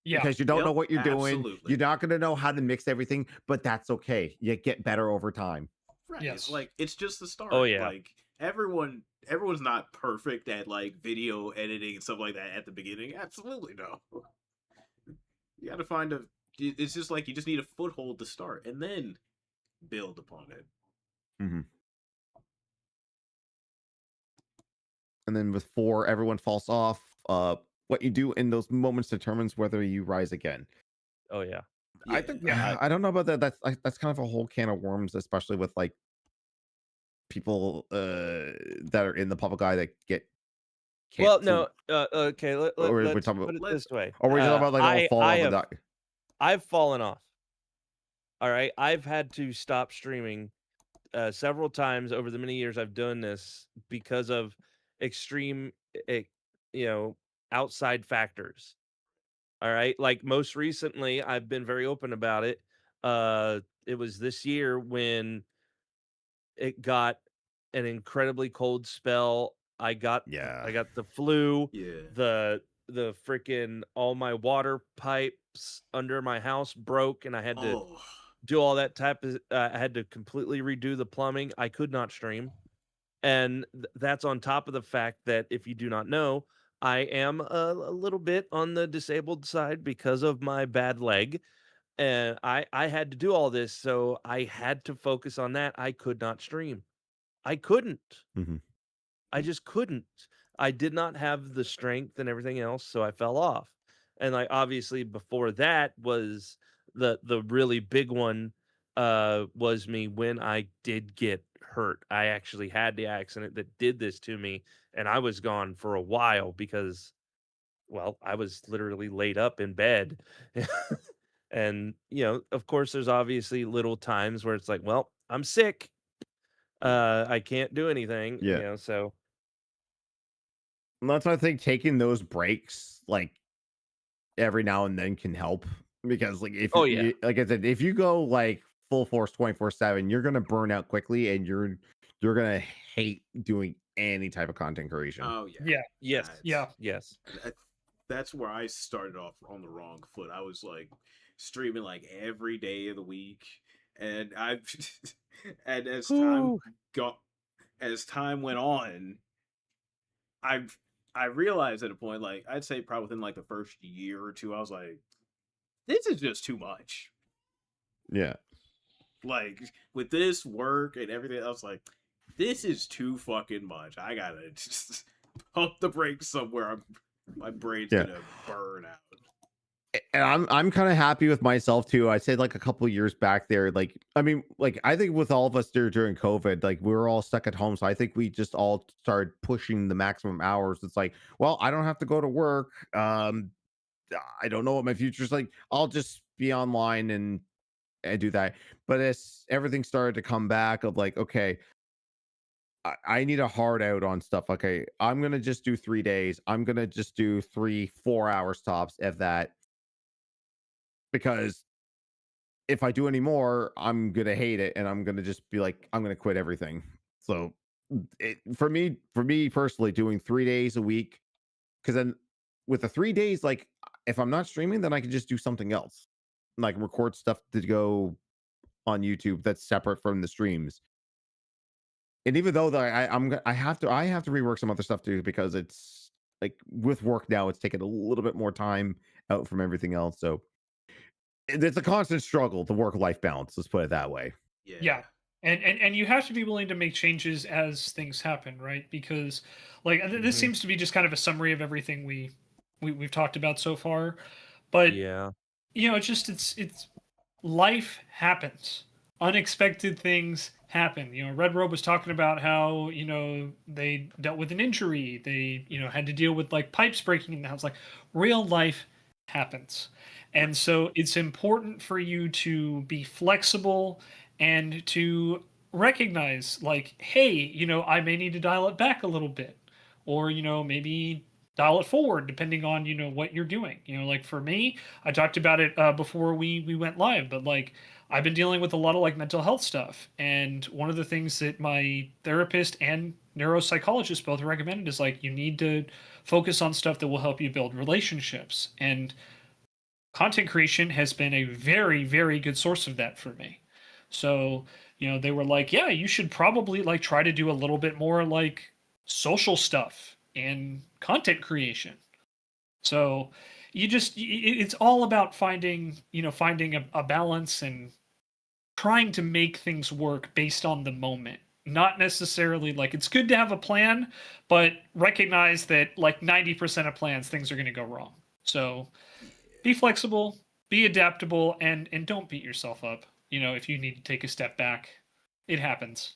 Because you don't know what you're doing. You're not going to know how to mix everything, but that's okay. You get better over time. Right. Yes. Like it's just the start. Oh yeah. Like everyone's not perfect at like video editing and stuff like that at the beginning. Absolutely no. You got to find it's just like you just need a foothold to start and then build upon it. Mm-hmm. And then with 4, everyone falls off. What you do in those moments determines whether you rise again. Oh yeah. I think I don't know about that. That's kind of a whole can of worms, especially with like people that are in the public eye that get canceled. Well, no, okay. Let's put it this way. Or we're talking about like fall off. I've fallen off. All right, I've had to stop streaming several times over the many years I've done this because of extreme, outside factors. All right, like most recently, I've been very open about it. It was this year when it got an incredibly cold spell. I got the flu. Yeah. The freaking all my water pipes under my house broke, and I had to do all that type of. I had to completely redo the plumbing. I could not stream, and that's on top of the fact that if you do not know, I am a little bit on the disabled side because of my bad leg. And I had to do all this, so I had to focus on that. I could not stream. I couldn't. Mm-hmm. I just couldn't. I did not have the strength and everything else, so I fell off. And like obviously before that was the really big one was me when I did get hurt. I actually had the accident that did this to me, and I was gone for a while because, well, I was literally laid up in bed. And, of course, there's obviously little times where it's like, well, I'm sick. I can't do anything. Yeah. So. And that's why I think taking those breaks, like every now and then, can help. Because, like, if like I said, if you go like full force 24/7, you're gonna burn out quickly, and you're gonna hate doing any type of content creation. Oh yeah. Yes. That's where I started off on the wrong foot. I was like streaming like every day of the week, and and as time went on, I realized at a point, like I'd say probably within like the first year or two, I was like, this is just too much. Yeah. Like with this work and everything, I was like, this is too fucking much. I gotta just pump the brakes somewhere. My brain's gonna burn out. And I'm kind of happy with myself too. I said like a couple of years back there, like I mean, like I think with all of us there during COVID, like we were all stuck at home, so I think we just all started pushing the maximum hours. It's like, well, I don't have to go to work. I don't know what my future's like. I'll just be online and do that. But as everything started to come back, of like, okay, I need a hard out on stuff. Okay, I'm gonna just do 3 days. I'm gonna just do 3-4 hours tops, if that, because if I do any more, I'm gonna hate it, and I'm gonna just be like, I'm gonna quit everything. So, for me personally, doing 3 days a week, because then with the 3 days, like if I'm not streaming, then I can just do something else, like record stuff to go on YouTube that's separate from the streams. And even though that I have to rework some other stuff too, because it's like with work now, it's taking a little bit more time out from everything else. So it's a constant struggle, the work-life balance. Let's put it that way. Yeah. And you have to be willing to make changes as things happen, right? Because like this seems to be just kind of a summary of everything we've talked about so far. But Yeah. it's just it's life happens. Unexpected things happen. Red Robe was talking about how, they dealt with an injury. They, had to deal with like pipes breaking in the house. Like real life happens. And so it's important for you to be flexible and to recognize like, hey, I may need to dial it back a little bit. Or, maybe dial it forward depending on, what you're doing. Like for me, I talked about it before we went live, but like I've been dealing with a lot of like mental health stuff. And one of the things that my therapist and neuropsychologist both recommended is like, you need to focus on stuff that will help you build relationships. And content creation has been a very, very good source of that for me. So, they were like, yeah, you should probably like try to do a little bit more like social stuff and content creation. So it's all about finding a balance and trying to make things work based on the moment. Not necessarily like it's good to have a plan, but recognize that like 90% of plans, things are going to go wrong. So be flexible, be adaptable, and don't beat yourself up. If you need to take a step back, it happens.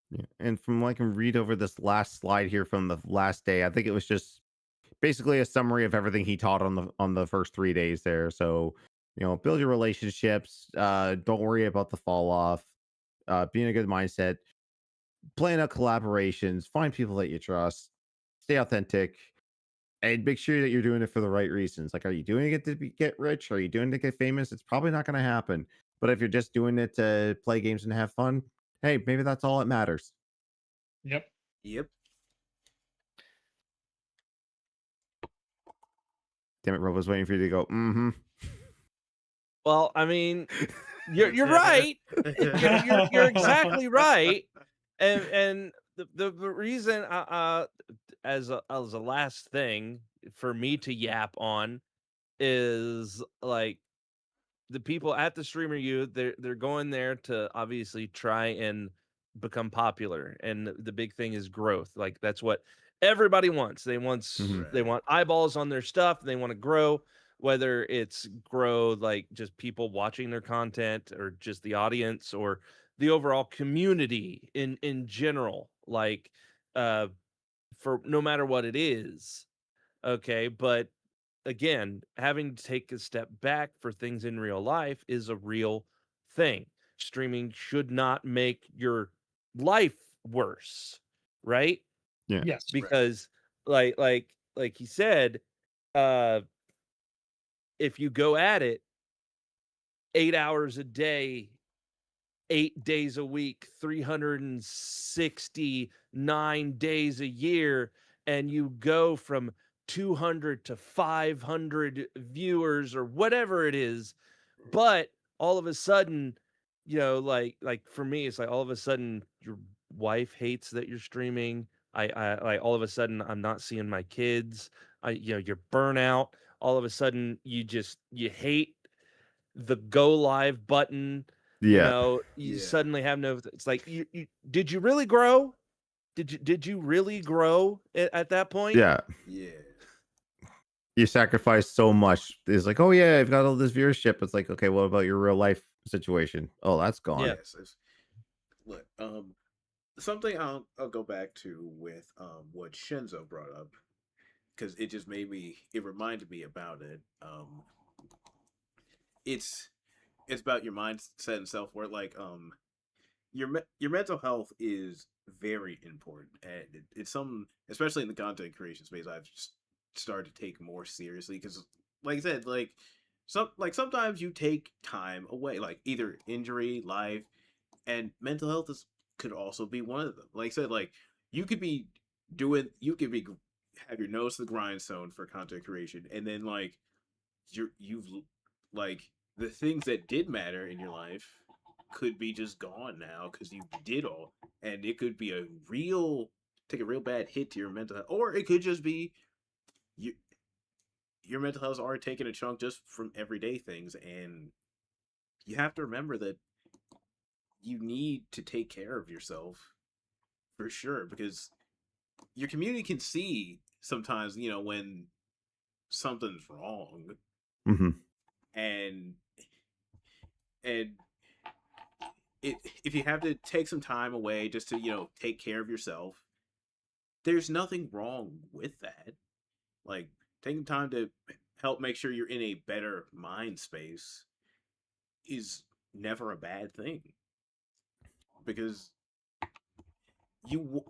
Yeah. And from what I can read over this last slide here from the last day, I think it was just basically a summary of everything he taught on the first 3 days there. So, build your relationships. Don't worry about the fall off. Be in a good mindset. Plan out collaborations. Find people that you trust. Stay authentic. And make sure that you're doing it for the right reasons. Like, are you doing it to get rich? Are you doing it to get famous? It's probably not going to happen. But if you're just doing it to play games and have fun, hey, maybe that's all that matters. Yep. Damn it, Rob was waiting for you to go, mm-hmm. Well, I mean, you're right. You're exactly right. And the reason as a last thing for me to yap on is like the people at the Streamer U, they're going there to obviously try and become popular, and the big thing is growth. Like that's what everybody wants. They want eyeballs on their stuff. They want to grow, whether it's grow like just people watching their content or just the audience or the overall community in general. Like for no matter what it is. Okay, but again, having to take a step back for things in real life is a real thing. Streaming should not make your life worse, right? Yeah. Yes. Because like he said, uh if you go at it 8 hours a day, 8 days a week, 369 days a year, and you go from 200 to 500 viewers or whatever it is, but all of a sudden, like for me, it's like all of a sudden your wife hates that you're streaming. I like all of a sudden I'm not seeing my kids. You're burnout. All of a sudden you hate the go live button. Yeah. You suddenly have no. It's like you did you really grow? Did you really grow at that point? Yeah. you sacrifice so much. It's like, oh yeah, I've got all this viewership. It's like, okay, what about your real life situation? Oh, that's gone. Yeah. Yes. Look, something I'll go back to with what Shenzo brought up because it reminded me about it. It's it's about your mindset and self worth. Like your mental health is very important, and it's some, especially in the content creation space, I've just started to take more seriously because, like I said, sometimes you take time away, like either injury, life, and mental health is could also be one of them. Like I said, like you could be you could be have your nose to the grindstone for content creation, and then like you've like the things that did matter in your life could be just gone now because you did all, and it could be a real take a real bad hit to your mental health, or it could just be you, your mental health's already taken a chunk just from everyday things, and you have to remember that you need to take care of yourself for sure because your community can see sometimes when something's wrong, Hmm. and and if you have to take some time away just to take care of yourself, there's nothing wrong with that. Like taking time to help make sure you're in a better mind space is never a bad thing because you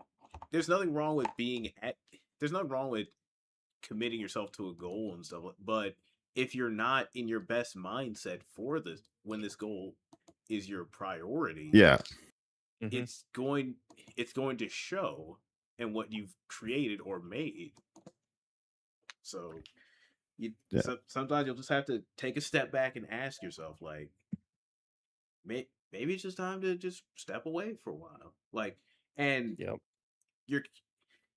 there's nothing wrong with there's nothing wrong with committing yourself to a goal and stuff, but if you're not in your best mindset for this when this goal is your priority, Yeah. Mhm. it's going to show in what you've created or made. So Yeah. sometimes you'll just have to take a step back and ask yourself, like, maybe it's just time to just step away for a while. Like, and Yep. your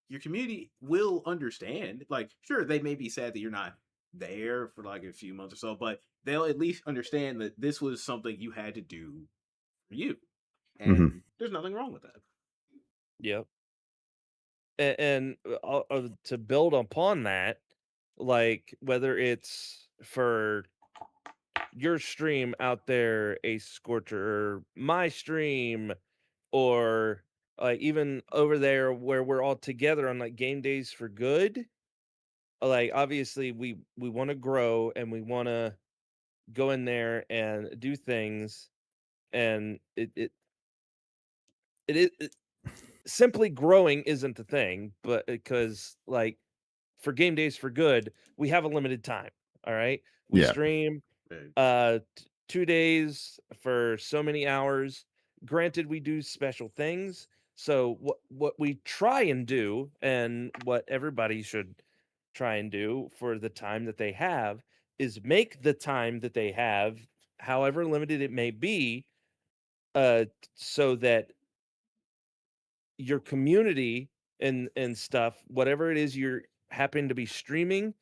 your community will understand. Like, sure, they may be sad that you're not there for like a few months or so, but they'll at least understand that this was something you had to do for you, Hmm. and there's nothing wrong with that. Yep. And to build upon that, like whether it's for your stream out there, Ace Scorcher, or my stream, or even over there where we're all together on like game days for good. Like obviously we want to grow and we want to go in there and do things, and it simply growing isn't the thing, but because like for game days for good, we have a limited time. All right. We Yeah. stream Right. 2 days for so many hours. Granted, we do special things. So what we try and do, and what everybody should try and do for the time that they have, is make the time that they have, however limited it may be, so that your community and stuff, whatever it is you're happen to be streaming,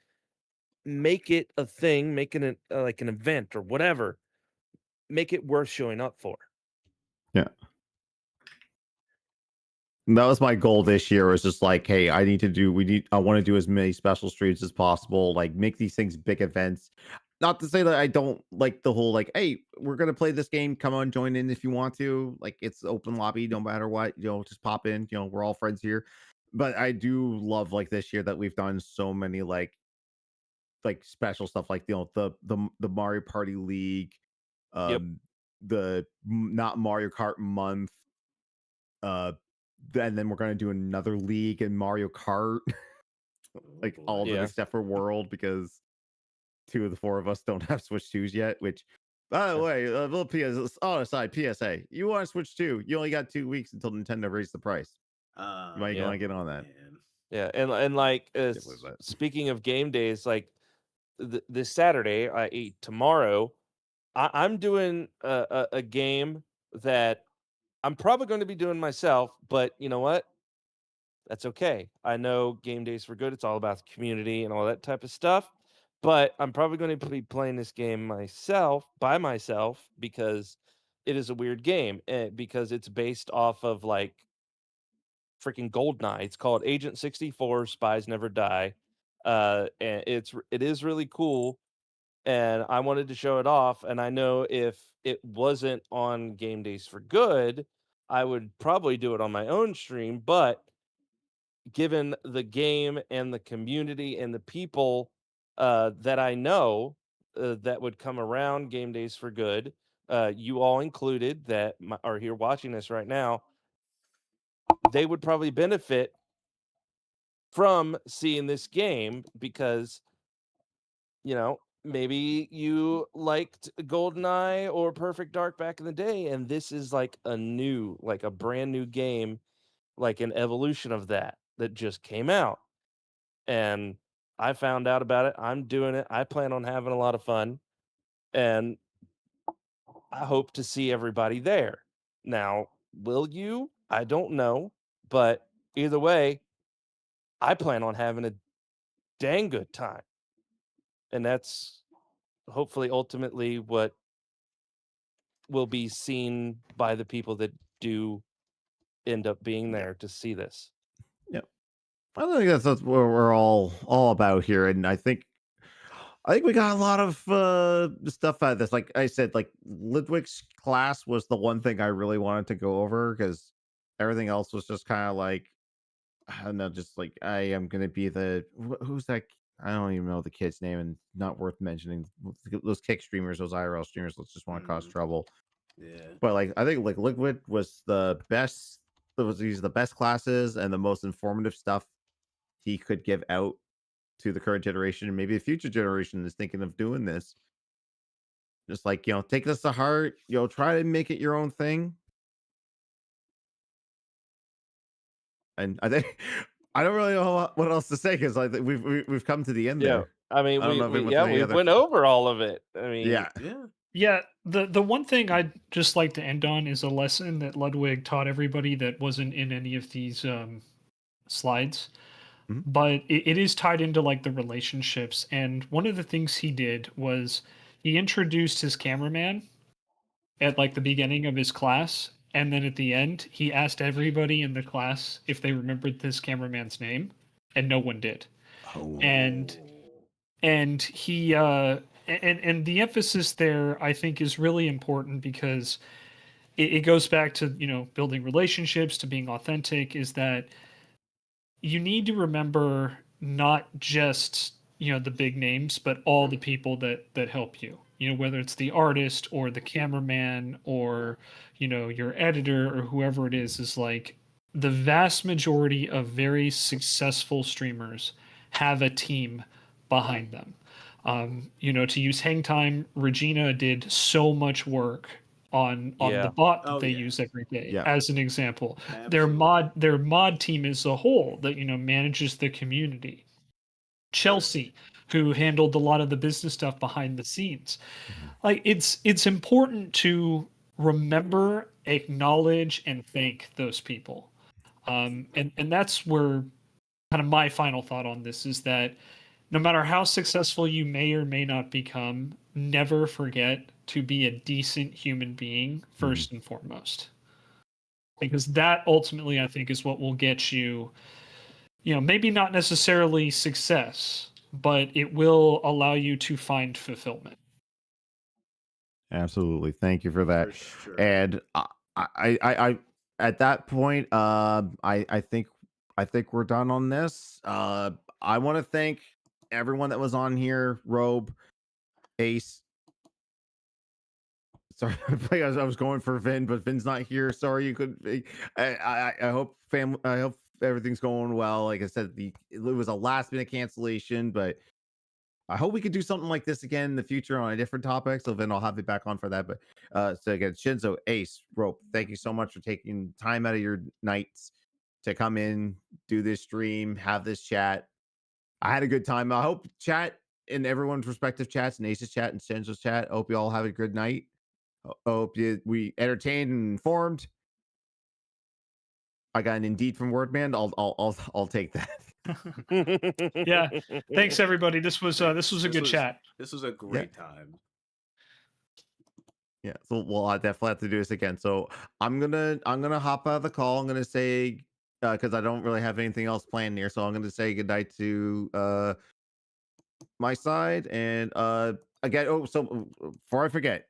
make it a thing, make it like an event or whatever, make it worth showing up for. Yeah. And that was my goal this year, was just like, hey, I want to do as many special streams as possible, like make these things big events. Not to say that I don't like the whole like, hey, we're gonna play this game, come on, join in if you want to. Like it's open lobby, no matter what, just pop in, we're all friends here. But I do love like this year that we've done so many like special stuff, like the Mario Party League, Yep. not Mario Kart month, uh and then we're going to do another league in Mario Kart, Oh, like boy. all of it Yeah. except for World, because two of the four of us don't have Switch 2s yet. Which, by the Yeah. way, a little PS on a side PSA: you want to Switch 2? You only got 2 weeks until Nintendo raised the price. You might Yeah. want to get on that. Man. Yeah, and like Can't believe that. speaking of game days, like this Saturday, tomorrow, I'm doing a game that I'm probably going to be doing myself, but you know what? That's okay. I know game days for good. It's all about the community and all that type of stuff. But I'm probably going to be playing this game by myself, because it is a weird game, because it's based off of like freaking Goldeneye. It's called Agent 64: Spies Never Die. And it is really cool, and I wanted to show it off. And I know if it wasn't on Game Days for Good, I would probably do it on my own stream. But given the game and the community and the people that I know that would come around Game Days for Good, you all included that are here watching this right now, they would probably benefit from seeing this game because, maybe you liked GoldenEye or Perfect Dark back in the day, and this is like a brand new game, like an evolution of that just came out. And I found out about it. I'm doing it. I plan on having a lot of fun, and I hope to see everybody there. Now, will you? I don't know, but either way, I plan on having a dang good time. And that's hopefully ultimately what will be seen by the people that do end up being there to see this. Yep. I think that's what we're all about here, and I think we got a lot of stuff out of this. Like I said, like Ludwig's class was the one thing I really wanted to go over because everything else was just kind of like, I don't know, just like I am gonna be the who's that? I don't even know the kid's name, and not worth mentioning. Those kick streamers, those IRL streamers, let's just want to cause trouble. Yeah. But like I think like Liquid was the best. He's the best classes and the most informative stuff he could give out to the current generation, and maybe the future generation is thinking of doing this. Just like, take this to heart, try to make it your own thing. And I think I don't really know what else to say because like we've come to the end there. I mean, I don't know if we went over all of it. I mean, yeah. Yeah, the one thing I'd just like to end on is a lesson that Ludwig taught everybody that wasn't in any of these slides. Mhm. But it is tied into like the relationships. And one of the things he did was he introduced his cameraman at like the beginning of his class. And then at the end, he asked everybody in the class if they remembered this cameraman's name, and no one did. Oh. And he and the emphasis there I think is really important because it goes back to building relationships, to being authentic, is that you need to remember not just the big names but all the people that help you, whether it's the artist or the cameraman or your editor or whoever it is like the vast majority of very successful streamers have a team behind them. To use hang time, Regina did so much work on Yeah. the bot that Oh, they yeah. use every day, Yeah. as an example. Absolutely. Their mod team as a whole that manages the community. Chelsea, who handled a lot of the business stuff behind the scenes. Like it's important to remember, acknowledge, and thank those people. And that's where kind of my final thought on this is that no matter how successful you may or may not become, never forget to be a decent human being first and foremost. Because that ultimately, I think, is what will get you, maybe not necessarily success, but it will allow you to find fulfillment. Absolutely. Thank you for that. For sure. And I at that point, I think we're done on this. I want to thank everyone that was on here. Robe, Ace. Sorry, I was going for Vin, but Vin's not here. Sorry, you could. I hope I hope everything's going well. Like I said, it was a last minute cancellation, but I hope we could do something like this again in the future on a different topic. So then I'll have you back on for that. But so again, Shinzo, Ace, Rope, thank you so much for taking time out of your nights to come in, do this stream, have this chat. I had a good time. I hope chat in everyone's respective chats, and Ace's chat and Shinzo's chat. I hope you all have a good night. I hope we entertained and informed. I got an Indeed from Wordman. I'll take that. Yeah. Thanks everybody. This was a good chat. This was a great time. Yeah, so we'll definitely have to do this again. So I'm gonna hop out of the call. I'm gonna say because I don't really have anything else planned here. So I'm going to say goodnight to my side. And again, so before I forget,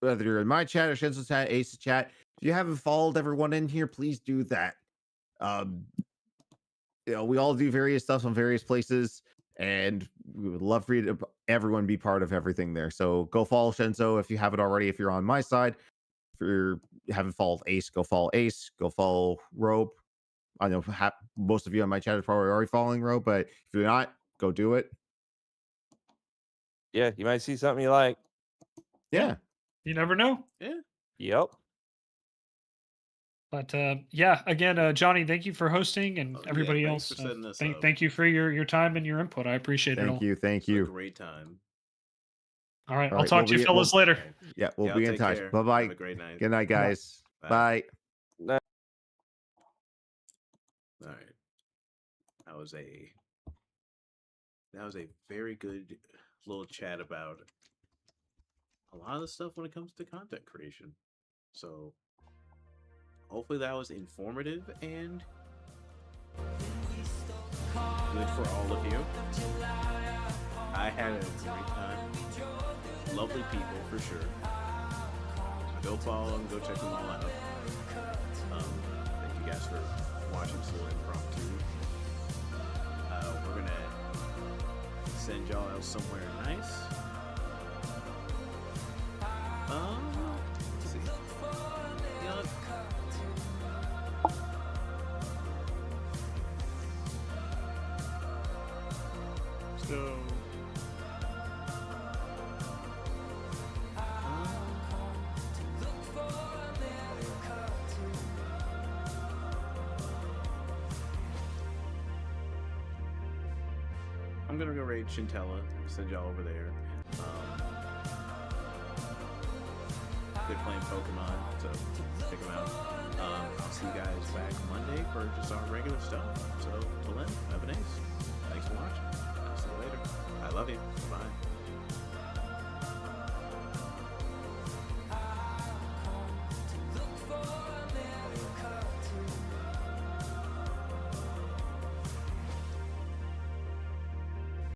whether you're in my chat or Shinzo's chat, Ace's chat, if you haven't followed everyone in here, please do that. We all do various stuff on various places, and we would love for you to everyone be part of everything there. So go follow Shinzo if you haven't already. If you're on my side, if you haven't followed Ace, go follow Ace. Go follow Rope. I know most of you on my chat are probably already following Rope, but if you're not, go do it. Yeah, you might see something you like. Yeah. You never know. Yeah. Yep. But yeah, again, Johnny, thank you for hosting, and everybody thanks else. for setting this up. Thank you for your time and your input. I appreciate it all. Thank you. It's a great time. All right, I'll talk to you fellas later. Yeah, we'll be in touch. Care. Bye bye. Have a great night. Good night, guys. Bye. All right. That was a very good little chat about a lot of the stuff when it comes to content creation. So hopefully that was informative and good for all of you. I had a great time. Lovely people for sure. So go follow them, go check them all out. Thank you guys for watching this little impromptu. We're gonna send y'all out somewhere nice. Let's see. You know, so I'm gonna go raid Chintella, send y'all over there. They're playing Pokemon, so check them out. I'll see you guys back Monday for just our regular stuff. So till then.